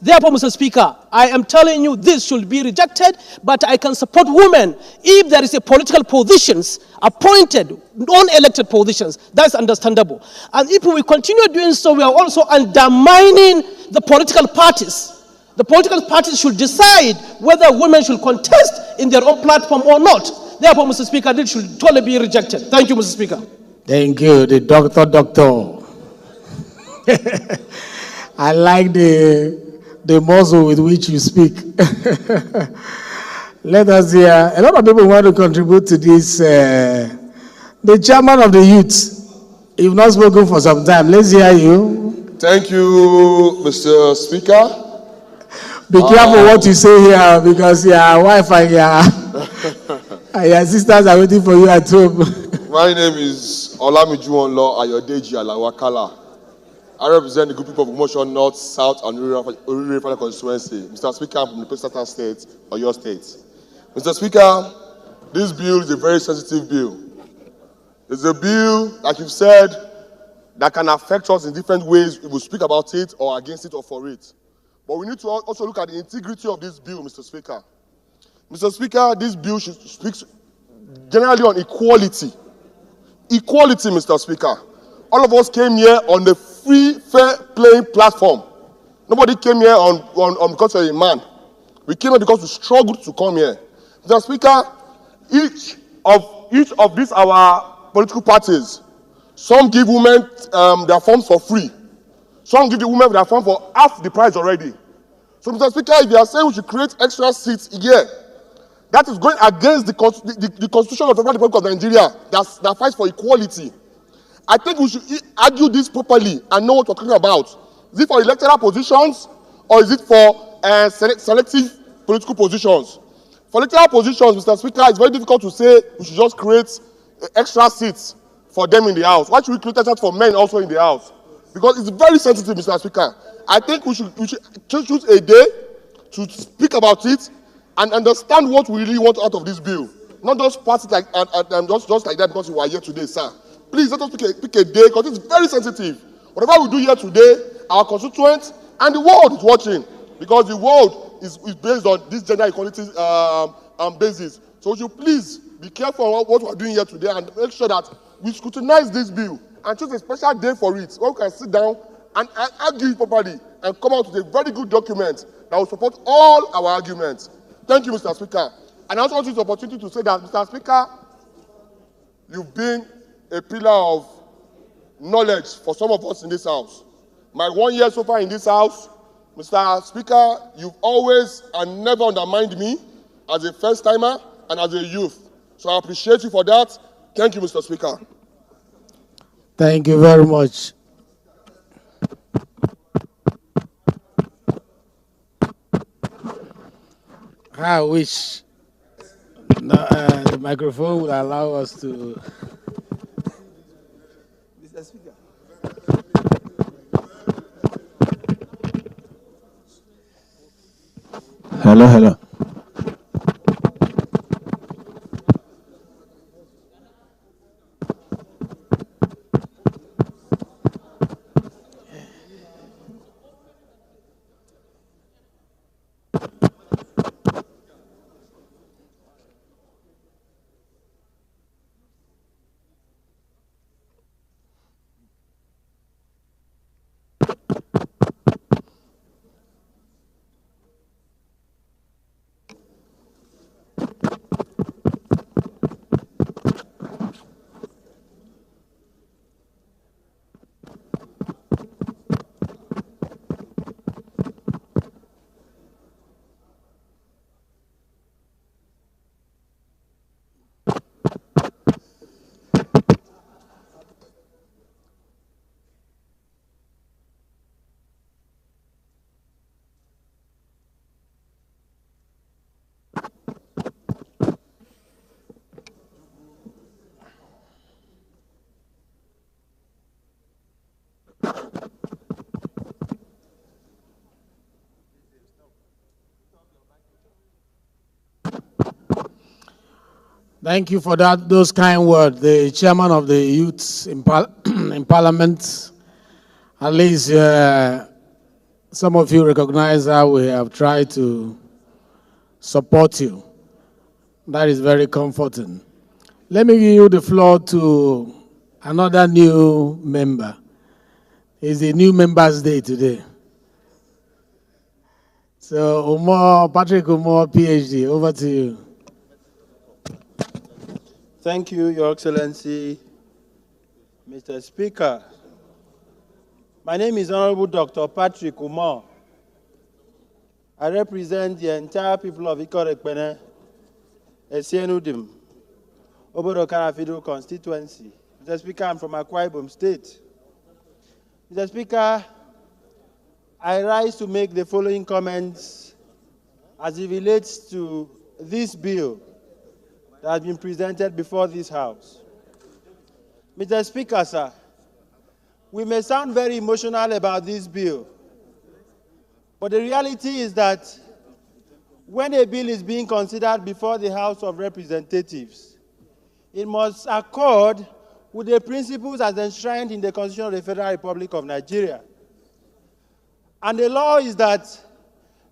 Therefore, Mr. Speaker, I am telling you this should be rejected, but I can support women if there is a political positions, appointed, non-elected positions. That's understandable. And if we continue doing so, we are also undermining the political parties. The political parties should decide whether women should contest in their own platform or not. Therefore, Mr. Speaker, this should totally be rejected. Thank you, Mr. Speaker. Thank you, the doctor. I like the muzzle with which you speak. Let us hear. A lot of people want to contribute to this. The chairman of the youth, you've not spoken for some time. Let's hear you. Thank you, Mr. Speaker. Be careful what you say here because your wife and your sisters are waiting for you at home. My name is Olamijuwonlo Ayodeji Alawakala. I represent the group people of Motion North, South, and Rural constituency. Mr. Speaker, I'm from the Coastal State, or your state. Mr. Speaker, this bill is a very sensitive bill. It's a bill, like you've said, that can affect us in different ways if we speak about it or against it or for it. But we need to also look at the integrity of this bill, Mr. Speaker. Mr. Speaker, this bill speaks generally on equality. Equality, Mr. Speaker. All of us came here on the free, fair playing platform. Nobody came here on because you're a man. We came here because we struggled to come here. Mr. Speaker, each of these our political parties, some give women their forms for free. Some give the women their form for half the price already. So, Mr. Speaker, if you are saying we should create extra seats here, that is going against the Constitution of the Republic of Nigeria that fights for equality. I think we should argue this properly and know what we're talking about. Is it for electoral positions or is it for selective political positions? For electoral positions, Mr. Speaker, it's very difficult to say we should just create extra seats for them in the House. Why should we create extra seats for men also in the House? Because it's very sensitive, Mr. Speaker. I think we should choose a day to speak about it and understand what we really want out of this bill. Not just pass it like just like that because you are here today, sir. Please let us pick a day because it's very sensitive. Whatever we do here today, our constituents and the world is watching because the world is based on this gender equality basis. So would you please be careful on what we're doing here today and make sure that we scrutinize this bill and choose a special day for it where we can sit down and argue it properly and come out with a very good document that will support all our arguments. Thank you, Mr. Speaker. And I also want to use the opportunity to say that, Mr. Speaker, you've been a pillar of knowledge for some of us in this House. My 1 year so far in this House, Mr. Speaker, you've always and never undermined me as a first-timer and as a youth. So I appreciate you for that. Thank you, Mr. Speaker. Thank you very much. I wish the microphone would allow us to. Mr. Speaker. Hello. Thank you for those kind words. The chairman of the youth in Parliament, at least some of you recognize how we have tried to support you. That is very comforting. Let me give you the floor to another new member. It's the new members' day today. So, Patrick Umar, PhD, over to you. Thank you, Your Excellency, Mr. Speaker. My name is Honorable Dr. Patrick Umar. I represent the entire people of Ikorekpene, Esienudim, Obodo Karafido constituency. Mr. Speaker, I'm from Akwa Ibom State. Mr. Speaker, I rise to make the following comments as it relates to this bill that has been presented before this House. Mr. Speaker, sir, we may sound very emotional about this bill, but the reality is that when a bill is being considered before the House of Representatives, it must accord with the principles as enshrined in the Constitution of the Federal Republic of Nigeria. And the law is that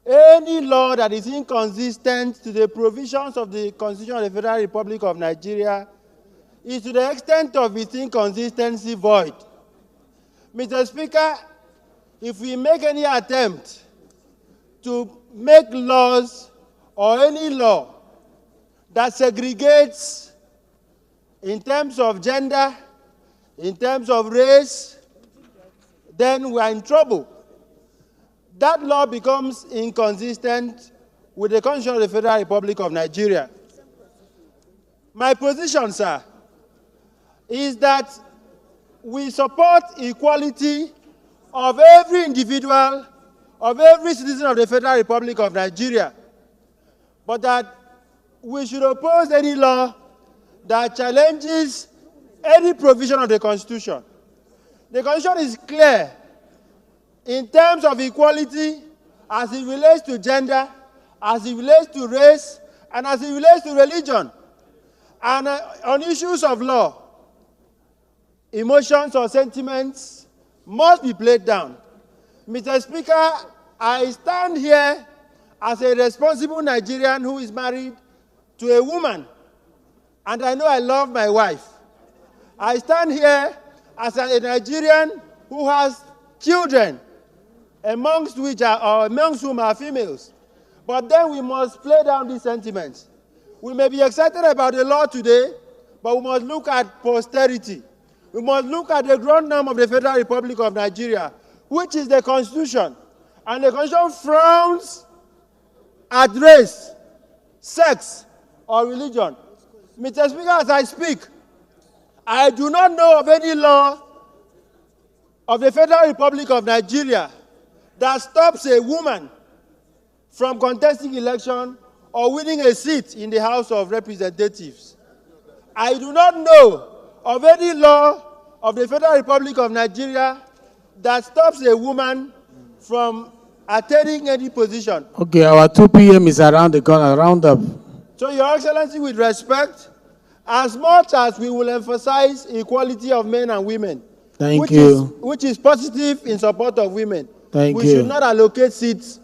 any law that is inconsistent to the provisions of the Constitution of the Federal Republic of Nigeria is to the extent of its inconsistency void. Mr. Speaker, if we make any attempt to make laws or any law that segregates in terms of gender, in terms of race, then we are in trouble. That law becomes inconsistent with the Constitution of the Federal Republic of Nigeria. My position, sir, is that we support equality of every individual, of every citizen of the Federal Republic of Nigeria, but that we should oppose any law that challenges any provision of the Constitution. The Constitution is clear in terms of equality as it relates to gender, as it relates to race, and as it relates to religion. And on issues of law, emotions or sentiments must be played down. Mr. Speaker, I stand here as a responsible Nigerian who is married to a woman, and I know I love my wife. I stand here as a Nigerian who has children, amongst whom are females. But then we must play down these sentiments. We may be excited about the law today, but we must look at posterity. We must look at the ground norm of the Federal Republic of Nigeria, which is the Constitution. And the Constitution frowns at race, sex, or religion. Mr. Speaker, as I speak, I do not know of any law of the Federal Republic of Nigeria that stops a woman from contesting election or winning a seat in the House of Representatives. I do not know of any law of the Federal Republic of Nigeria that stops a woman from attaining any position. Okay, our 2 p.m. is around the corner. Round up. So, Your Excellency, with respect, as much as we will emphasize equality of men and women, which is positive in support of women, we should not allocate seats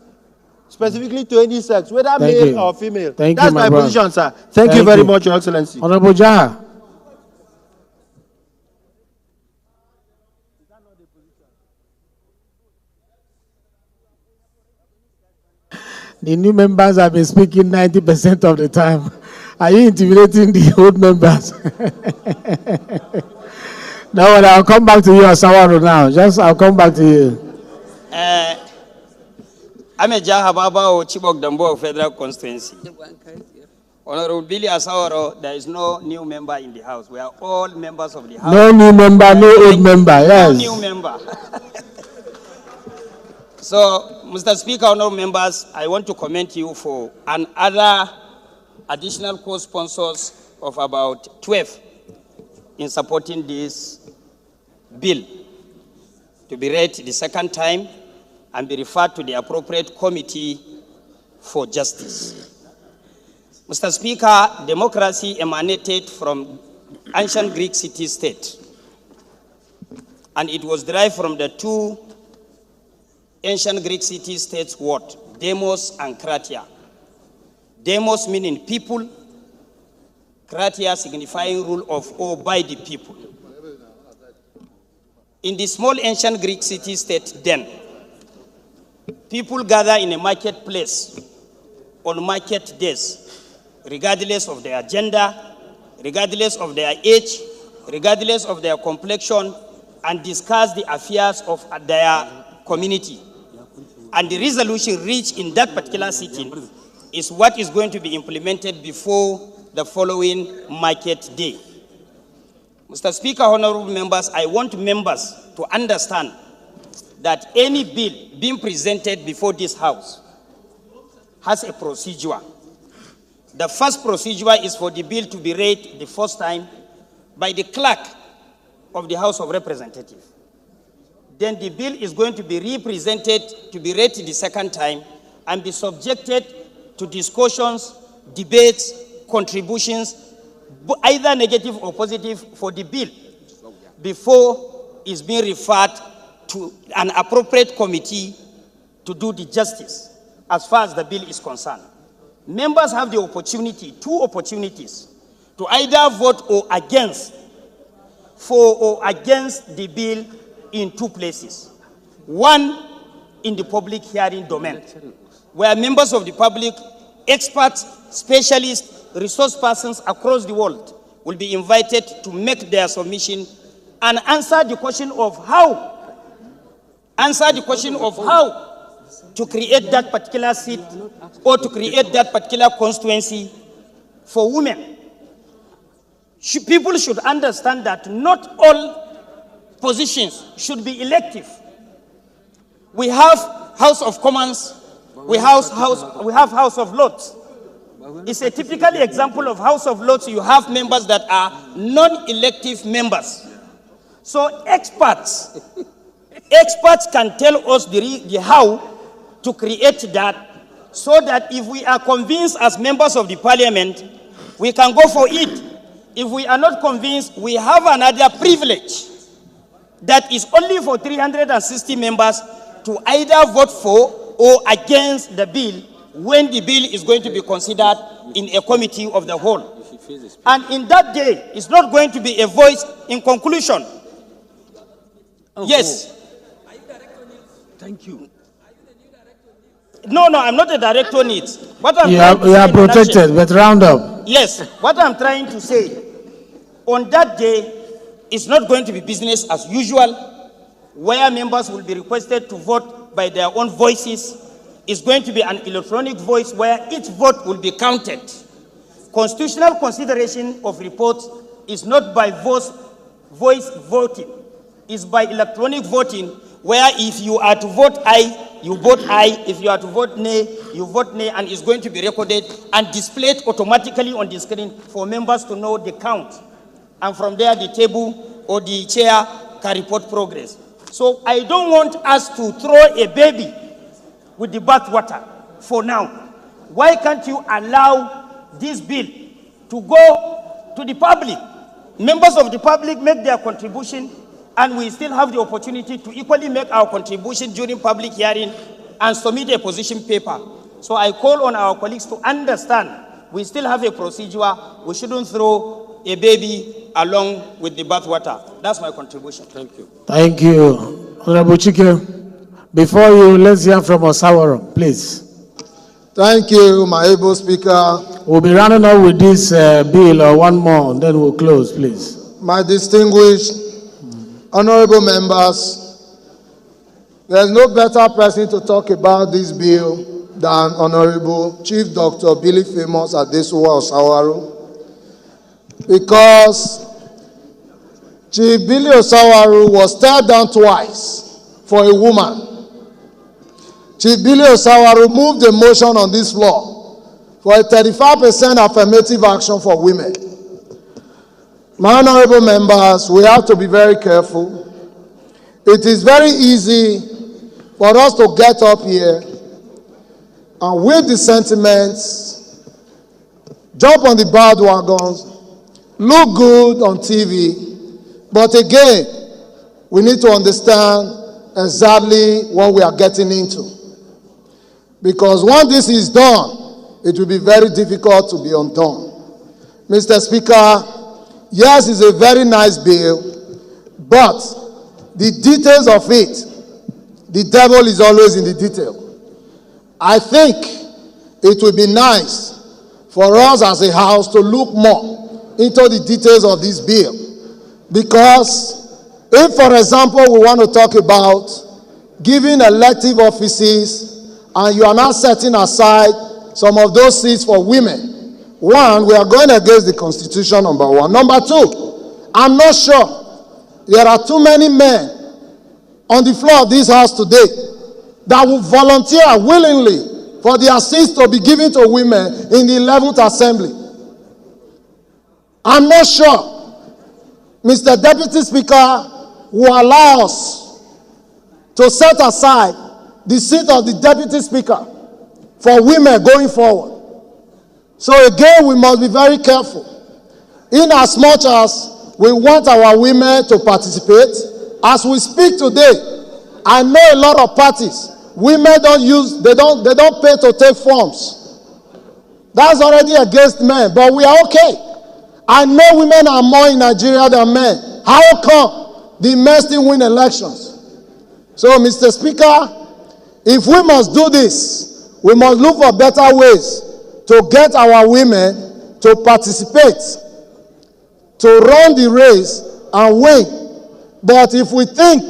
specifically to any sex, whether male or female. That's my position, sir. Thank you very much, Your Excellency. Honorable Jaha. The new members have been speaking 90% of the time. Are you intimidating the old members? No, I'll come back to you, Asawaro, now. I'll come back to you. I'm a Jahababa Chibok Dambo Federal Constituency. Honorable Billy Asawaro, there is no new member in the House. We are all members of the House. No new member, no old member, yes. No new member. So, Mr. Speaker, honorable members, I want to commend you for another additional co-sponsors of about 12 in supporting this bill to be read the second time and be referred to the appropriate committee for justice. Mr. Speaker, democracy emanated from ancient Greek city-state, and it was derived from the two ancient Greek city-states' word, demos and kratia. Demos meaning people, kratia signifying rule of or by the people. In the small ancient Greek city-state then, people gather in a marketplace on market days, regardless of their gender, regardless of their age, regardless of their complexion, and discuss the affairs of their community. And the resolution reached in that particular sitting is what is going to be implemented before the following market day. Mr. Speaker, honorable members, I want members to understand that any bill being presented before this House has a procedure. The first procedure is for the bill to be read the first time by the clerk of the House of Representatives. Then the bill is going to be represented to be read the second time and be subjected to discussions, debates, contributions, either negative or positive for the bill before it's being referred to an appropriate committee to do the justice as far as the bill is concerned. Members have the opportunity, two opportunities, to either vote or against, for or against the bill in two places. One, in the public hearing domain, where members of the public, experts, specialists, resource persons across the world will be invited to make their submission and answer the question of how to create that particular seat or to create that particular constituency for women. People should understand that not all positions should be elective. We have House of Commons, we have House of Lords. It's a typical example of House of Lords. You have members that are non-elective members. So experts can tell us the how to create that, so that if we are convinced as members of the parliament, we can go for it. If we are not convinced, we have another privilege that is only for 360 members to either vote for or against the bill when the bill is going to be considered in a committee of the whole. And in that day, it's not going to be a voice in conclusion. Yes. Thank you. No, I'm not a director on it. You are protected, but round up. Yes, what I'm trying to say, on that day, it's not going to be business as usual, where members will be requested to vote by their own voices. It's going to be an electronic voice where each vote will be counted. Constitutional consideration of reports is not by voice voting. It's by electronic voting, where if you are to vote aye, you vote aye. If you are to vote nay, you vote nay, and it's going to be recorded and displayed automatically on the screen for members to know the count. And from there, the table or the chair can report progress. So I don't want us to throw a baby with the bathwater for now. Why can't you allow this bill to go to the public? Members of the public make their contribution, and we still have the opportunity to equally make our contribution during public hearing and submit a position paper. So I call on our colleagues to understand we still have a procedure. We shouldn't throw a baby along with the bathwater. That's my contribution. Thank you. Thank you. Honorable Chike, before you, let's hear from Osaworo, please. Thank you, my able speaker. We'll be running up with this bill or one more, and then we'll close, please. My distinguished honorable members, there's no better person to talk about this bill than Honorable Chief Dr. Billy Famous Adesuwa Osaworo, because Chief Billy Osaworo was stared down twice for a woman. Chief Billy Osaworo moved a motion on this floor for a 35% affirmative action for women. My honorable members, we have to be very careful. It is very easy for us to get up here and with the sentiments jump on the bandwagons, look good on TV, but again, we need to understand exactly what we are getting into. Because once this is done, it will be very difficult to be undone. Mr. Speaker, yes, it's a very nice bill, but the details of it, the devil is always in the detail. I think it would be nice for us as a house to look more into the details of this bill. Because if, for example, we want to talk about giving elective offices and you are not setting aside some of those seats for women, one, we are going against the Constitution, number one. Number two, I'm not sure there are too many men on the floor of this house today that will volunteer willingly for their seats to be given to women in the 11th Assembly. I'm not sure Mr. Deputy Speaker will allow us to set aside the seat of the Deputy Speaker for women going forward. So again, we must be very careful. In as much as we want our women to participate, as we speak today, I know a lot of parties, women they don't pay to take forms. That's already against men, but we are okay. I know women are more in Nigeria than men. How come the men still win elections? So, Mr. Speaker, if we must do this, we must look for better ways to get our women to participate, to run the race and win. But if we think,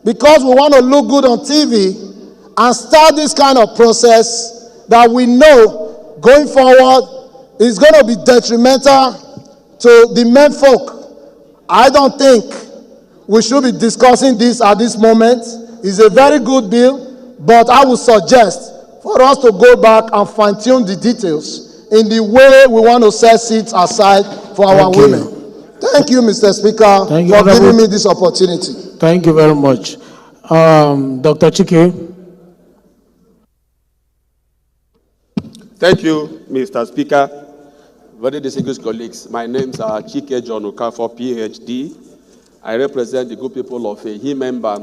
because we want to look good on TV and start this kind of process that we know going forward is going to be detrimental to the men folk, I don't think we should be discussing this at this moment. It's a very good bill, but I would suggest for us to go back and fine-tune the details in the way we want to set seats aside for our women. Thank you, Mr. Speaker, for giving me this opportunity. Thank you very much. Dr. Chike. Thank you, Mr. Speaker. Very distinguished colleagues, my name is Chike John Okafor, PhD. I represent the good people of a member,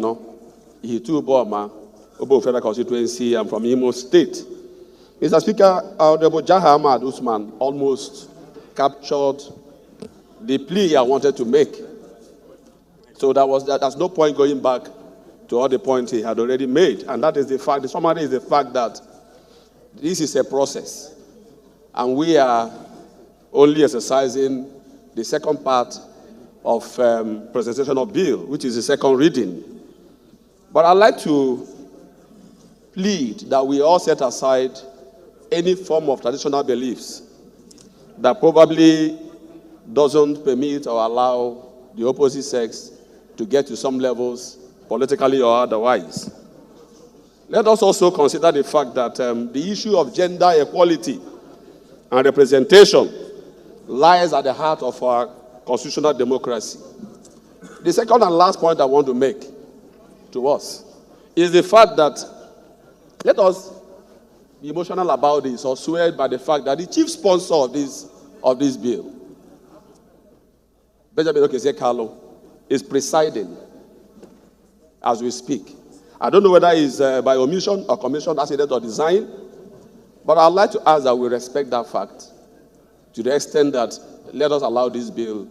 Ihitu Boma, Obo Federal Constituency. I'm from Imo State. Mr. Speaker, Honorable Jaha Ahmad Usman almost captured the plea I wanted to make. So there's no point going back to all the points he had already made. And that is the fact, the summary is the fact that this is a process. And we are only exercising the second part of presentation of bill, which is the second reading. But I'd like to plead that we all set aside any form of traditional beliefs that probably doesn't permit or allow the opposite sex to get to some levels, politically or otherwise. Let us also consider the fact that the issue of gender equality and representation lies at the heart of our constitutional democracy. The second and last point I want to make to us is the fact that let us be emotional about this or swayed by the fact that the chief sponsor of this bill, Benjamin Okeze-Kalu, is presiding as we speak. I don't know whether it's by omission or commission, accident or design, but I'd like to ask that we respect that fact to the extent that let us allow this bill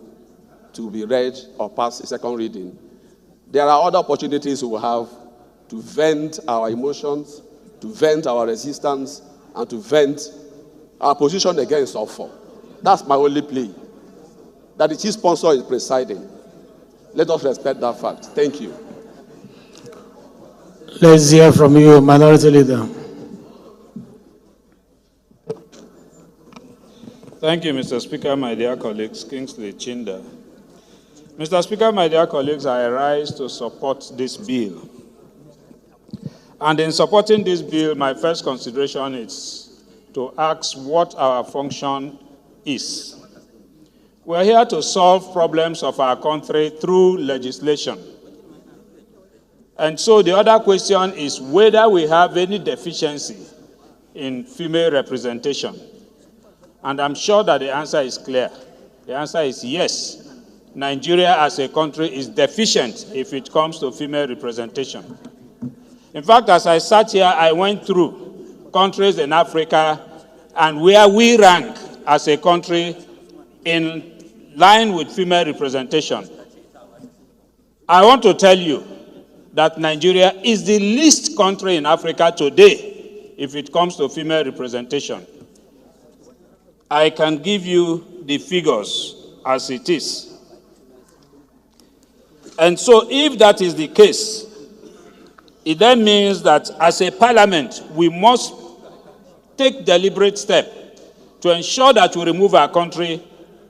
to be read or pass a second reading. There are other opportunities we will have to vent our emotions, to vent our resistance, and to vent our position against offer. That's my only plea. That the chief sponsor is presiding. Let us respect that fact. Thank you. Let's hear from you, Minority Leader. Thank you, Mr. Speaker, my dear colleagues. Kingsley Chinda. Mr. Speaker, my dear colleagues, I rise to support this bill. And in supporting this bill, my first consideration is to ask what our function is. We're here to solve problems of our country through legislation. And so the other question is whether we have any deficiency in female representation. And I'm sure that the answer is clear. The answer is yes. Nigeria as a country is deficient if it comes to female representation. In fact, as I sat here, I went through countries in Africa and where we rank as a country in line with female representation. I want to tell you that Nigeria is the least country in Africa today if it comes to female representation. I can give you the figures as it is. And so if that is the case, it then means that as a parliament, we must take deliberate steps to ensure that we remove our country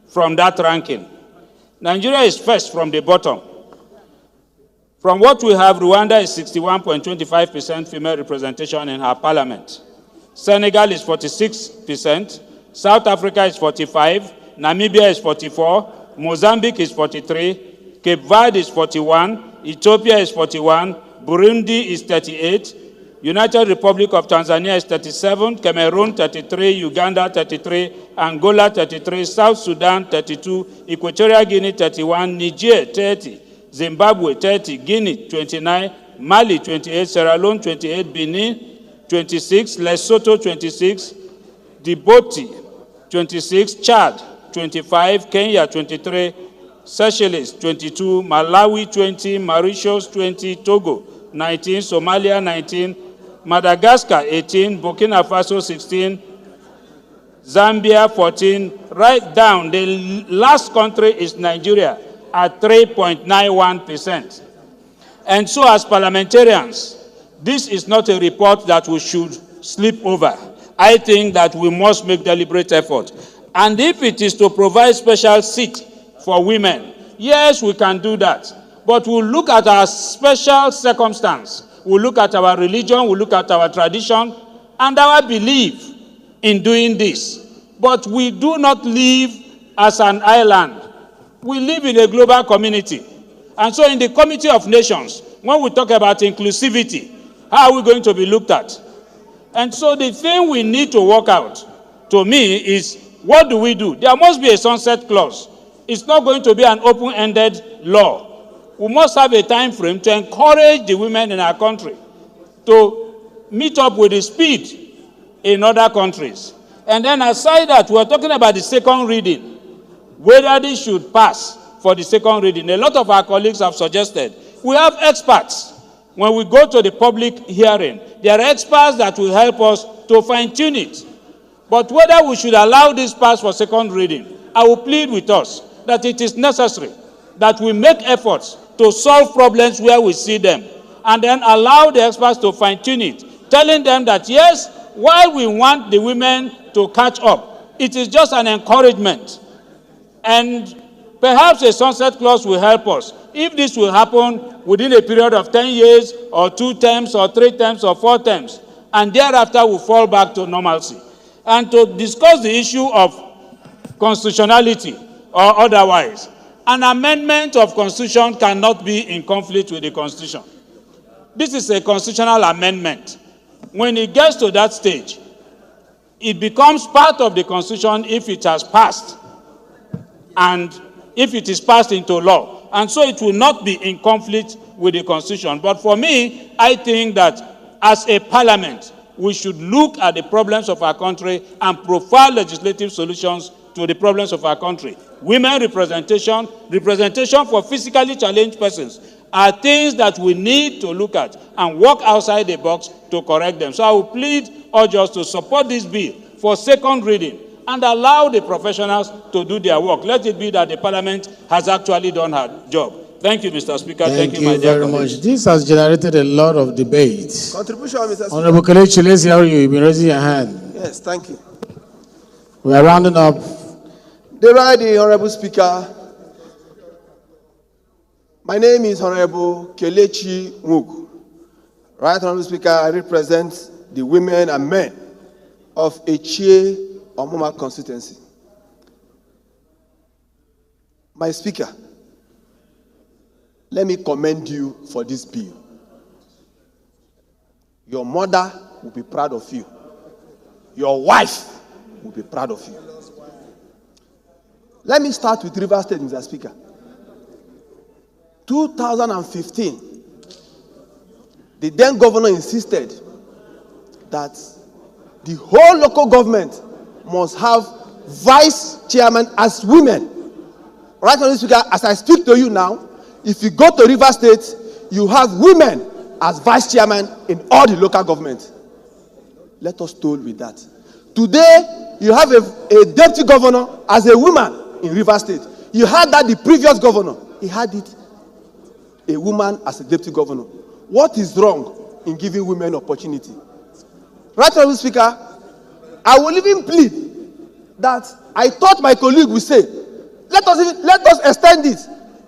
from that ranking. Nigeria is first from the bottom. From what we have, Rwanda is 61.25% female representation in her parliament. Senegal is 46%. South Africa is 45%. Namibia is 44%. Mozambique is 43%. Cape Verde is 41%. Ethiopia is 41%. Burundi is 38%. United Republic of Tanzania is 37%. Cameroon 33%. Uganda 33%. Angola 33%. South Sudan 32%. Equatorial Guinea 31%. Niger 30%. Zimbabwe 30%, Guinea 29%, Mali 28%, Sierra Leone 28%, Benin 26%, Lesotho 26%, Djibouti 26%, Chad 25%, Kenya 23%, Seychelles 22%, Malawi 20%, Mauritius 20%, Togo 19%, Somalia 19%, Madagascar 18%, Burkina Faso 16%, Zambia 14%, right down. The last country is Nigeria at 3.91%. And so as parliamentarians, this is not a report that we should sleep over. I think that we must make deliberate effort. And if it is to provide special seat for women, yes, we can do that. But we'll look at our special circumstance. We'll look at our religion, we'll look at our tradition, and our belief in doing this. But we do not live as an island. We live in a global community. And so in the Committee of Nations, when we talk about inclusivity, how are we going to be looked at? And so the thing we need to work out, to me, is what do we do? There must be a sunset clause. It's not going to be an open-ended law. We must have a time frame to encourage the women in our country to meet up with the speed in other countries. And then aside that, we're talking about the second reading. Whether this should pass for the second reading. A lot of our colleagues have suggested. We have experts. When we go to the public hearing, there are experts that will help us to fine-tune it. But whether we should allow this pass for second reading, I will plead with us that it is necessary that we make efforts to solve problems where we see them, and then allow the experts to fine-tune it, telling them that, yes, while we want the women to catch up, it is just an encouragement. And perhaps a sunset clause will help us. If this will happen within a period of 10 years, or 2 terms, or 3 terms, or 4 terms, and thereafter we'll fall back to normalcy. And to discuss the issue of constitutionality or otherwise, an amendment of constitution cannot be in conflict with the constitution. This is a constitutional amendment. When it gets to that stage, it becomes part of the constitution if it has passed, and if it is passed into law. And so it will not be in conflict with the Constitution. But for me, I think that as a parliament, we should look at the problems of our country and profile legislative solutions to the problems of our country. Women representation, representation for physically challenged persons are things that we need to look at and work outside the box to correct them. So I will plead urge us to support this bill for second reading and allow the professionals to do their work. Let it be that the parliament has actually done her job. Thank you, Mr. Speaker. Thank you my dear very colleagues. much. This has generated a lot of debate. Contribution, Mr. Speaker. Honorable Kelechi, let's hear you. You've been raising your hand. Yes, thank you. We are rounding up. The Honorable Speaker. My name is Honorable Kelechi Nwugu. Right, Honorable Speaker, I represent the women and men of Echie Omoma constituency. My Speaker, let me commend you for this bill. Your mother will be proud of you. Your wife will be proud of you. Let me start with Rivers State, Mr. Speaker. 2015, the then governor insisted that the whole local government must have vice chairman as women. Right now, Mr. Speaker, as I speak to you now, if you go to Rivers State, you have women as vice chairman in all the local government. Let us toll with that. Today, you have a deputy governor as a woman in Rivers State. You had that the previous governor, he had it, a woman as a deputy governor. What is wrong in giving women opportunity? Right now, Mr. Speaker, I will even plead that I thought my colleague would say, let us extend it,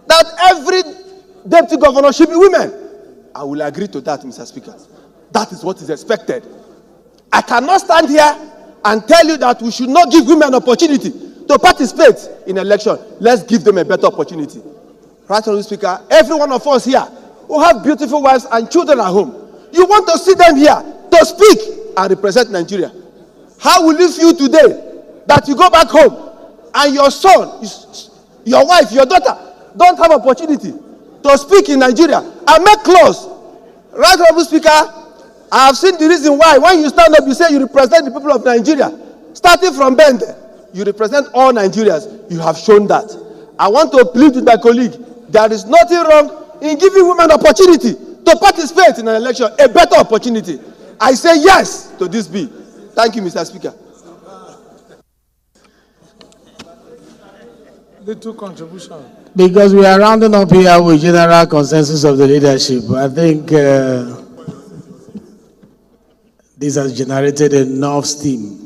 that every deputy governor should be women. I will agree to that, Mr. Speaker. That is what is expected. I cannot stand here and tell you that we should not give women opportunity to participate in election. Let's give them a better opportunity. Right, Mr. Speaker, every one of us here who have beautiful wives and children at home, you want to see them here to speak and represent Nigeria. How will you feel today that you go back home and your son, your wife, your daughter don't have opportunity to speak in Nigeria and make laws? Right, Mr. Speaker, I have seen the reason why when you stand up, you say you represent the people of Nigeria. Starting from Bend, you represent all Nigerians. You have shown that. I want to plead with my colleague. There is nothing wrong in giving women opportunity to participate in an election, a better opportunity. I say yes to this bill. Thank you, Mr. Speaker. Little contribution. Because we are rounding up here with general consensus of the leadership, I think this has generated enough steam.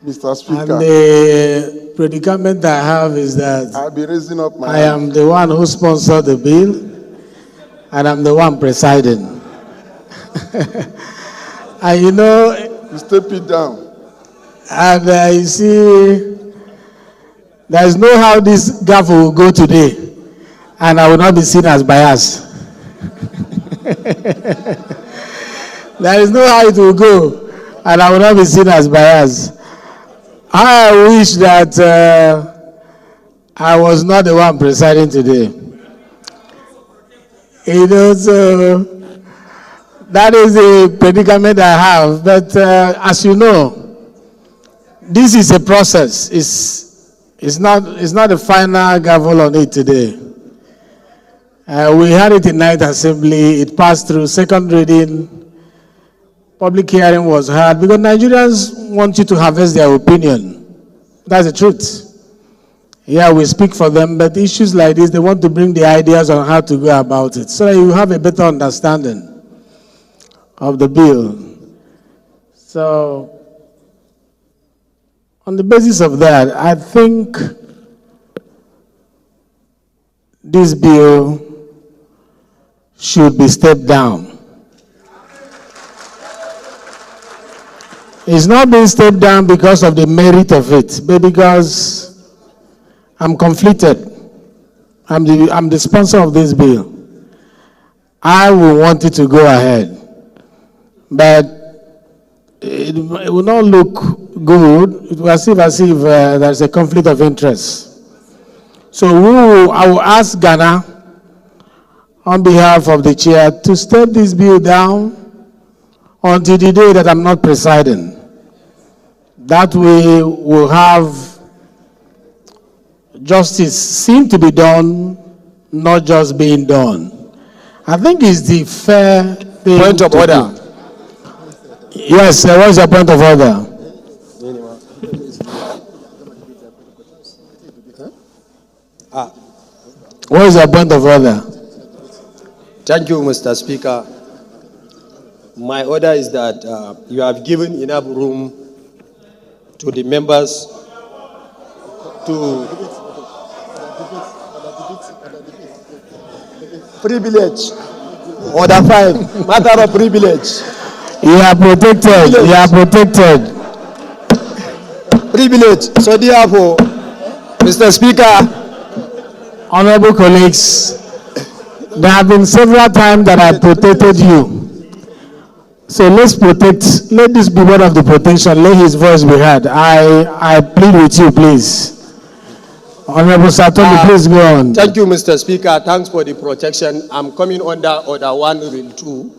Mr. Speaker. And the predicament I have is that I'll be raising up my I am the one who sponsored the bill, and I'm the one presiding. And you know, you step it down. And you see, there is no how this gavel will go today, and I will not be seen as biased. There is no how it will go, and I will not be seen as biased. I wish that I was not the one presiding today. You know, so that is the predicament I have. But as you know, this is a process. It's not the final gavel on it today. We had it in Ninth Assembly. It passed through second reading. Public hearing was hard because Nigerians want you to harvest their opinion. That's the truth. Yeah, we speak for them, but issues like this, they want to bring the ideas on how to go about it so that you have a better understanding of the bill. So, on the basis of that, I think this bill should be stepped down. It's not being stepped down because of the merit of it, but because I'm conflicted. I'm the sponsor of this bill. I will want it to go ahead, but it will not look good. It will as if there's a conflict of interest. So I will ask Ghana on behalf of the chair to step this bill down until the day that I'm not presiding. That way we'll have justice seem to be done, not just being done. I think it's the fair thing. Point of order. Yes, what's your point of order? What is your point of order? Thank you, Mr. Speaker. My order is that you have given enough room to the members to privilege. Order 5, matter of privilege. You are protected. Privilege. You are protected. Privilege. So therefore, Mr. Speaker, honorable colleagues, there have been several times that I protected you. So let this be one of the protection. Let his voice be heard. I plead with you, please. Honorable Satoli, please go on. Thank you, Mr. Speaker. Thanks for the protection. I'm coming under Order 1, Rule 2,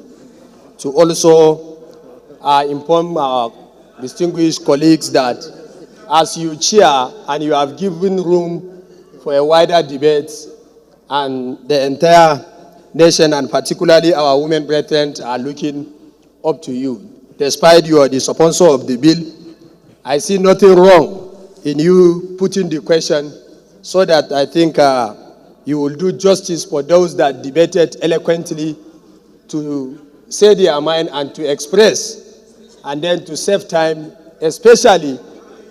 to also inform our distinguished colleagues that as you chair and you have given room for a wider debate, and the entire nation and particularly our women brethren are looking up to you. Despite you are the sponsor of the bill, I see nothing wrong in you putting the question so that I think you will do justice for those that debated eloquently to say their mind and to express, and then to save time, especially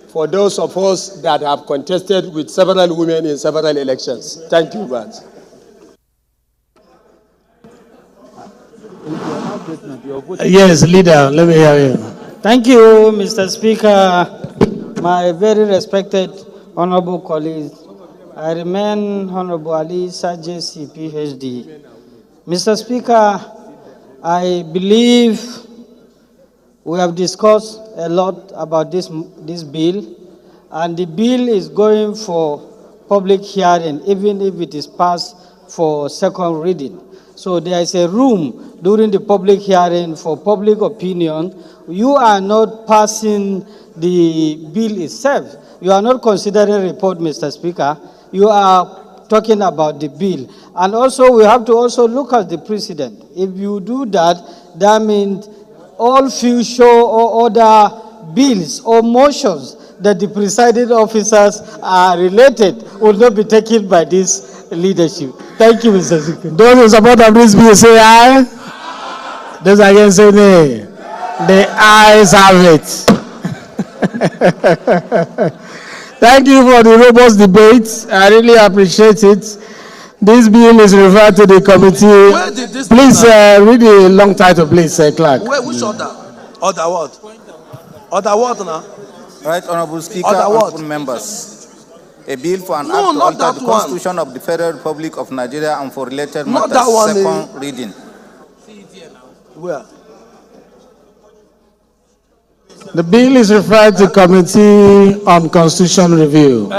for those of us that have contested with several women in several elections. Thank you, Vance. Yes, leader, let me hear you. Thank you, Mr. Speaker. My very respected honorable colleagues, I remain Honorable Ali Sajesi, PhD. Mr. Speaker, I believe we have discussed a lot about this bill, and the bill is going for public hearing, even if it is passed for second reading. So there is a room during the public hearing for public opinion. You are not passing the bill itself. You are not considering report, Mr. Speaker. You are talking about the bill. And also, we have to also look at the precedent. If you do that, that means all future or other bills or motions that the presiding officers are related will not be taken by this leadership. Thank you, Mr. Speaker. Those in support of this bill say aye. Those against say nay. The ayes have it. Thank you for the robust debate. I really appreciate it. This bill is referred to the committee. Where did this please read the long title, please, Clark. Which order? Order what? Order what now? Right, Honorable Speaker, Order what? honorable members. A bill for an No, act to not alter that the one. Constitution of the Federal Republic of Nigeria and for related Not matters, that one, second reading. Where? The bill is referred to Committee on Constitution Review.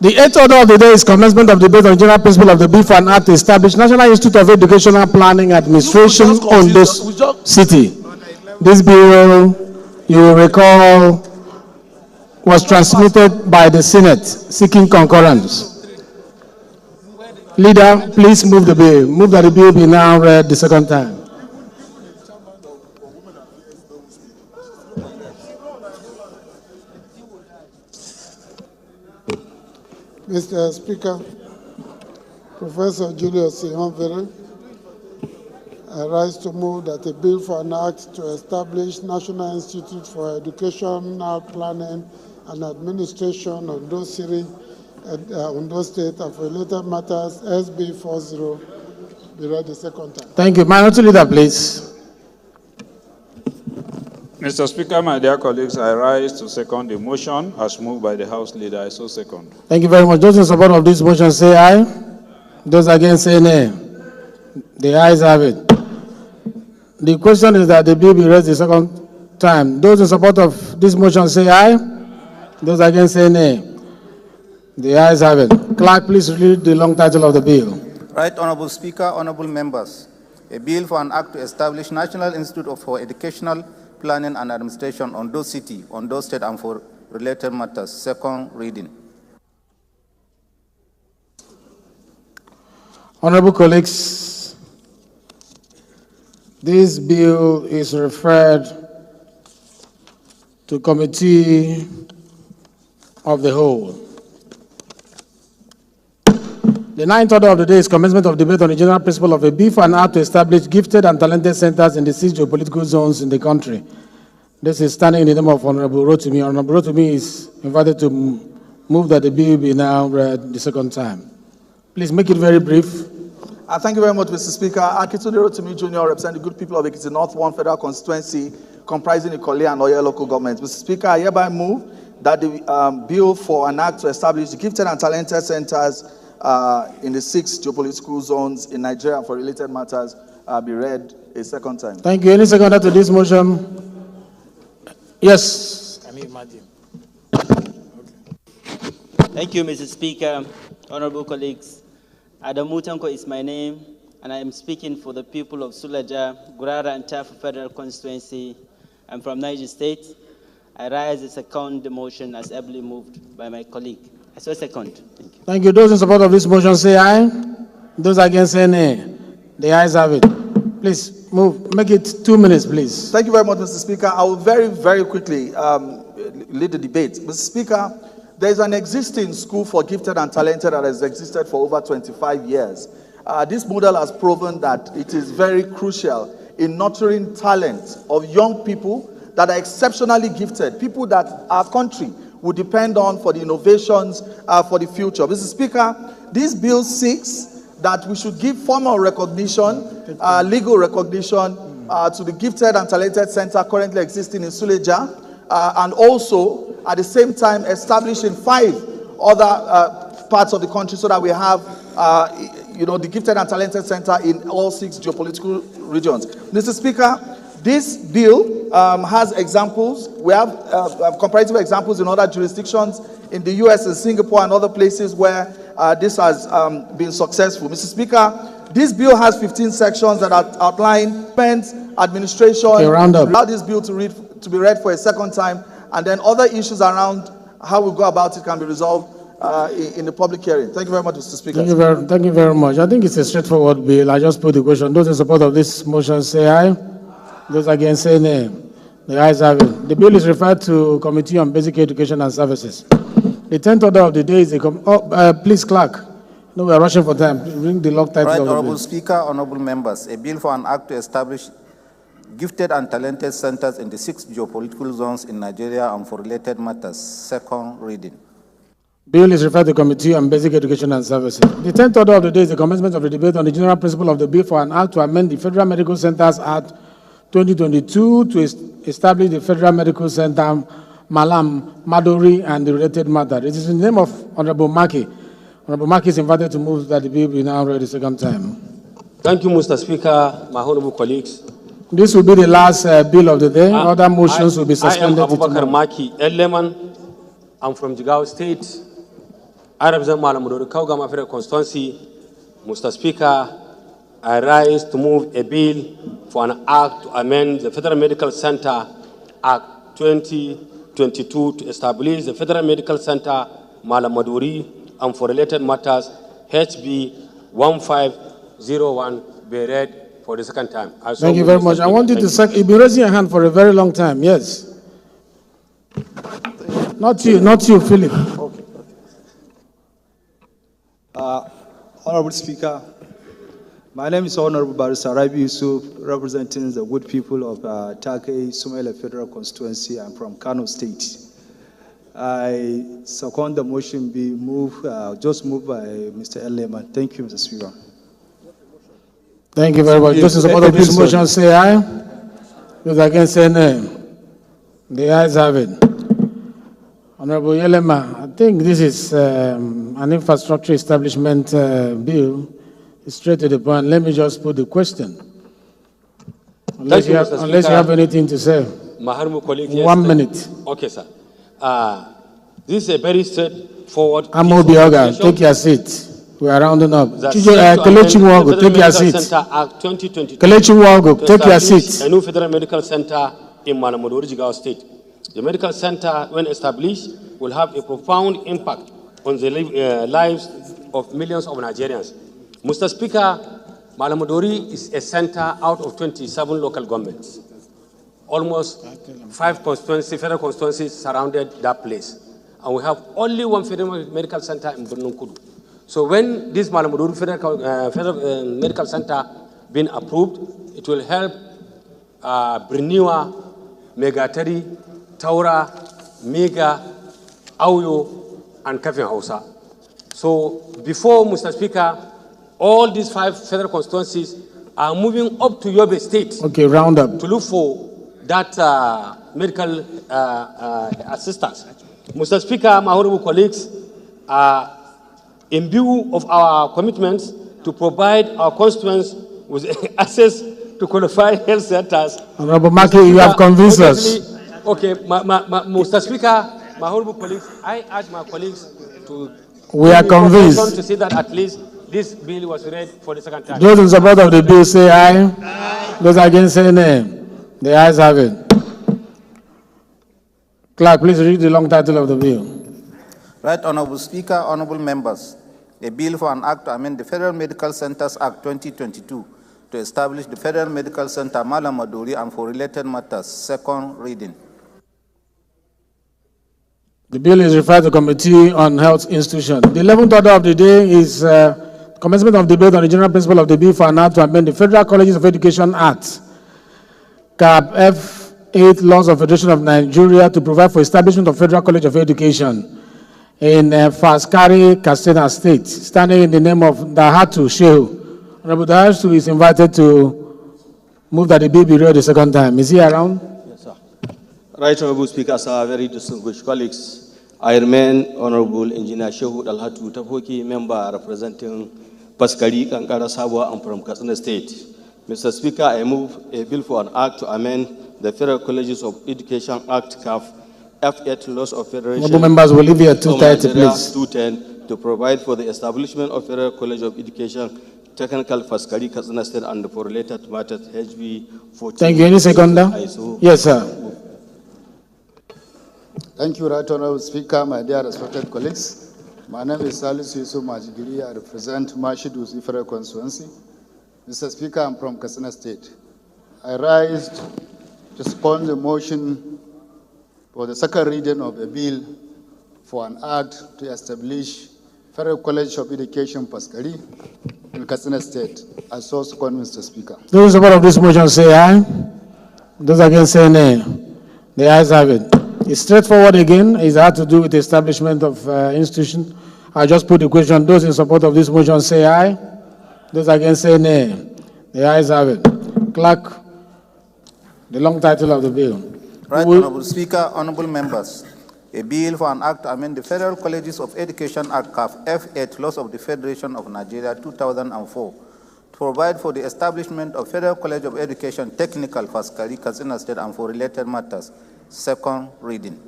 The eighth order of the day is commencement of debate on general principle of the bill for an act to establish National Institute of Educational Planning Administration on this city. This bill, you will recall, was transmitted by the Senate seeking concurrence. Leader, please move the bill. Move that the bill be now read the second time. Mr. Speaker, Professor Julius Ihonvere, I rise to move that a bill for an act to establish National Institute for Educational Planning and Administration on those State and for related matters, SB 40, be read the second time. Thank you. Minority Leader, please. Mr. Speaker, my dear colleagues, I rise to second the motion as moved by the House Leader. I so second. Thank you very much. Those in support of this motion say aye. Those against say nay. The ayes have it. The question is that the bill be read the second time. Those in support of this motion say aye. Those against say nay. The ayes have it. Clerk, please read the long title of the bill. Right, Honorable Speaker, honorable members. A bill for an act to establish National Institute for Educational Planning and Administration on those city, on those state, and for related matters. Second reading. Honorable colleagues, this bill is referred to Committee of the Whole. The ninth order of the day is commencement of debate on the general principle of a bill for an act to establish gifted and talented centers in the 6 geopolitical zones in the country. This is standing in the name of Honorable Rotimi. Honorable Rotimi is invited to move that the bill be now read the second time. Please make it very brief. Thank you very much, Mr. Speaker. Akitunde Rotimi Jr. represent the good people of Ekiti North 1 Federal Constituency, comprising the Ikole and Oyo local governments. Mr. Speaker, I hereby move that the bill for an act to establish the gifted and talented centers in the 6 geopolitical zones in Nigeria for related matters be read a second time. Thank you. Any seconder to this motion? Yes. Can you imagine? Thank you, Mr. Speaker, honorable colleagues. Adam Mutanko is my name, and I am speaking for the people of Sulaja, Gurara, and Tafu Federal Constituency. I'm from Niger State. I rise to second the motion as ably moved by my colleague. I so second. Thank you. Thank you. Those in support of this motion say aye. Those against say nay. The ayes have it. Please move. Make it 2 minutes, please. Thank you very much, Mr. Speaker. I will very, very quickly lead the debate. Mr. Speaker, there is an existing school for gifted and talented that has existed for over 25 years. This model has proven that it is very crucial in nurturing talent of young people that are exceptionally gifted, people that our country would depend on for the innovations for the future. Mr. Speaker, this bill seeks that we should give formal recognition, legal recognition to the Gifted and Talented Center currently existing in Suleja, and also at the same time establishing 5 other parts of the country so that we have the Gifted and Talented Center in all 6 geopolitical regions. Mr. Speaker, this bill has examples. We have comparative examples in other jurisdictions in the US and Singapore and other places where this has been successful. Mr. Speaker, this bill has 15 sections that outline administration. Okay, round up. Allow this bill to be read for a second time, and then other issues around how we go about it can be resolved in the public hearing. Thank you very much, Mr. Speaker. Thank you very much. I think it's a straightforward bill. I just put the question. Those in support of this motion say aye. Those against say nay. The ayes have it. The bill is referred to Committee on Basic Education and Services. The 10th order of the day is please, clerk. No, we are rushing for time. Bring the log title Right, of the Honorable bill. Speaker, honorable members, a bill for an act to establish gifted and talented centers in the 6 geopolitical zones in Nigeria and for related matters. Second reading. Bill is referred to Committee on Basic Education and Services. The 10th order of the day is the commencement of the debate on the general principle of the bill for an act to amend the Federal Medical Centers Act 2022 to establish the Federal Medical Center Malam, Maduri, and the related matter. It is in the name of Honorable Maki. Honorable Maki is invited to move that the bill be now read the second time. Thank you, Mr. Speaker, my honorable colleagues. This will be the last bill of the day. Other motions will be suspended. I am Abubakar Maki Eleman. I'm from Jigawa State. I represent Malamudori Kaugama Federal Constituency. Mr. Speaker, I rise to move a bill for an act to amend the Federal Medical Center Act 2022 to establish the Federal Medical Center Malamaduri and for related matters HB 1501 be read for the second time. Thank you very much. I want you to you've been raising your hand for a very long time. Yes. Not you, Philip. Okay. Honorable Speaker, my name is Honorable Barrister Rabi Yusuf, representing the good people of Take Sumaila Federal Constituency. I'm from Kano State. I second the motion be moved, just moved by Mr. L. Lehman. Thank you, Mr. Speaker. Thank you very much. Those in support of this motion say aye. Those against say nay. The ayes have it. Honorable Yelema, I think this is an infrastructure establishment bill. It's straight to the point. Let me just put the question. Unless you have anything to say. 1 minute. Okay, sir. This is a very straightforward. Amobi Oga, take your seat. We are rounding up. Kelechi Wago, take your seat. Kelechi Wago, take your seat. A new Federal Medical Center in Malamudori, Jigawa State. The medical center, when established, will have a profound impact on the lives of millions of Nigerians. Mr. Speaker, Malamudori is a center out of 27 local governments. Almost 5 federal constituencies surrounded that place. And we have only 1 federal medical center in Kudu. So when this Malamudori Federal Medical Center been approved, it will help Briniwa, Megatari, Taura, Mega, Auyo, and Kafin Hausa. So before, Mr. Speaker, all these 5 federal constituencies are moving up to Yobe State. Okay, round up. To look for that medical assistance. Mr. Speaker, my honorable colleagues, in view of our commitments to provide our constituents with access to qualified health centers. Honorable Maki, you have convinced us. Okay, Mr. Speaker, my honorable colleagues, I urge my colleagues to We are convinced. to see that at least this bill was read for the second time. Those in support of the bill say aye. Aye. Those against say nay. The ayes have it. Clerk, please read the long title of the bill. Right Honorable Speaker, honorable members, a bill for an act to amend the Federal Medical Centers Act 2022 to establish the Federal Medical Center Malam Maduri and for related matters, second reading. The bill is referred to Committee on Health Institutions. The 11th order of the day is commencement of debate on the general principle of the bill for an act to amend the Federal Colleges of Education Act, CAP F8 Laws of Federation of Nigeria to provide for establishment of Federal College of Education in Faskari, Katsina State, standing in the name of Dahatu Shehu. Honorable Dahatu is invited to move that the bill be read the second time. Is he around? Yes, sir. Right Honorable Speaker, sir, very distinguished colleagues, I remain Honorable Engineer Shehu Dalhatu Tafoki, member representing Faskari, Kankara Sabwa, and from Katsina State. Mr. Speaker, I move a bill for an act to amend the Federal Colleges of Education Act, CAF, F8 Laws of Federation. Honorable members will leave here 2:30, please. 210 to provide for the establishment of Federal College of Education, Technical Faskari, Katsina State, and for related matters, HB 14. Thank you. Any seconder? Yes, sir. Thank you, Right Honorable Speaker, my dear respected colleagues. My name is Salis Yusuf Majigiri. I represent Mashidu Federal Constituency. Mr. Speaker, I'm from Katsina State. I rise to support the motion for the second reading of a bill for an act to establish Federal College of Education Faskari in Katsina State. I so second, Mr. Speaker. Those in support of this motion say aye. Those against say nay. The ayes have it. It's straightforward again. It has to do with the establishment of institution. I just put the question. Those in support of this motion say aye. Those against say nay. The ayes have it. Clerk, the long title of the bill. Right Honorable Speaker, honorable members, a bill for an act to amend the Federal Colleges of Education Act, CAF, F8 Laws of the Federation of Nigeria 2004 to provide for the establishment of Federal College of Education Technical Faskari, Katsina State, and for related matters. Second reading.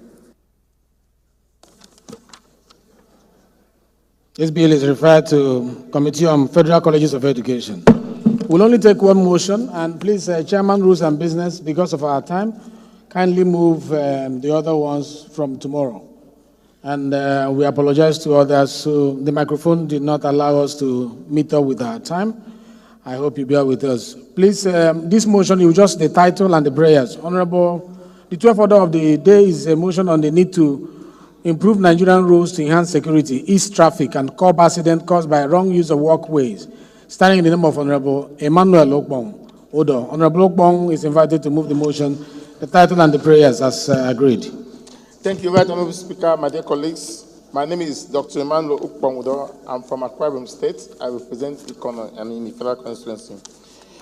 This bill is referred to Committee on Federal Colleges of Education. We'll only take one motion, and please, Chairman, Rules and Business, because of our time, kindly move the other ones from tomorrow. And we apologize to others, so the microphone did not allow us to meet up with our time. I hope you bear with us. Please, this motion, you just the title and the prayers. Honorable, the 12th order of the day is a motion on the need to improve Nigerian roads to enhance security, ease traffic, and curb accidents caused by wrong use of walkways. Standing in the name of Honorable Emmanuel Okbong Odo. Honorable Okbong is invited to move the motion, the title and the prayers as agreed. Thank you, Right Honorable Speaker, my dear colleagues. My name is Dr. Emmanuel Okbong Odo. I'm from Akwa Ibom State. I represent Ikono and in the Federal Constituency.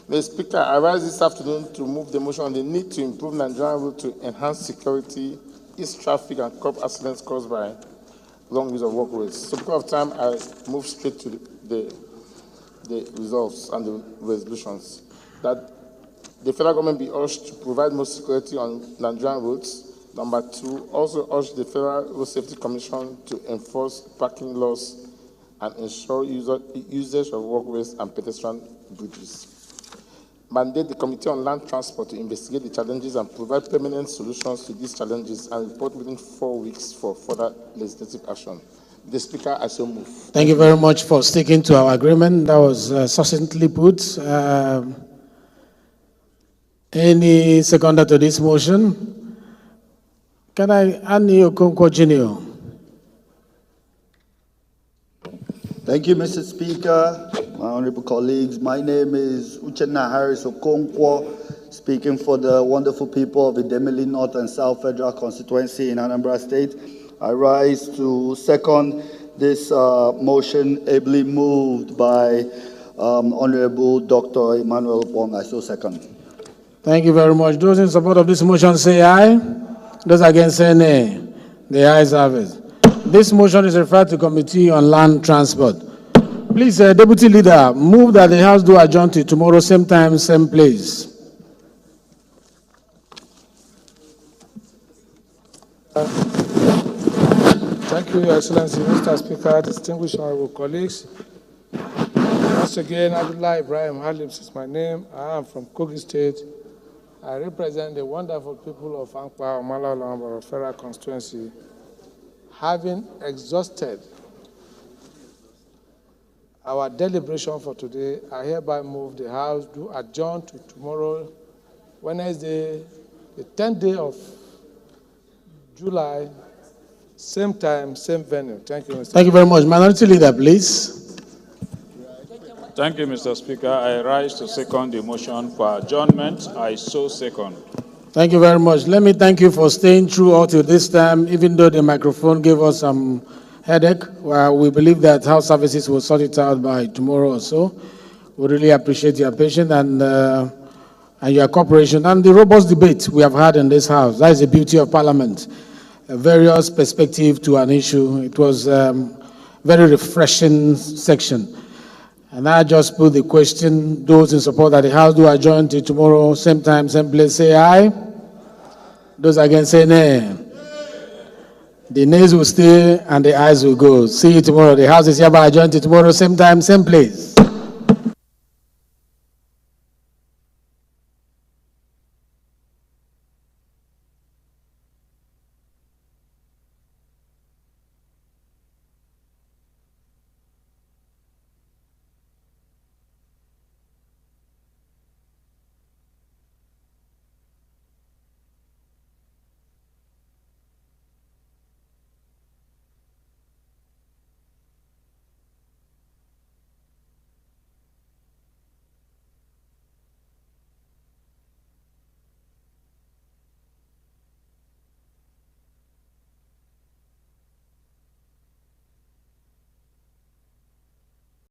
Mr. Speaker, I rise this afternoon to move the motion on the need to improve Nigerian roads to enhance security, ease traffic, and curb accidents caused by wrong use of walkways. So because of time, I move straight to the results and the resolutions. That the federal government be urged to provide more security on Nigerian roads. Number two, also urge the Federal Road Safety Commission to enforce parking laws and ensure usage of walkways and pedestrian bridges. Mandate the Committee on Land Transport to investigate the challenges and provide permanent solutions to these challenges and report within 4 weeks for further legislative action. The Speaker, I so move. Thank you very much for sticking to our agreement. That was succinctly put. Any seconder to this motion? Can I, Annie Okonkwo Jr. Thank you, Mr. Speaker, my honorable colleagues. My name is Uchenna Harris Okonkwo, speaking for the wonderful people of the Idemili North and South Federal Constituency in Anambra State. I rise to second this motion, ably moved by Honorable Dr. Emmanuel Okbong. I so second. Thank you very much. Those in support of this motion say aye. Those against say nay. The ayes have it. This motion is referred to Committee on Land Transport. Please, Deputy Leader, move that the House do adjourn to tomorrow, same time, same place. Thank you, Your Excellency, Mr. Speaker, distinguished honorable colleagues. Once again, Abdullah Ibrahim Halims is my name. I am from Kogi State. I represent the wonderful people of Ankpa, Omala, Federal Constituency. Having exhausted our deliberation for today, I hereby move the House to adjourn to tomorrow, Wednesday, the 10th day of July, same time, same venue. Thank you, Mr. Thank you very much. Minority Leader, please. Thank you, Mr. Speaker. I rise to second the motion for adjournment. I so second. Thank you very much. Let me thank you for staying through all till this time, even though the microphone gave us some headache. Well, we believe that House Services will sort it out by tomorrow or so. We really appreciate your patience and your cooperation and the robust debate we have had in this House. That is the beauty of Parliament. A various perspective to an issue. It was very refreshing section. And I just put the question, those in support that the House do adjourn till tomorrow, same time, same place, say aye. Those against say nay. The nays will stay and the ayes will go. See you tomorrow. The House is hereby adjourned till tomorrow, same time, same place.